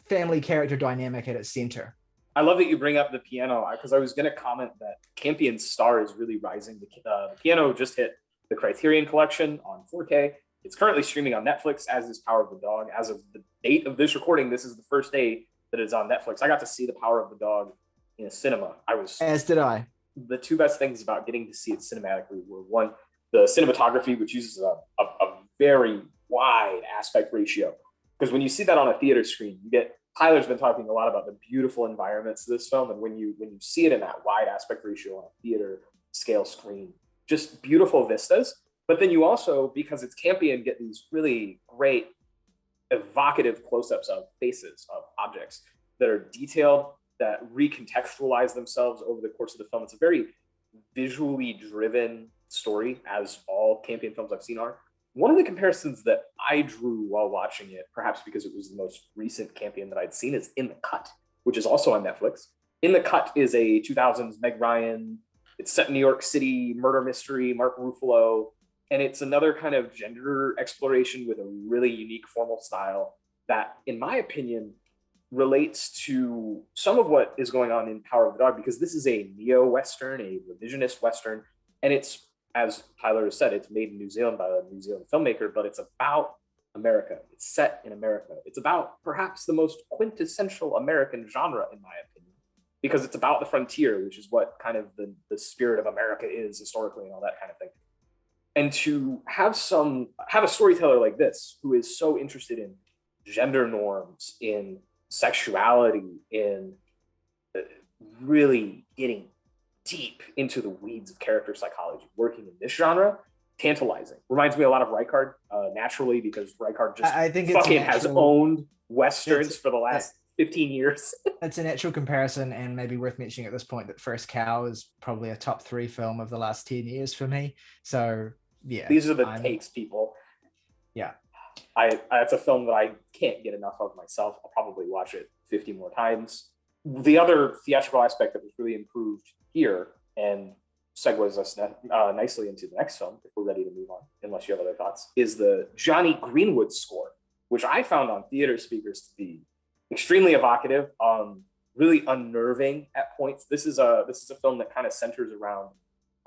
family character dynamic at its center. I love that you bring up The Piano, because I was going to comment that Campion's star is really rising. The Piano just hit the Criterion Collection on 4K. It's currently streaming on Netflix, as is Power of the Dog. As of the date of this recording, this is the first day that it's on Netflix. I got to see The Power of the Dog in a cinema. As did I. The two best things about getting to see it cinematically were, one, the cinematography, which uses a very wide aspect ratio. Because when you see that on a theater screen, Tyler's been talking a lot about the beautiful environments of this film, and when you see it in that wide aspect ratio on a theater scale screen, just beautiful vistas. But then you also, because it's Campion, get these really great evocative close-ups of faces, of objects that are detailed, that recontextualize themselves over the course of the film. It's a very visually driven story, as all Campion films I've seen are. One of the comparisons that I drew while watching it, perhaps because it was the most recent Campion that I'd seen, is In the Cut, which is also on Netflix. In the Cut is a 2000s Meg Ryan, it's set in New York City, murder mystery, Mark Ruffalo, and it's another kind of gender exploration with a really unique formal style that, in my opinion, relates to some of what is going on in Power of the Dog, because this is a neo-Western, a revisionist Western, and it's, as Tyler has said, it's made in New Zealand by a New Zealand filmmaker, but it's about America. It's set in America. It's about perhaps the most quintessential American genre, in my opinion, because it's about the frontier, which is what kind of the spirit of America is historically and all that kind of thing. And to have a storyteller like this, who is so interested in gender norms, in sexuality, in really getting deep into the weeds of character psychology, working in this genre, tantalizing. Reminds me a lot of Reichardt, naturally, because Reichardt just has owned Westerns for the last 15 years. It's a natural comparison, and maybe worth mentioning at this point that First Cow is probably a top 3 film of the last 10 years for me. So yeah. These are the takes, people. Yeah. It's a film that I can't get enough of myself. I'll probably watch it 50 more times. The other theatrical aspect that was really improved here, and segues us nicely into the next film, if we're ready to move on, unless you have other thoughts, is the Johnny Greenwood score, which I found on theater speakers to be extremely evocative, really unnerving at points. This is a film that kind of centers around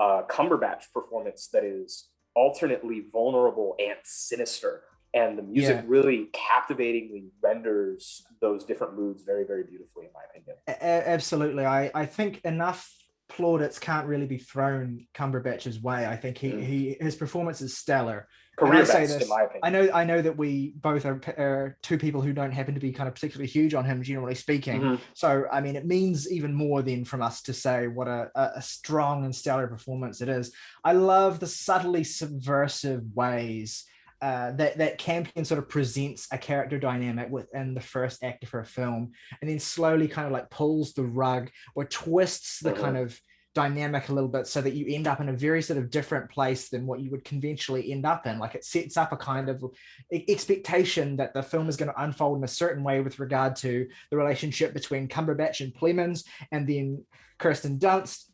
Cumberbatch performance that is alternately vulnerable and sinister. And the music really captivatingly renders those different moods very, very beautifully, in my opinion. Absolutely. I think enough plaudits can't really be thrown Cumberbatch's way. I think his performance is stellar. Career best, in my opinion. I know that we both are two people who don't happen to be kind of particularly huge on him, generally speaking. So, I mean, it means even more then from us to say what a strong and stellar performance it is. I love the subtly subversive ways that Campion sort of presents a character dynamic within the first act of her film, and then slowly kind of like pulls the rug or twists the kind of dynamic a little bit so that you end up in a very sort of different place than what you would conventionally end up in. Like, it sets up a kind of expectation that the film is going to unfold in a certain way with regard to the relationship between Cumberbatch and Plemons, and then Kirsten Dunst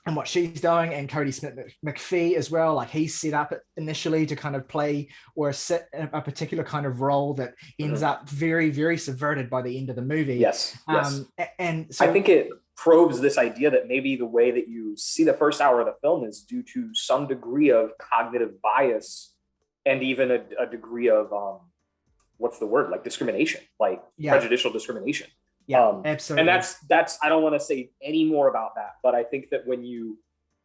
and what she's doing, and Cody Smith-McPhee as well. Like, he's set up initially to kind of play or sit in a particular kind of role that ends up very, very subverted by the end of the movie. Yes. And so I think it probes this idea that maybe the way that you see the first hour of the film is due to some degree of cognitive bias, and even a degree of what's the word, like discrimination, like prejudicial discrimination. Absolutely. And that's I don't want to say any more about that, but I think that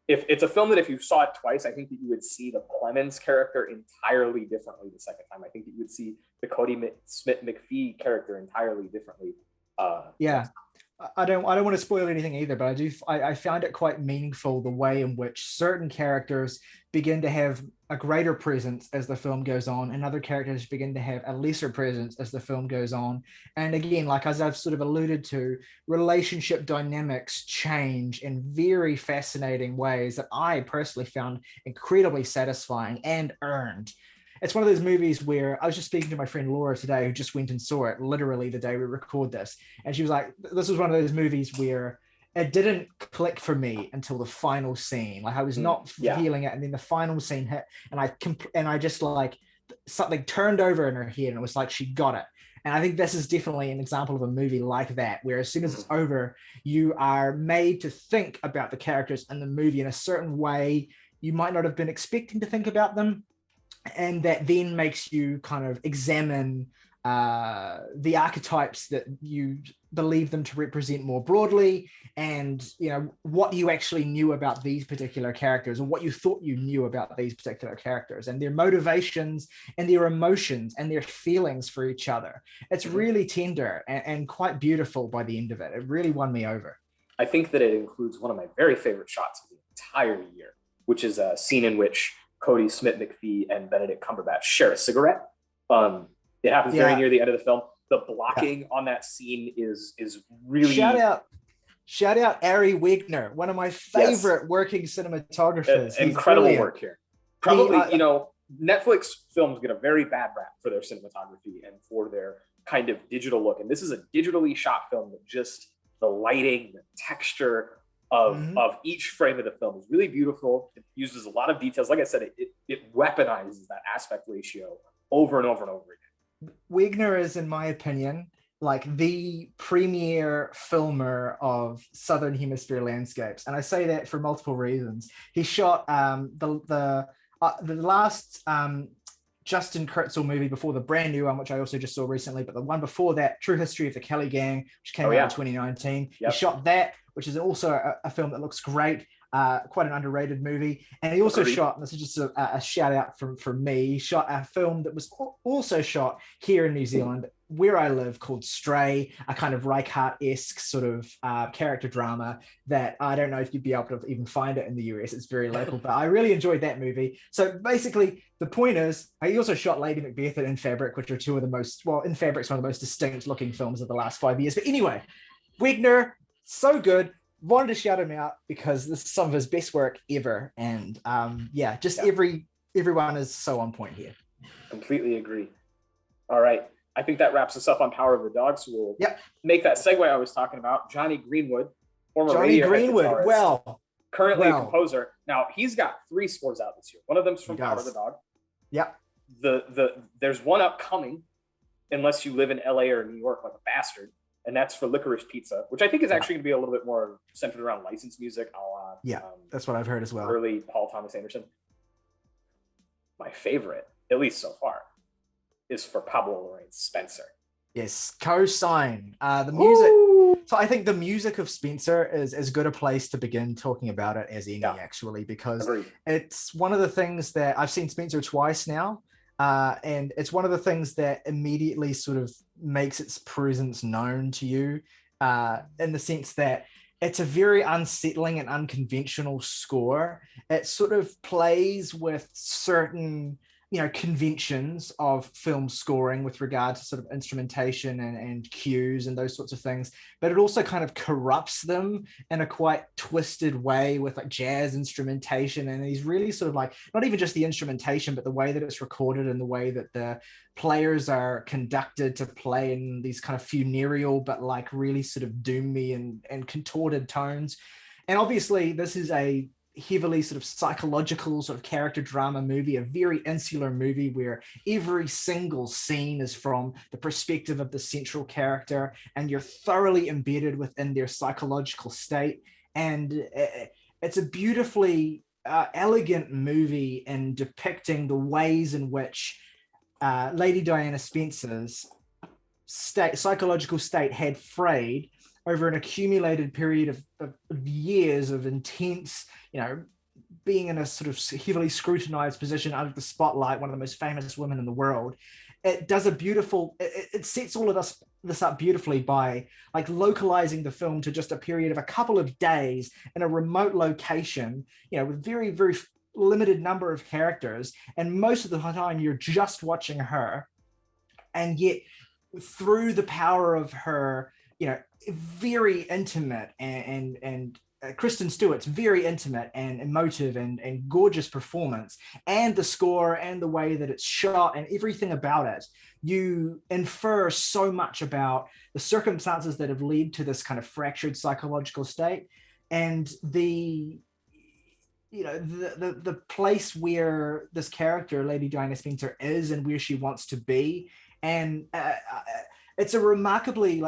if it's a film that if you saw it twice, I think that you would see the Plemons character entirely differently the second time. I think that you would see the Cody Smith-McPhee character entirely differently. I don't want to spoil anything either, but I found it quite meaningful the way in which certain characters begin to have a greater presence as the film goes on, and other characters begin to have a lesser presence as the film goes on. And again, like as I've sort of alluded to, relationship dynamics change in very fascinating ways that I personally found incredibly satisfying and earned. It's one of those movies where I was just speaking to my friend Laura today, who just went and saw it literally the day we record this. And she was like, this was one of those movies where it didn't click for me until the final scene. Like, I was not feeling it. And then the final scene hit, and I just like, something turned over in her head, and it was like, she got it. And I think this is definitely an example of a movie like that, where as soon as it's over, you are made to think about the characters in the movie in a certain way you might not have been expecting to think about them. And that then makes you kind of examine the archetypes that you believe them to represent more broadly, and what you actually knew about these particular characters, or what you thought you knew about these particular characters, and their motivations and their emotions and their feelings for each other. It's really tender and quite beautiful by the end of it. It really won me over. I think that it includes one of my very favorite shots of the entire year, which is a scene in which Cody Smith-McPhee and Benedict Cumberbatch share a cigarette. It happens very near the end of the film. The blocking on that scene is really... Shout out Ari Wegner, one of my favorite working cinematographers. Incredible work here. Probably, Netflix films get a very bad rap for their cinematography and for their kind of digital look. And this is a digitally shot film that just the lighting, the texture of each frame of the film is really beautiful. It uses a lot of details. Like I said, it weaponizes that aspect ratio over and over and over again. Wegner is, in my opinion, like the premier filmer of Southern Hemisphere landscapes. And I say that for multiple reasons. He shot the last Justin Kurzel movie before the brand new one, which I also just saw recently, but the one before that, True History of the Kelly Gang, which came out in 2019. He shot that, which is also a film that looks great, quite an underrated movie. And he also shot, and this is just a shout out from me, he shot a film that was also shot here in New Zealand, where I live, called Stray, a kind of Reichardt-esque sort of character drama that I don't know if you'd be able to even find it in the US. It's very local, but I really enjoyed that movie. So basically, the point is, he also shot Lady Macbeth and In Fabric, which are two of the most, In Fabric's one of the most distinct looking films of the last 5 years. But anyway, Wegner, so good. Wanted to shout him out because this is some of his best work ever. And everyone is so on point here. Completely agree. All right. I think that wraps us up on Power of the Dog. So we'll make that segue I was talking about. Johnny Greenwood, former Johnny Greenwood. Well, currently a Well- composer. Now he's got 3 scores out this year. One of them's from He Power of does. the Dog. Yep. There's one upcoming, unless you live in LA or New York like a bastard, and that's for Licorice Pizza, which I think is actually going to be a little bit more centered around licensed music, a la That's what I've heard as well. early Paul Thomas Anderson. My favorite, at least so far, is for Pablo Larraín's Spencer. Yes, co-sign. The music. So I think the music of Spencer is as good a place to begin talking about it as any, actually, because Agreed. it's one of the things that I've seen Spencer twice now. And it's one of the things that immediately sort of makes its presence known to you, in the sense that it's a very unsettling and unconventional score. It sort of plays with certain, conventions of film scoring with regard to sort of instrumentation and cues and those sorts of things, but it also kind of corrupts them in a quite twisted way with like jazz instrumentation. And he's really sort of like, not even just the instrumentation, but the way that it's recorded and the way that the players are conducted to play in these kind of funereal, but like really sort of doomy and contorted tones. And obviously this is a heavily sort of psychological sort of character drama movie, a very insular movie where every single scene is from the perspective of the central character and you're thoroughly embedded within their psychological state. And it's a beautifully elegant movie in depicting the ways in which Lady Diana Spencer's psychological state had frayed over an accumulated period of years of intense, being in a sort of heavily scrutinized position under the spotlight, one of the most famous women in the world. It does it sets all of this up beautifully by like localizing the film to just a period of a couple of days in a remote location, with very, very limited number of characters. And most of the time you're just watching her. And yet through the power of her, very intimate and Kristen Stewart's very intimate and emotive and gorgeous performance, and the score and the way that it's shot and everything about it, you infer so much about the circumstances that have led to this kind of fractured psychological state, and the place where this character, Lady Diana Spencer, is and where she wants to be. And it's a remarkably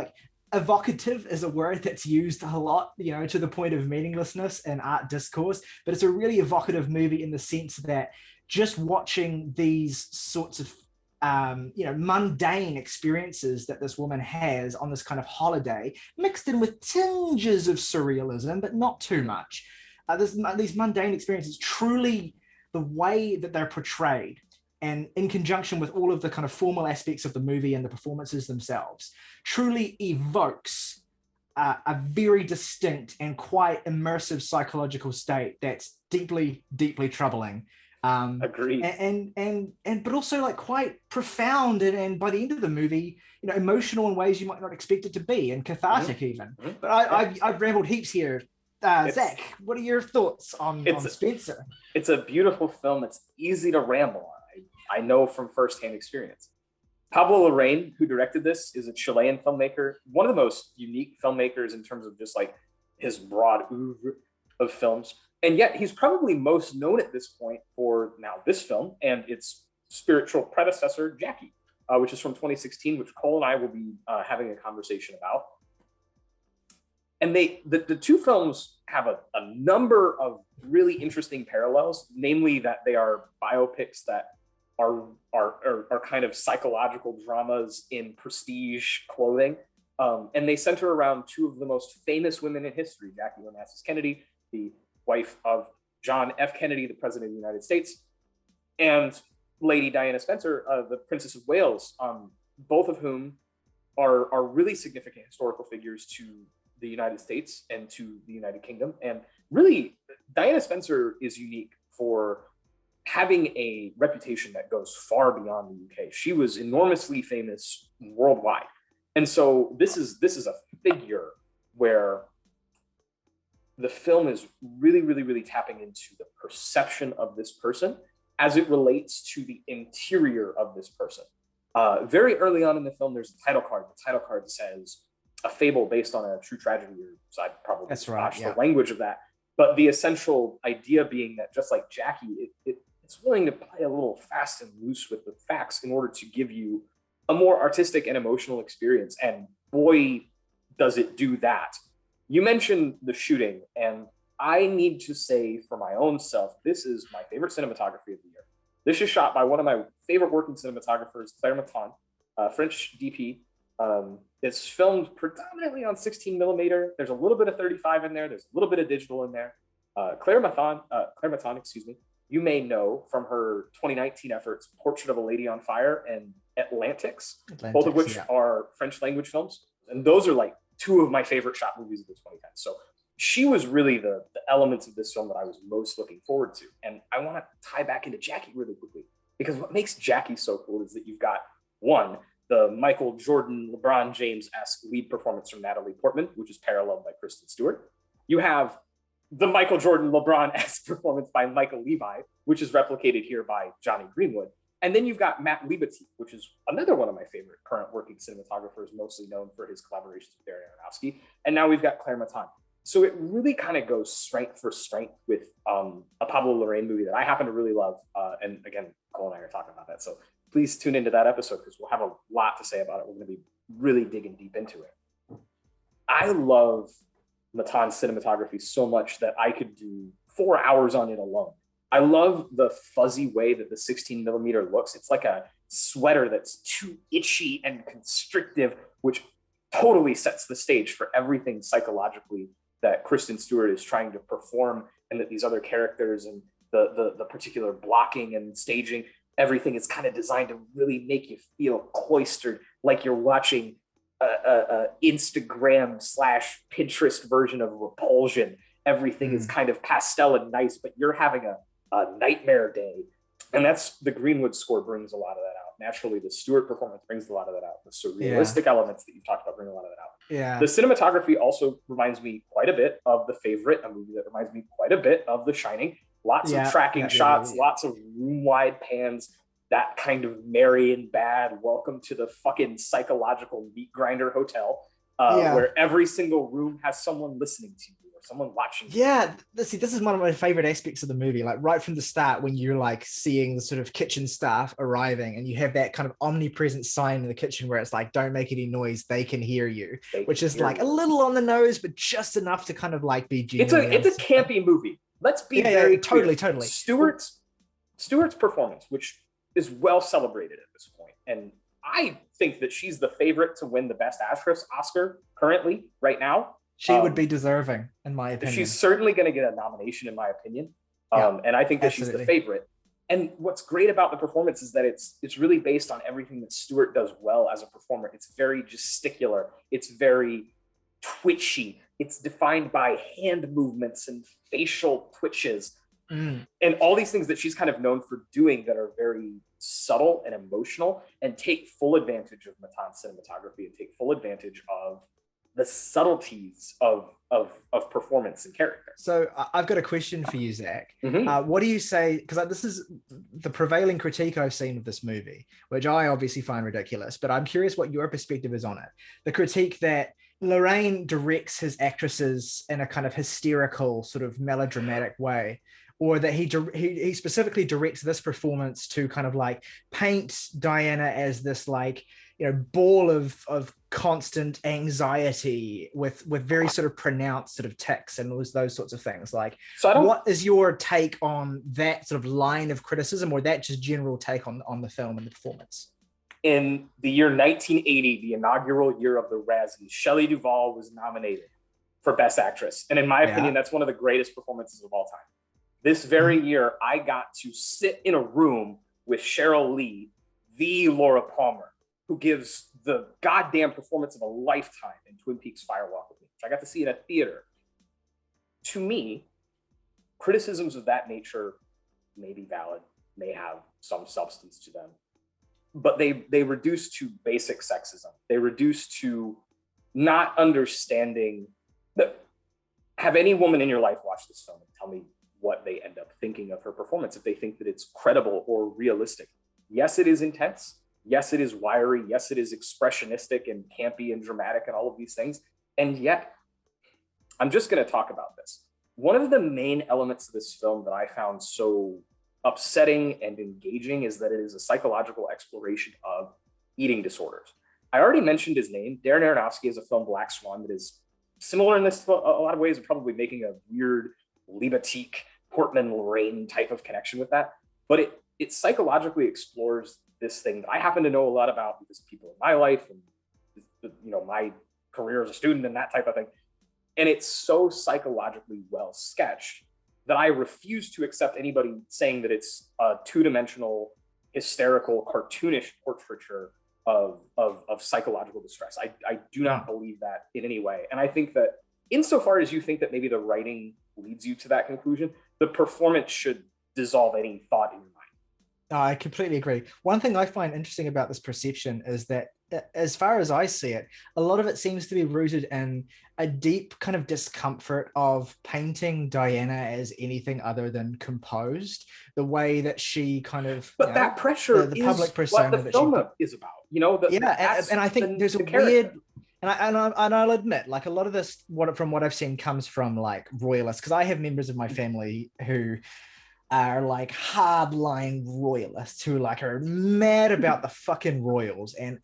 evocative is a word that's used a lot, to the point of meaninglessness in art discourse, but it's a really evocative movie in the sense that just watching these sorts of, mundane experiences that this woman has on this kind of holiday, mixed in with tinges of surrealism, but not too much. These mundane experiences, truly the way that they're portrayed, and in conjunction with all of the kind of formal aspects of the movie and the performances themselves, truly evokes a very distinct and quite immersive psychological state that's deeply, deeply troubling. Agreed. And but also quite profound and by the end of the movie, emotional in ways you might not expect it to be, and cathartic even. But I've rambled heaps here. Zach, what are your thoughts on Spencer? It's a beautiful film. It's easy to ramble on. I know from firsthand experience. Pablo Larraín, who directed this, is a Chilean filmmaker, one of the most unique filmmakers in terms of just his broad oeuvre of films. And yet he's probably most known at this point for now this film and its spiritual predecessor, Jackie, which is from 2016, which Cole and I will be having a conversation about. And the two films have a number of really interesting parallels, namely that they are biopics that are kind of psychological dramas in prestige clothing. And they center around two of the most famous women in history, Jackie Onassis Kennedy, the wife of John F. Kennedy, the President of the United States, and Lady Diana Spencer, the Princess of Wales, both of whom are really significant historical figures to the United States and to the United Kingdom. And really, Diana Spencer is unique for having a reputation that goes far beyond the UK. She was enormously famous worldwide. And so this is a figure where the film is really, really, really tapping into the perception of this person as it relates to the interior of this person. Very early on in the film, there's a title card. The title card says, "A fable based on a true tragedy," or so I probably botched the language of that. But the essential idea being that just like Jackie, it's willing to play a little fast and loose with the facts in order to give you a more artistic and emotional experience. And boy, does it do that. You mentioned the shooting, and I need to say for my own self, this is my favorite cinematography of the year. This is shot by one of my favorite working cinematographers, Claire Maton, French DP. It's filmed predominantly on 16 millimeter. There's a little bit of 35 in there. There's a little bit of digital in there. Claire Maton, excuse me, you may know from her 2019 efforts, Portrait of a Lady on Fire and Atlantics, both of which are French language films. And those are like two of my favorite shot movies of the 2010s. So she was really the elements of this film that I was most looking forward to. And I want to tie back into Jackie really quickly, because what makes Jackie so cool is that you've got, one, the Michael Jordan, LeBron James-esque lead performance from Natalie Portman, which is paralleled by Kristen Stewart. You have the Michael Jordan, LeBron-esque performance by Michael Levi, which is replicated here by Johnny Greenwood. And then you've got Matt Libatique, which is another one of my favorite current working cinematographers, mostly known for his collaborations with Darren Aronofsky. And now we've got Claire Maton. So it really kind of goes strength for strength with a Pablo Larraín movie that I happen to really love. And again, Cole and I are talking about that. So please tune into that episode because we'll have a lot to say about it. We're going to be really digging deep into it. I love Maton's cinematography so much that I could do 4 hours on it alone. I love the fuzzy way that the 16 millimeter looks. It's like a sweater that's too itchy and constrictive, which totally sets the stage for everything psychologically that Kristen Stewart is trying to perform, and that these other characters and the particular blocking and staging, everything is kind of designed to really make you feel cloistered, like you're watching a Instagram / Pinterest version of Repulsion. Everything is kind of pastel and nice, but you're having a nightmare day. And that's the Greenwood score brings a lot of that out. Naturally, the Stewart performance brings a lot of that out. The surrealistic elements that you talked about bring a lot of that out. Yeah. The cinematography also reminds me quite a bit of The Favorite, a movie that reminds me quite a bit of The Shining. Lots of tracking shots, lots of room-wide pans, that kind of merry and bad, welcome to the fucking psychological meat grinder hotel, where every single room has someone listening to you or someone watching you. Yeah, this is one of my favorite aspects of the movie. Like right from the start, when you're like seeing the sort of kitchen staff arriving, and you have that kind of omnipresent sign in the kitchen where it's like, "Don't make any noise; they can hear you," which is like a little on the nose, but just enough to kind of like be genuine. It's a campy movie. Let's be very clear. Totally. Stewart's performance, which is well celebrated at this point, and I think that she's the favorite to win the Best Actress Oscar currently, right now. She would be deserving, in my opinion. She's certainly going to get a nomination, in my opinion. And I think that she's the favorite. And what's great about the performance is that it's really based on everything that Stewart does well as a performer. It's very gesticular. It's very twitchy. It's defined by hand movements and facial twitches. And all these things that she's kind of known for doing that are very subtle and emotional, and take full advantage of Maton's cinematography and take full advantage of the subtleties of performance and character. So I've got a question for you, Zach. What do you say? Because this is the prevailing critique I've seen of this movie, which I obviously find ridiculous, but I'm curious what your perspective is on it. The critique that Larraín directs his actresses in a kind of hysterical, sort of melodramatic way, or that he specifically directs this performance to kind of like paint Diana as this like, ball of constant anxiety with very sort of pronounced sort of tics and those sorts of things. Like, so what is your take on that sort of line of criticism, or that just general take on the film and the performance? In the year 1980, the inaugural year of the Razzies, Shelley Duvall was nominated for Best Actress. And in my opinion, that's one of the greatest performances of all time. This very year, I got to sit in a room with Cheryl Lee, the Laura Palmer, who gives the goddamn performance of a lifetime in Twin Peaks Fire Walk with Me, which I got to see in a theater. To me, criticisms of that nature may be valid, may have some substance to them, but they reduce to basic sexism. They reduce to not understanding that. Have any woman in your life watch this film and tell me what they end up thinking of her performance, if they think that it's credible or realistic. Yes, it is intense. Yes, it is wiry. Yes, it is expressionistic and campy and dramatic and all of these things. And yet, I'm just going to talk about this. one of the main elements of this film that I found so upsetting and engaging is that it is a psychological exploration of eating disorders. I already mentioned his name. Darren Aronofsky has a film, Black Swan, that is similar in this a lot of ways, probably making a weird Libatique, Portman Lorraine type of connection with that. But it psychologically explores this thing that I happen to know a lot about because of people in my life and my career as a student and that type of thing. And it's so psychologically well sketched that I refuse to accept anybody saying that it's a two-dimensional, hysterical, cartoonish portraiture of psychological distress. I do not believe that in any way. And I think that insofar as you think that maybe the writing leads you to that conclusion, the performance should dissolve any thought in your mind. I completely agree. One thing I find interesting about this perception is that, as far as I see it, a lot of it seems to be rooted in a deep kind of discomfort of painting Diana as anything other than composed. The way that she kind of, but that pressure the is public persona what the that film is about. And I think there's a weird. And I'll admit, like, a lot of this, from what I've seen, comes from like royalists, because I have members of my family who are like hardline royalists who like are mad about the fucking royals and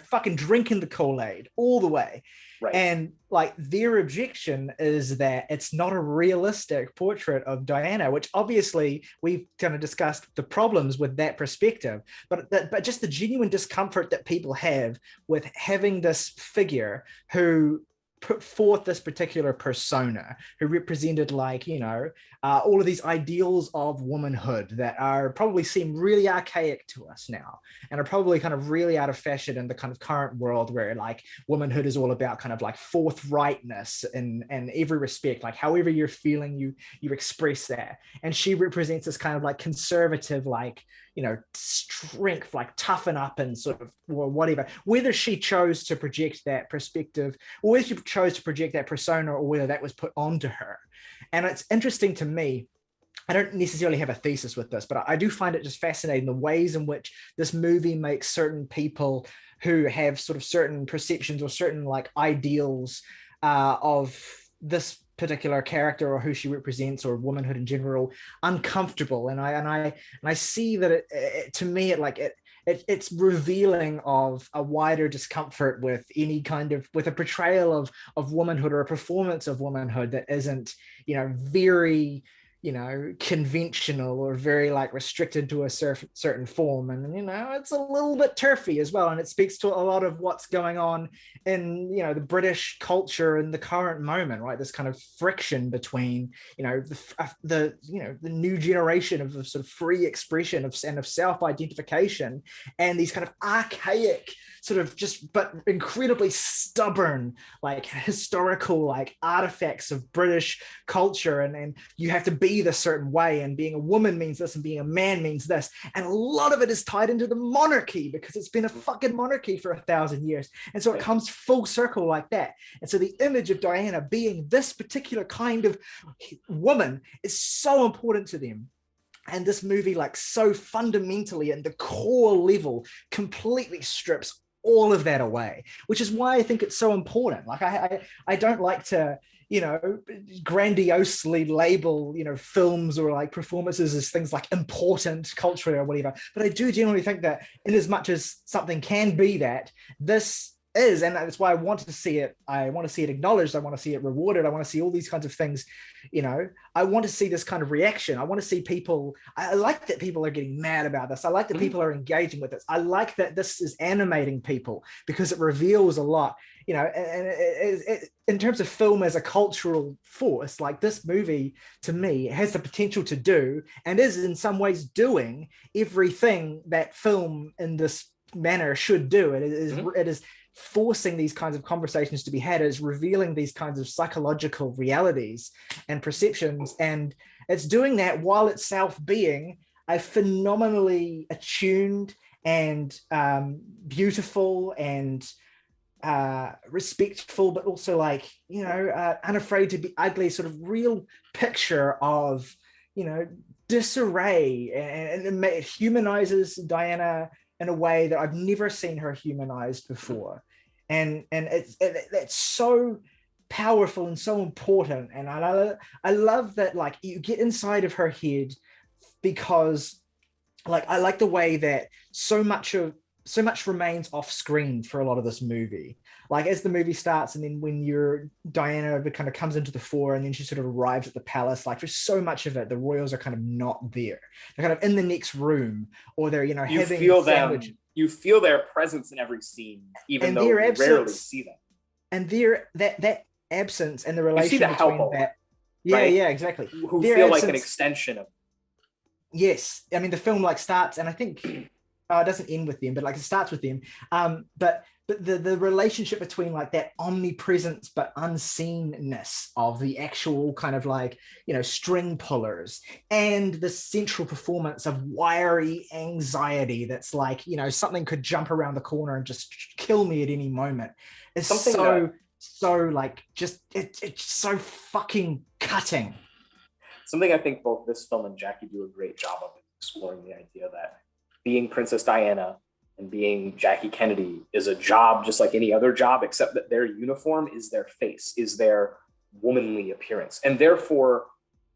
fucking drinking the Kool-Aid all the way. Right. And like their objection is that it's not a realistic portrait of Diana, which obviously we've kind of discussed the problems with that perspective, but just the genuine discomfort that people have with having this figure who put forth this particular persona, who represented all of these ideals of womanhood that are probably seem really archaic to us now and are probably kind of really out of fashion in the kind of current world where like womanhood is all about kind of like forthrightness in every respect, like however you're feeling you express that. And she represents this kind of like conservative, like, strength, like toughen up and sort of, or whatever, whether she chose to project that perspective or whether she chose to project that persona or whether that was put onto her. And it's interesting to me, I don't necessarily have a thesis with this, but I do find it just fascinating the ways in which this movie makes certain people who have sort of certain perceptions or certain like ideals of this particular character or who she represents or womanhood in general uncomfortable. And I see that to me it's revealing of a wider discomfort with any kind of, with a portrayal of womanhood or a performance of womanhood that isn't very conventional or very like restricted to a certain form. And it's a little bit turfy as well, and it speaks to a lot of what's going on in the British culture in the current moment, right? This kind of friction between the new generation of sort of free expression of self-identification and these kind of archaic sort of but incredibly stubborn like historical like artifacts of British culture, and you have to be this certain way, and being a woman means this and being a man means this, and a lot of it is tied into the monarchy because it's been a fucking monarchy for 1,000 years, and so it comes full circle like that. And so the image of Diana being this particular kind of woman is so important to them. And this movie, like, so fundamentally and the core level completely strips all of that away, which is why I think it's so important. Like I don't like to grandiosely label films or like performances as things like important culturally or whatever, but I do generally think that in as much as something can be that, this is, and that's why I want to see it. I want to see it acknowledged. I want to see it rewarded. I want to see all these kinds of things. I want to see this kind of reaction. I want to see people. I like that people are getting mad about this. I like that people are engaging with this. I like that this is animating people because it reveals a lot. And in terms of film as a cultural force, like this movie to me has the potential to do, and is in some ways doing, everything that film in this manner should do. It is forcing these kinds of conversations to be had, is revealing these kinds of psychological realities and perceptions, and it's doing that while itself being a phenomenally attuned and beautiful and respectful, but also like unafraid to be ugly, sort of real picture of disarray, and it humanizes Diana in a way that I've never seen her humanized before. And it's so powerful and so important. And I love that, like, you get inside of her head, because like I like the way that so much remains off screen for a lot of this movie. Like as the movie starts, and then when Diana kind of comes into the fore, and then she sort of arrives at the palace, like for so much of it, the royals are kind of not there. They're kind of in the next room, or they're, You having feel sandwich. them. You feel their presence in every scene, even And though their you absence- rarely see them. And that absence and the You see relation the help between a lot, that. Yeah, right? yeah, exactly. Who Their feel like an absence- extension of. Yes, I mean the film like starts, and I think it doesn't end with them, but like it starts with them. But the relationship between like that omnipresence but unseenness of the actual kind of like, string pullers, and the central performance of wiry anxiety that's like, something could jump around the corner and just kill me at any moment, is Something so like just it's so fucking cutting. Something I think both this film and Jackie do a great job of exploring the idea that being Princess Diana and being Jackie Kennedy is a job just like any other job, except that their uniform is their face, is their womanly appearance. And therefore,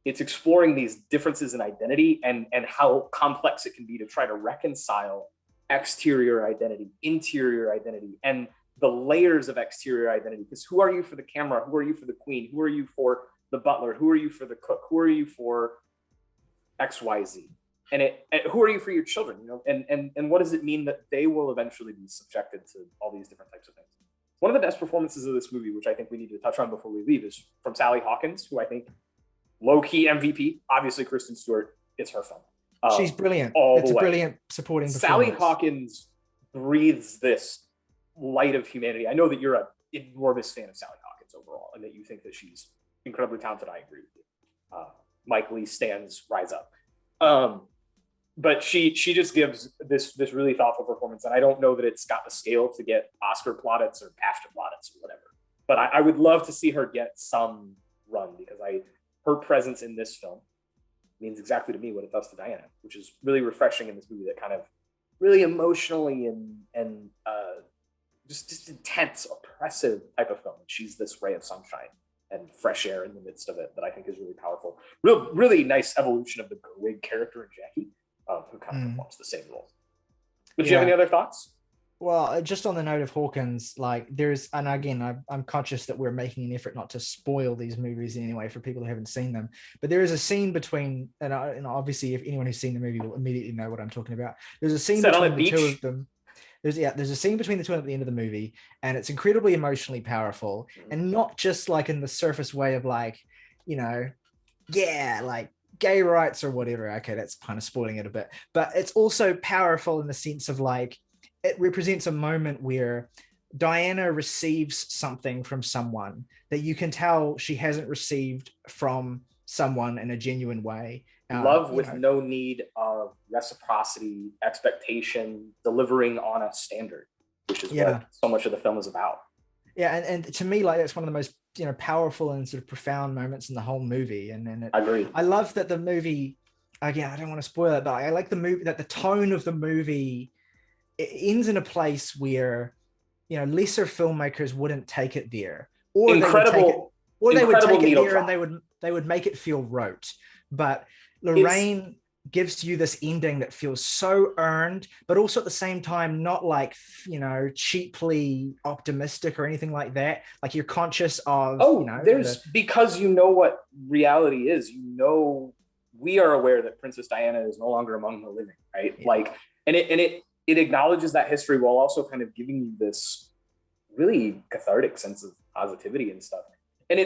it's exploring these differences in identity and how complex it can be to try to reconcile exterior identity, interior identity, and the layers of exterior identity. Because who are you for the camera? Who are you for the queen? Who are you for the butler? Who are you for the cook? Who are you for XYZ? And who are you for your children? And what does it mean that they will eventually be subjected to all these different types of things? One of the best performances of this movie, which I think we need to touch on before we leave, is from Sally Hawkins, who I think low-key MVP. Obviously, Kristen Stewart, it's her film. She's brilliant. It's a brilliant supporting Sally performance. Hawkins breathes this light of humanity. I know that you're an enormous fan of Sally Hawkins overall, and that you think that she's incredibly talented. I agree with you. Mike Lee stands rise up. But she just gives this really thoughtful performance, and I don't know that it's got the scale to get Oscar plaudits or BAFTA plaudits or whatever. But I would love to see her get some run, because her presence in this film means exactly to me what it does to Diana, which is really refreshing in this movie that kind of really emotionally and just intense, oppressive type of film. She's this ray of sunshine and fresh air in the midst of it that I think is really powerful. Really nice evolution of the Gerwig character in Jackie, who kind of performs the same role. But do you have any other thoughts? Well, just on the note of Hawkins, like and again, I'm conscious that we're making an effort not to spoil these movies anyway for people who haven't seen them. But there is a scene between, and obviously, if anyone who's seen the movie will immediately know what I'm talking about. There's a scene between the two of them. There's a scene between the two of them at the end of the movie, and it's incredibly emotionally powerful, and not just like in the surface way of like, like gay rights or whatever. Okay, that's kind of spoiling it a bit, but it's also powerful in the sense of like, it represents a moment where Diana receives something from someone that you can tell she hasn't received from someone in a genuine way. Love with no need of reciprocity, expectation, delivering on a standard, which is what so much of the film is about. Yeah, and to me, like, that's one of the most powerful and sort of profound moments in the whole movie. And I agree. I love that the movie. Again, I don't want to spoil it, but I like the movie, that the tone of the movie, it ends in a place where lesser filmmakers wouldn't take it there, or incredible, they would take it there and they would make it feel rote. But Lorraine gives you this ending that feels so earned, but also at the same time not like cheaply optimistic or anything like that. Like, you're conscious of because what reality is. We are aware that Princess Diana is no longer among the living, right? Yeah. Like, and it acknowledges that history while also kind of giving you this really cathartic sense of positivity and stuff. And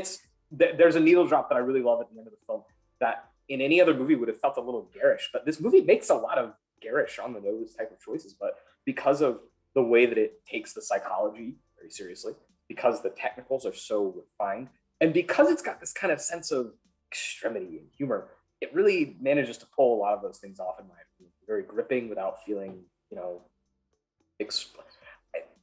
there's a needle drop that I really love at the end of the film that in any other movie would have felt a little garish, but this movie makes a lot of garish on the nose type of choices. But because of the way that it takes the psychology very seriously, because the technicals are so refined, and because it's got this kind of sense of extremity and humor, it really manages to pull a lot of those things off, in my opinion. Very gripping without feeling,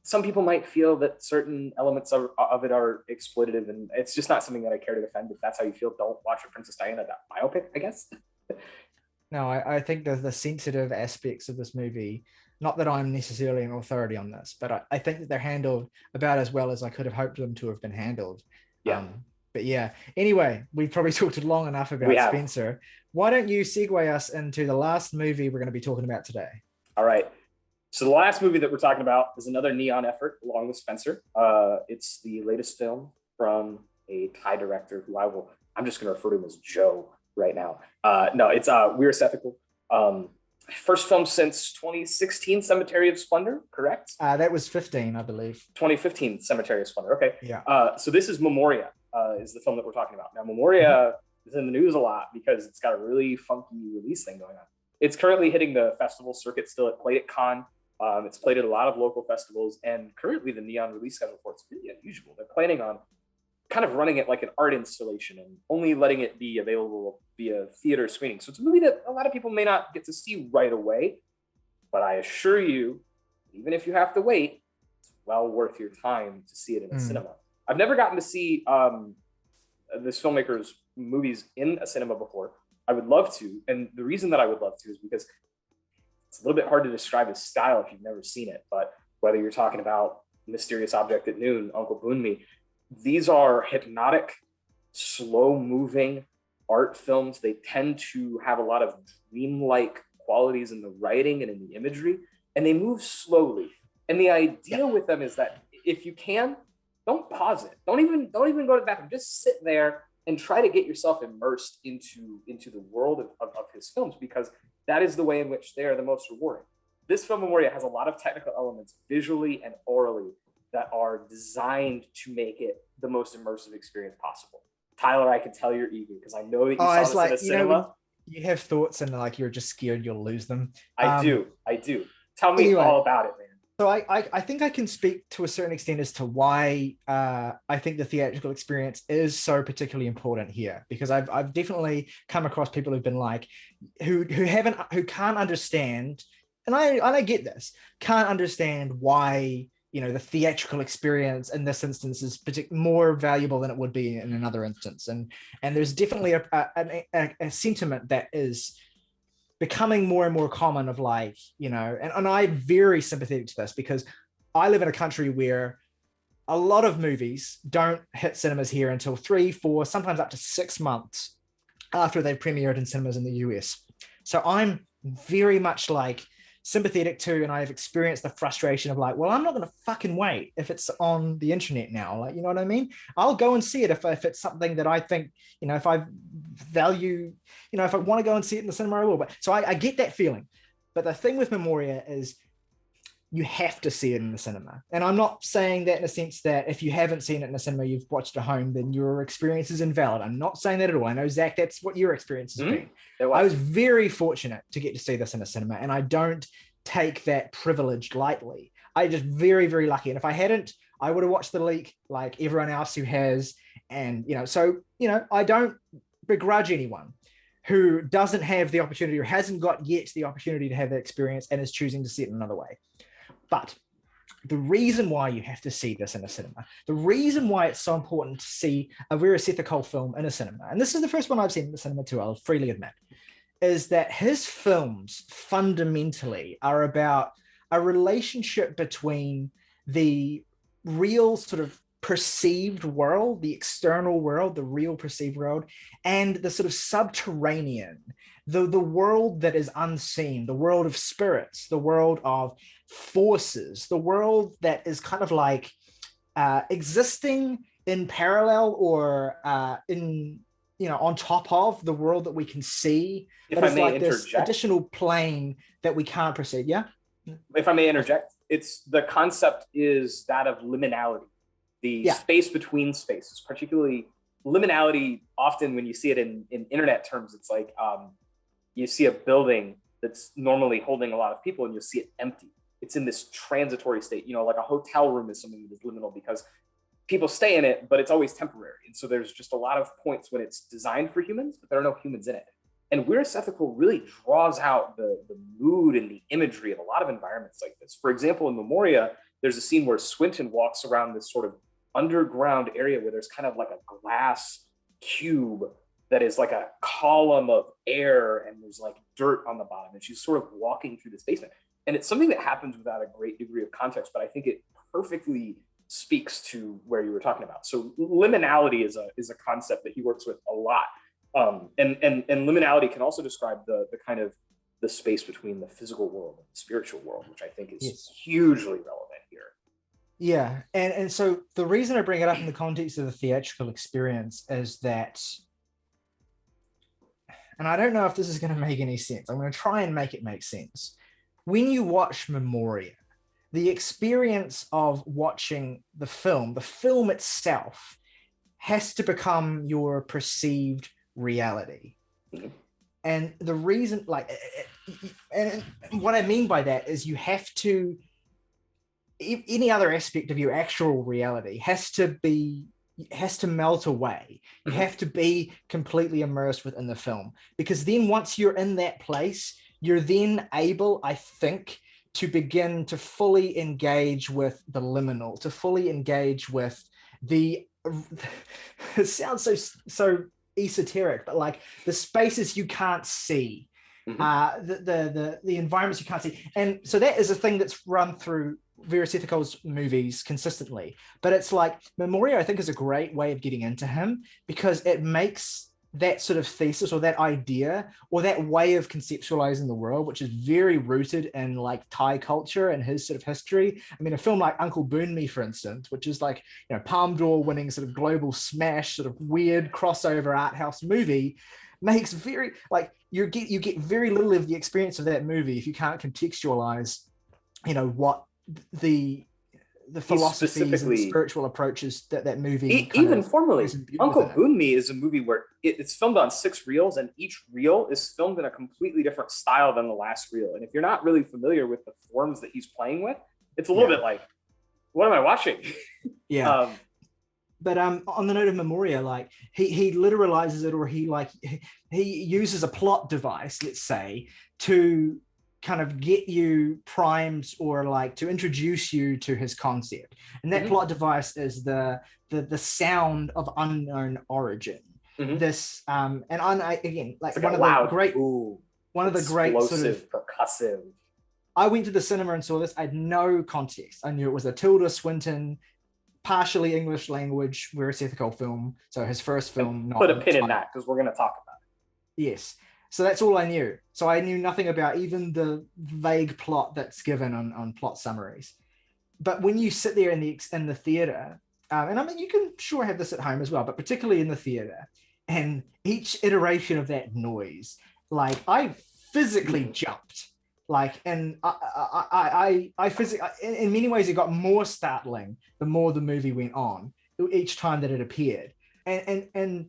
some people might feel that certain elements of it are exploitative, and it's just not something that I care to defend. If that's how you feel, don't watch a Princess Diana biopic, I guess. No, I think the sensitive aspects of this movie, not that I'm necessarily an authority on this, but I think that they're handled about as well as I could have hoped them to have been handled. Yeah. But yeah, anyway, we've probably talked long enough We about have. Spencer. Why don't you segue us into the last movie we're going to be talking about today? All right. So the last movie that we're talking about is another Neon effort along with Spencer. It's the latest film from a Thai director who I'm just going to refer to him as Joe right now. No, it's Weird Ethical. First film since 2016, Cemetery of Splendor, correct? That was 15, I believe. 2015, Cemetery of Splendor. Okay. Yeah. So this is Memoria, is the film that we're talking about. Now, Memoria is in the news a lot because it's got a really funky release thing going on. It's currently hitting the festival circuit still. It played at Cannes. It's played at a lot of local festivals, and currently the Neon release schedule for it's really unusual. They're planning on kind of running it like an art installation and only letting it be available via theater screening. So it's a movie that a lot of people may not get to see right away, but I assure you, even if you have to wait, it's well worth your time to see it in a cinema. I've never gotten to see this filmmaker's movies in a cinema before. I would love to, and the reason that I would love to is because it's a little bit hard to describe his style if you've never seen it, but whether you're talking about Mysterious Object at Noon, Uncle Boonmi, these are hypnotic, slow-moving art films. They tend to have a lot of dreamlike qualities in the writing and in the imagery, and they move slowly. And the idea with them is that if you can, don't pause it. Don't even go to the bathroom. Just sit there and try to get yourself immersed into the world of his films, because that is the way in which they are the most rewarding. This film, Memoria, has a lot of technical elements visually and orally that are designed to make it the most immersive experience possible. Tyler, I can tell you're eager because I know that you saw this in a cinema. You have thoughts and like you're just scared you'll lose them. I do. Tell me all about it, man. So I think I can speak to a certain extent as to why I think the theatrical experience is so particularly important here, because I've definitely come across people who've been like who can't understand, and I get this, can't understand why the theatrical experience in this instance is more valuable than it would be in another instance, and there's definitely a sentiment that is becoming more and more common of like, and I'm very sympathetic to this because I live in a country where a lot of movies don't hit cinemas here until 3, 4, sometimes up to 6 months after they've premiered in cinemas in the US. So I'm very much like sympathetic to, and I've experienced the frustration of like, well, I'm not going to fucking wait if it's on the internet now. Like, you know what I mean? I'll go and see it if it's something that I think, if I value, if I want to go and see it in the cinema, I will. But so I get that feeling. But the thing with Memoria is you have to see it in the cinema. And I'm not saying that in a sense that if you haven't seen it in the cinema, you've watched at home, then your experience is invalid. I'm not saying that at all. I know, Zach, that's what your experience has been. I was very fortunate to get to see this in a cinema, and I don't take that privilege lightly. I just very, very lucky. And if I hadn't, I would have watched the leak like everyone else who has. And, I don't begrudge anyone who doesn't have the opportunity or hasn't got yet the opportunity to have that experience and is choosing to see it another way. But the reason why you have to see this in a cinema, the reason why it's so important to see a very ethical film in a cinema, and this is the first one I've seen in the cinema too, I'll freely admit, is that his films fundamentally are about a relationship between the real sort of perceived world, the external world, the real perceived world, and the sort of subterranean, the world that is unseen, the world of spirits, the world of forces, the world that is kind of like existing in parallel or on top of the world that we can see. If I may like interject, this additional plane that we can't perceive. Yeah. If I may interject, it's the concept is that of liminality, the space between spaces, particularly liminality. Often when you see it in internet terms, it's like you see a building that's normally holding a lot of people and you'll see it empty. It's in this transitory state, like a hotel room is something that is liminal because people stay in it, but it's always temporary. And so there's just a lot of points when it's designed for humans, but there are no humans in it. And Weird Ethical really draws out the mood and the imagery of a lot of environments like this. For example, in Memoria, there's a scene where Swinton walks around this sort of underground area where there's kind of like a glass cube that is like a column of air and there's like dirt on the bottom. And she's sort of walking through this basement. And it's something that happens without a great degree of context, but I think it perfectly speaks to where you were talking about. So liminality is a concept that he works with a lot. And liminality can also describe the kind of the space between the physical world and the spiritual world, which I think is hugely relevant here. Yeah, and so the reason I bring it up in the context of the theatrical experience is that, and I don't know if this is going to make any sense. I'm going to try and make it make sense. When you watch Memoria, the experience of watching the film itself has to become your perceived reality. Mm-hmm. And the reason, like, and what I mean by that is you have to, any other aspect of your actual reality has to melt away. You have to be completely immersed within the film, because then once you're in that place, you're then able, I think, to begin to fully engage with the liminal, to fully engage with the, it sounds so esoteric, but like the spaces you can't see, the environments you can't see. And so that is a thing that's run through various Ethical's movies consistently. But it's like Memoria, I think, is a great way of getting into him, because it makes that sort of thesis or that idea or that way of conceptualizing the world, which is very rooted in like Thai culture and his sort of history. I mean, a film like Uncle Boon Me, for instance, which is like, you know, Palme d'Or winning sort of global smash, sort of weird crossover art house movie, makes very, like, you get very little of the experience of that movie if you can't contextualize, you know, what the philosophies and spiritual approaches that movie even formally. Uncle Boon Me is a movie where it's filmed on 6 reels, and each reel is filmed in a completely different style than the last reel. And if you're not really familiar with the forms that he's playing with, it's a little bit like, what am I watching? Yeah. But on the note of Memoria, like he literalizes it, or he uses a plot device, let's say, to kind of get you primed, or like to introduce you to his concept. And that plot device is the sound of unknown origin. This again, like one of the great sort of percussive. I went to the cinema and saw this. I had no context. I knew it was a Tilda Swinton, partially English language, Where's Ethical film. So his first film. Put a pin in that, because we're going to talk about it. Yes. So that's all I knew. So I knew nothing about even the vague plot that's given on plot summaries. But when you sit there in the theater, and I mean, you can sure have this at home as well, but particularly in the theater, and each iteration of that noise, like I physically jumped. Like, and I physically, in many ways, it got more startling the more the movie went on, each time that it appeared. And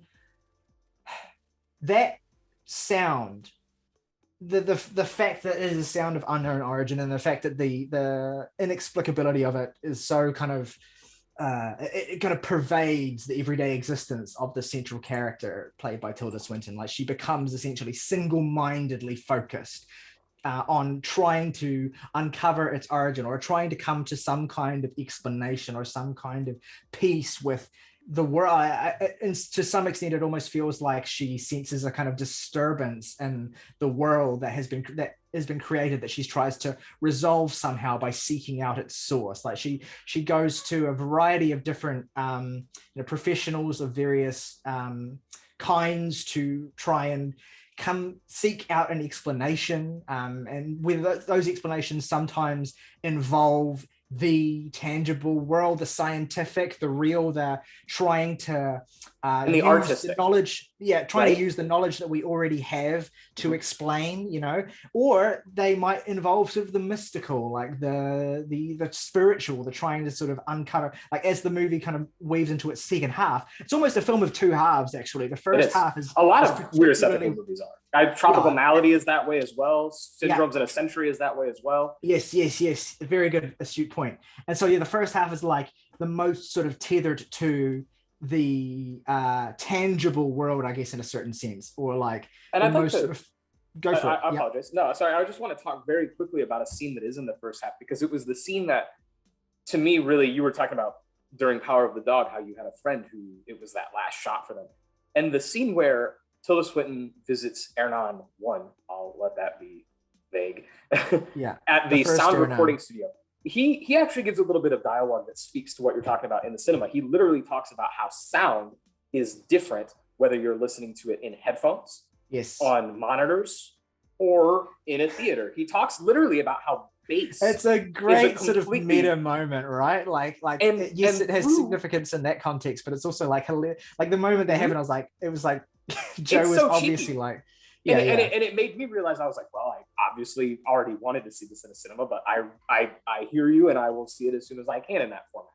that sound, the fact that it is a sound of unknown origin, and the fact that the inexplicability of it is so kind of it kind of pervades the everyday existence of the central character played by Tilda Swinton. Like, she becomes essentially single-mindedly focused on trying to uncover its origin, or trying to come to some kind of explanation or some kind of peace with the world. And to some extent, it almost feels like she senses a kind of disturbance in the world that has been created, that she tries to resolve somehow by seeking out its source. Like she goes to a variety of different professionals of various kinds to try and seek out an explanation, and with those explanations sometimes involve the tangible world, the scientific, the real. They're trying to and the use artistic the knowledge, to use the knowledge that we already have to explain, or they might involve sort of the mystical, like the spiritual. They're trying to sort of uncover, like, as the movie kind of weaves into its second half. It's almost a film of 2 halves, actually. The first half is a lot of weird ethical movies are. Tropical Malady is that way as well. Syndromes in a Century is that way as well. Yes. Very good, astute point. And so the first half is like the most sort of tethered to the tangible world, I guess, in a certain sense, or like and the I'd most like to, sort of go for it. I apologize. No, sorry. I just want to talk very quickly about a scene that is in the first half, because it was the scene that, to me, really, you were talking about during Power of the Dog, how you had a friend who it was that last shot for them, and the scene where Tilda Swinton visits Hernan 1, I'll let that be vague, Yeah. at the sound recording studio. he actually gives a little bit of dialogue that speaks to what you're talking about in the cinema. He literally talks about how sound is different whether you're listening to it in headphones, Yes, on monitors, or in a theater. He talks literally about how bass. it's a great sort of meta moment, right? Yes, it has significance in that context, but it's also like hilarious. Like the moment that happened, I was like, it was like Joe was so obviously cheeky. Like, yeah, and it made me realize, I was like, well, I obviously already wanted to see this in a cinema, but I hear you, and I will see it as soon as I can in that format.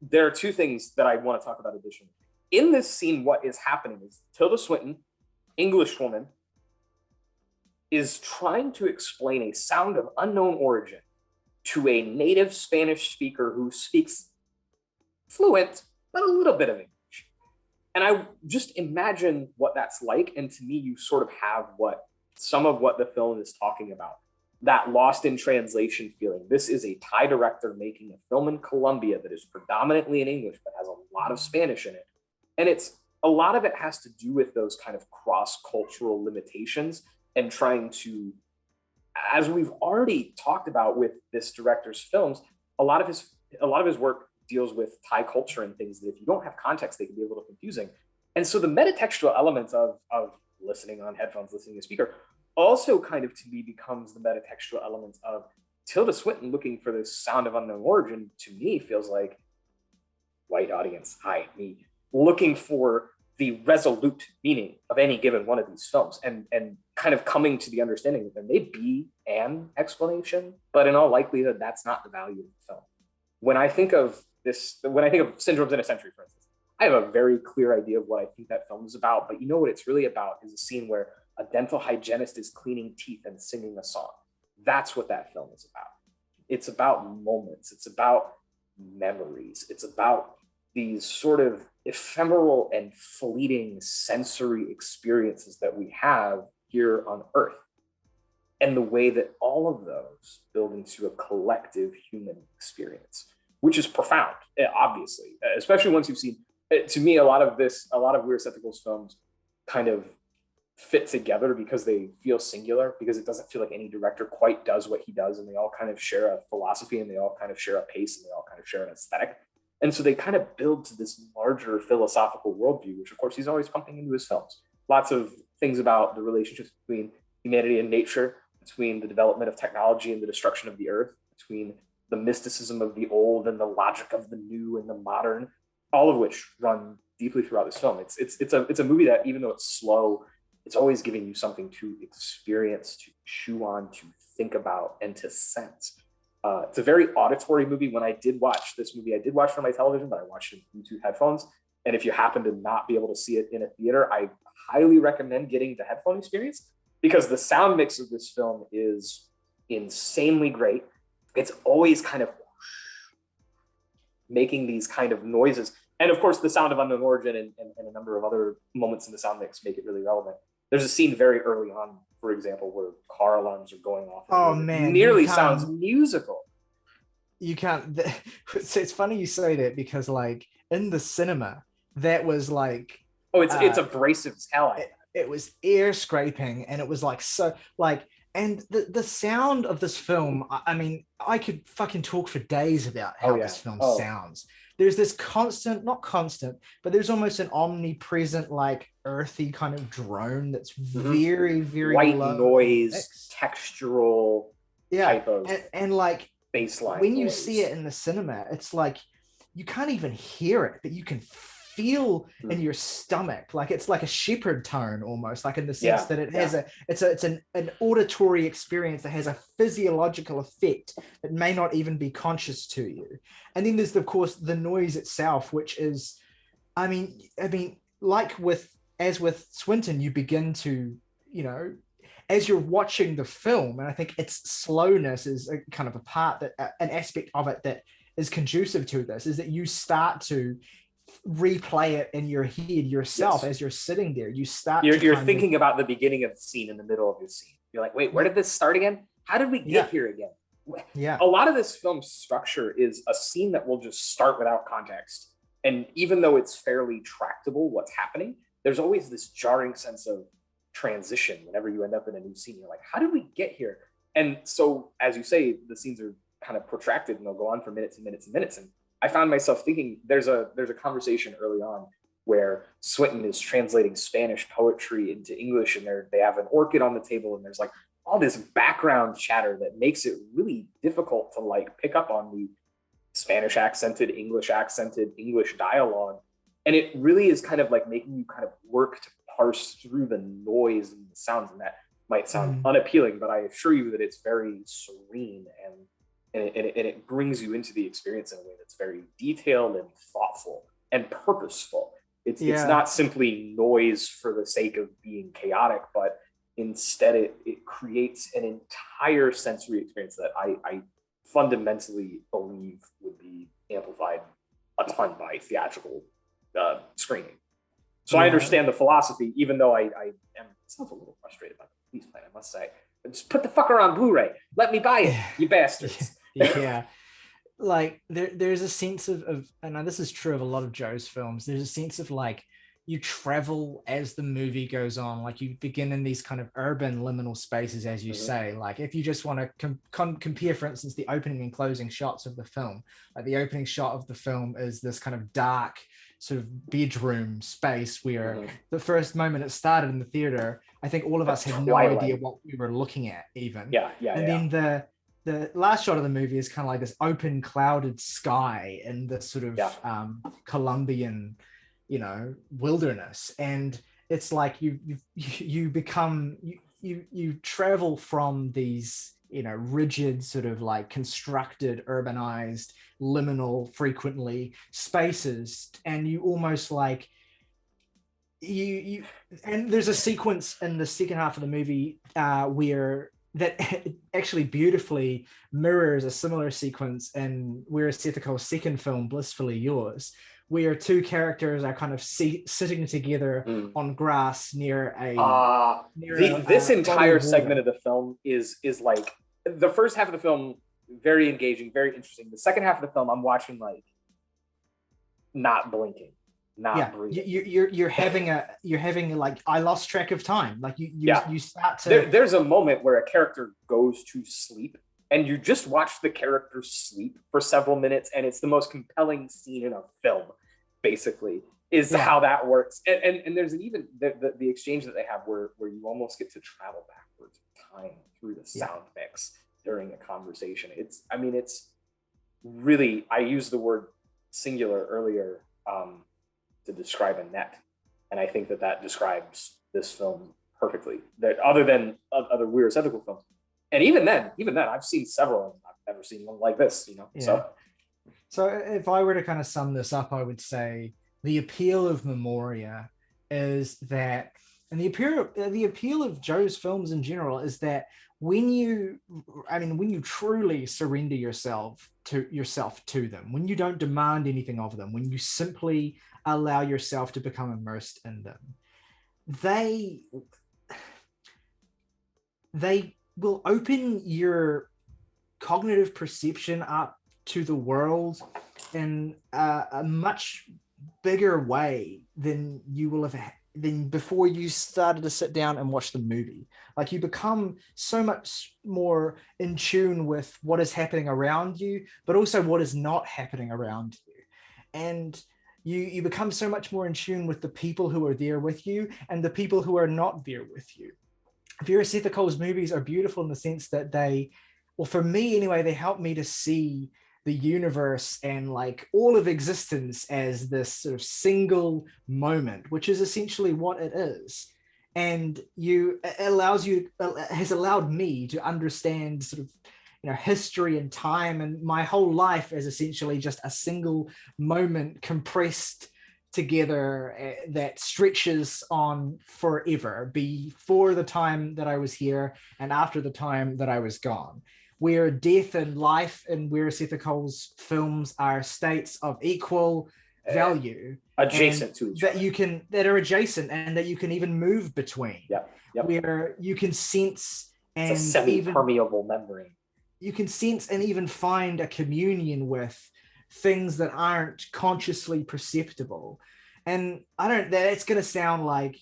There are two things that I want to talk about additionally. In this scene, what is happening is Tilda Swinton, English woman, is trying to explain a sound of unknown origin to a native Spanish speaker who speaks fluent, but a little bit of English. And I just imagine what that's like. And to me, you sort of have some of what the film is talking about, that lost in translation feeling. This is a Thai director making a film in Colombia that is predominantly in English, but has a lot of Spanish in it. And a lot of it has to do with those kind of cross-cultural limitations and trying to, as we've already talked about with this director's films, a lot of his work deals with Thai culture and things that if you don't have context, they can be a little confusing. And so the metatextual elements of listening on headphones, listening to a speaker, also kind of to me becomes the metatextual elements of Tilda Swinton looking for this sound of unknown origin. To me, feels like white audience, hi, me, looking for the resolute meaning of any given one of these films, and kind of coming to the understanding that there may be an explanation, but in all likelihood, that's not the value of the film. When I think of Syndromes in a Century, for instance, I have a very clear idea of what I think that film is about, but you know what it's really about is a scene where a dental hygienist is cleaning teeth and singing a song. That's what that film is about. It's about moments. It's about memories. It's about these sort of ephemeral and fleeting sensory experiences that we have here on Earth, and the way that all of those build into a collective human experience, which is profound, obviously, especially once you've seen, to me, a lot of Weird Sceptical's films kind of fit together because they feel singular, because it doesn't feel like any director quite does what he does, and they all kind of share a philosophy, and they all kind of share a pace, and they all kind of share an aesthetic. And so they kind of build to this larger philosophical worldview, which of course he's always pumping into his films. Lots of things about the relationships between humanity and nature, between the development of technology and the destruction of the earth, between the mysticism of the old and the logic of the new and the modern, all of which run deeply throughout this film. It's a movie that, even though it's slow, it's always giving you something to experience, to chew on, to think about, and to sense. It's a very auditory movie. When I did watch this movie, I did watch it on my television, but I watched it in Bluetooth headphones. And if you happen to not be able to see it in a theater, I highly recommend getting the headphone experience, because the sound mix of this film is insanely great. It's always kind of making these kind of noises. And of course, the sound of unknown origin and a number of other moments in the sound mix make it really relevant. There's a scene very early on, for example, where car alarms are going off. Oh man, nearly sounds musical. You can't. So it's funny you say that, because like in the cinema, that was like, it's abrasive as hell. It was ear scraping, and it was like so like. And the sound of this film, I mean, I could fucking talk for days about how this film sounds. There's this not constant, but there's almost an omnipresent, like earthy kind of drone that's very, very white low noise, textural type of and like baseline. When you see it in the cinema, it's like you can't even hear it, but you can feel in your stomach, like it's like a shepherd tone almost, like in the sense that it has it's an auditory experience that has a physiological effect that may not even be conscious to you. And then there's of course the noise itself, which is, I mean, like with Swinton, you begin to, you know, as you're watching the film, and I think its slowness is a kind of a part that an aspect of it that is conducive to this, is that you start to replay it in your head yourself as you're sitting there. You're thinking about the beginning of the scene in the middle of the scene. You're like, wait, where did this start again? How did we get here again? Yeah. A lot of this film's structure is a scene that will just start without context. And even though it's fairly tractable what's happening, there's always this jarring sense of transition whenever you end up in a new scene. You're like, how did we get here? And so, as you say, the scenes are kind of protracted and they'll go on for minutes and minutes and minutes. And I found myself thinking there's a conversation early on where Swinton is translating Spanish poetry into English, and they have an orchid on the table, and there's like all this background chatter that makes it really difficult to like pick up on the Spanish accented English dialogue. And it really is kind of like making you kind of work to parse through the noise and the sounds. And that might sound unappealing, but I assure you that it's very serene and it brings you into the experience in a way that's very detailed and thoughtful and purposeful. It's not simply noise for the sake of being chaotic, but instead it creates an entire sensory experience that I fundamentally believe would be amplified a ton by theatrical screening. So I understand the philosophy, even though I am myself a little frustrated by the release plan, I must say. Just put the fucker on Blu-ray. Let me buy it, you bastards. Yeah. Like there's a sense of, and this is true of a lot of Joe's films, there's a sense of like you travel as the movie goes on. Like you begin in these kind of urban liminal spaces, as you say. Like if you just want to compare, for instance, the opening and closing shots of the film, like the opening shot of the film is this kind of dark sort of bedroom space where the first moment it started in the theater, I think all of us had no idea what we were looking at even. Then the last shot of the movie is kind of like this open clouded sky in this sort of Colombian, wilderness. And it's like you travel from these, rigid sort of like constructed, urbanized, liminal, frequently spaces, and you almost like and there's a sequence in the second half of the movie where that actually beautifully mirrors a similar sequence in Wira Sethikol's second film, Blissfully Yours, where two characters are kind of sitting together on grass near this entire segment of the film is like the first half of the film, very engaging, very interesting. The second half of the film, I'm watching like not blinking. Breathing. You're having like I lost track of time. Like you start to. There's a moment where a character goes to sleep, and you just watch the character sleep for several minutes, and it's the most compelling scene in a film. Basically, is how that works. And there's an even the exchange that they have where you almost get to travel backwards in time through the sound mix during a conversation. It's really, I used the word singular earlier. To describe Annette, and I think that describes this film perfectly. That other than other weird ethical films, and even then, I've seen several, and I've never seen one like this. So if I were to kind of sum this up, I would say the appeal of Memoria is that, and the appeal of Joe's films in general is that when you truly surrender yourself to them, when you don't demand anything of them, when you simply allow yourself to become immersed in them, they will open your cognitive perception up to the world in a much bigger way than you will have than before you started to sit down and watch the movie. Like you become so much more in tune with what is happening around you, but also what is not happening around you. And you become so much more in tune with the people who are there with you and the people who are not there with you. Wira Sethikol's movies are beautiful in the sense that for me anyway, they help me to see the universe and like all of existence as this sort of single moment, which is essentially what it is. And has allowed me to understand sort of history and time, and my whole life is essentially just a single moment compressed together that stretches on forever, before the time that I was here and after the time that I was gone, where death and life in Wira Sethikol's films are states of equal value, adjacent to each other, that are adjacent and that you can even move between. Where you can sense and it's a semi-permeable membrane. You can sense and even find a communion with things that aren't consciously perceptible. And that's going to sound like,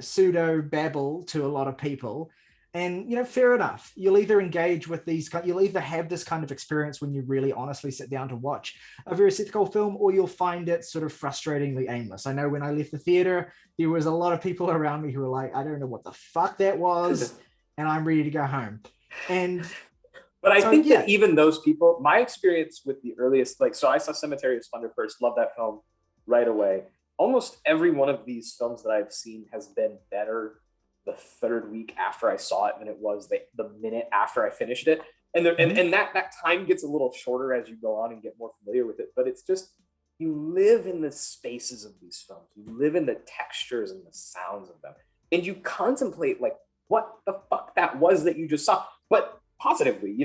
pseudo babble to a lot of people. And fair enough. You'll either engage with you'll either have this kind of experience when you really honestly sit down to watch a very cyclical film, or you'll find it sort of frustratingly aimless. I know when I left the theater, there was a lot of people around me who were like, I don't know what the fuck that was, and I'm ready to go home. But I think that even those people, my experience with the earliest, so I saw Cemetery of Splendor first, loved that film right away. Almost every one of these films that I've seen has been better the third week after I saw it than it was the minute after I finished it. And that time gets a little shorter as you go on and get more familiar with it. But it's just, you live in the spaces of these films. You live in the textures and the sounds of them. And you contemplate what the fuck that was that you just saw. But positively,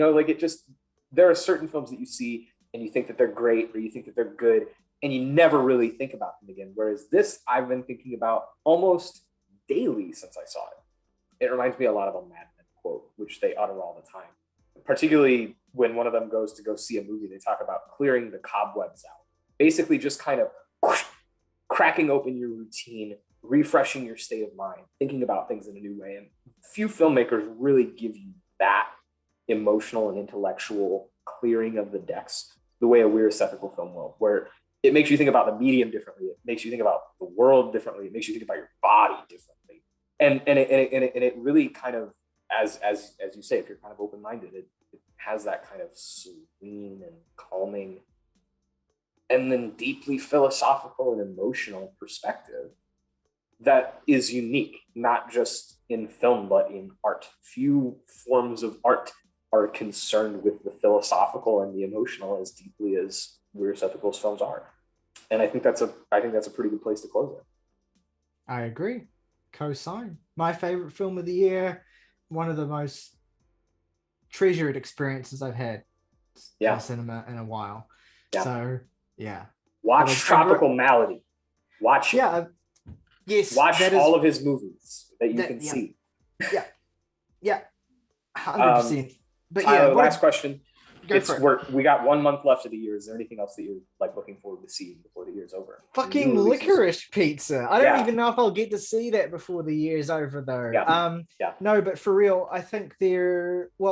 there are certain films that you see and you think that they're great, or you think that they're good, and you never really think about them again. Whereas this, I've been thinking about almost daily since I saw it. It reminds me a lot of a Mad Men quote, which they utter all the time. Particularly when one of them goes to go see a movie, they talk about clearing the cobwebs out. Basically just kind of cracking open your routine, refreshing your state of mind, thinking about things in a new way. And few filmmakers really give you that emotional and intellectual clearing of the decks the way a weird ethical film will, where it makes you think about the medium differently. It makes you think about the world differently. It makes you think about your body differently. And it really kind of, as you say, if you're kind of open-minded, it has that kind of serene and calming and then deeply philosophical and emotional perspective that is unique, not just in film, but in art. Few forms of art are concerned with the philosophical and the emotional as deeply as Weird Ethical's films are. And I think that's a pretty good place to close it. I agree. Co-sign. My favorite film of the year, one of the most treasured experiences I've had in cinema in a while. Yeah. So yeah. Watch Tropical Malady. Watch it. Yeah. Yes. Watch all of his movies that you can see. Yeah. Yeah. 100%. But Tyler, last question. We got 1 month left of the year. Is there anything else that you're looking forward to seeing before the year's over? Fucking Licorice Pizza. I don't even know if I'll get to see that before the year's over, though. No, but for real, I think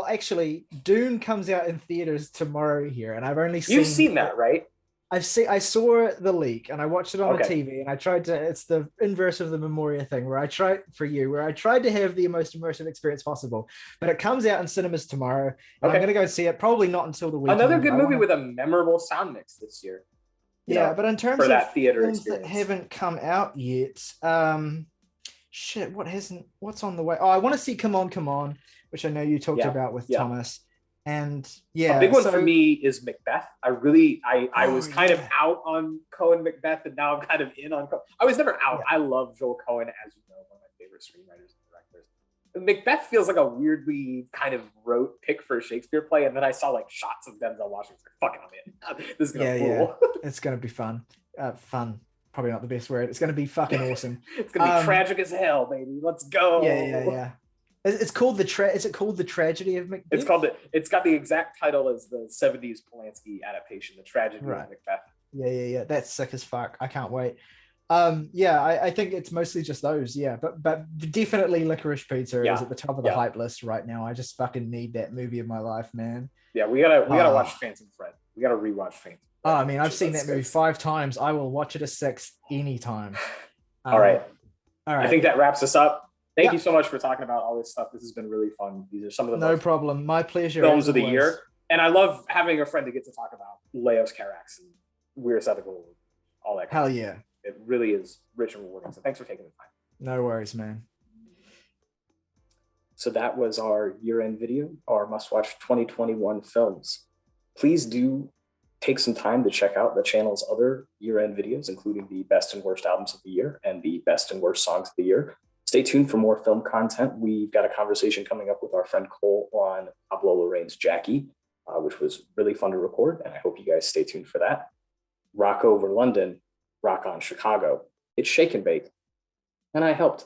actually, Dune comes out in theaters tomorrow here, and I've only seen. You've seen that, right? I saw the leak and I watched it on the TV, and I tried to, it's the inverse of the Memoria thing where I tried to have the most immersive experience possible, but it comes out in cinemas tomorrow and I'm going to go see it, probably not until the weekend. Another good movie with a memorable sound mix this year. But in terms of that theater films experience that haven't come out yet, what's on the way? Oh, I want to see Come On, which I know you talked about with Thomas. And a big one for me is Macbeth. I was kind of out on Coen Macbeth, and now I'm kind of in on Coen. I was never out. I love Joel Coen, as you know, one of my favorite screenwriters and directors. But Macbeth feels like a weirdly kind of rote pick for a Shakespeare play, and then I saw shots of Denzel Washington. Fucking, I'm in. This is gonna be cool. It's gonna be fun. Fun, probably not the best word. It's gonna be fucking awesome. It's gonna be tragic as hell, baby. Let's go. Yeah. It's called is it called The Tragedy of Macbeth? It's got the exact title as the 70s Polanski adaptation, The Tragedy of Macbeth. Yeah. That's sick as fuck. I can't wait. I think it's mostly just those, but definitely Licorice Pizza is at the top of the hype list right now. I just fucking need that movie of my life, man. Yeah, we gotta watch Phantom Thread. We gotta rewatch Phantom Thread. I mean, I've seen that movie 5 times. I will watch it a 6th anytime. All right. I think that wraps us up. Thank you so much for talking about all this stuff. This has been really fun. These are some of the no problem. My pleasure. Films of the year, and I love having a friend to get to talk about Leos Carax and Weird Ethical, all that. Hell yeah! It really is rich and rewarding. So thanks for taking the time. No worries, man. So that was our year-end video, our must-watch 2021 films. Please do take some time to check out the channel's other year-end videos, including the best and worst albums of the year and the best and worst songs of the year. Stay tuned for more film content. We've got a conversation coming up with our friend Cole on Pablo Larraín's Jackie, which was really fun to record, and I hope you guys stay tuned for that. Rock over London, rock on Chicago. It's Shake and Bake, and I helped.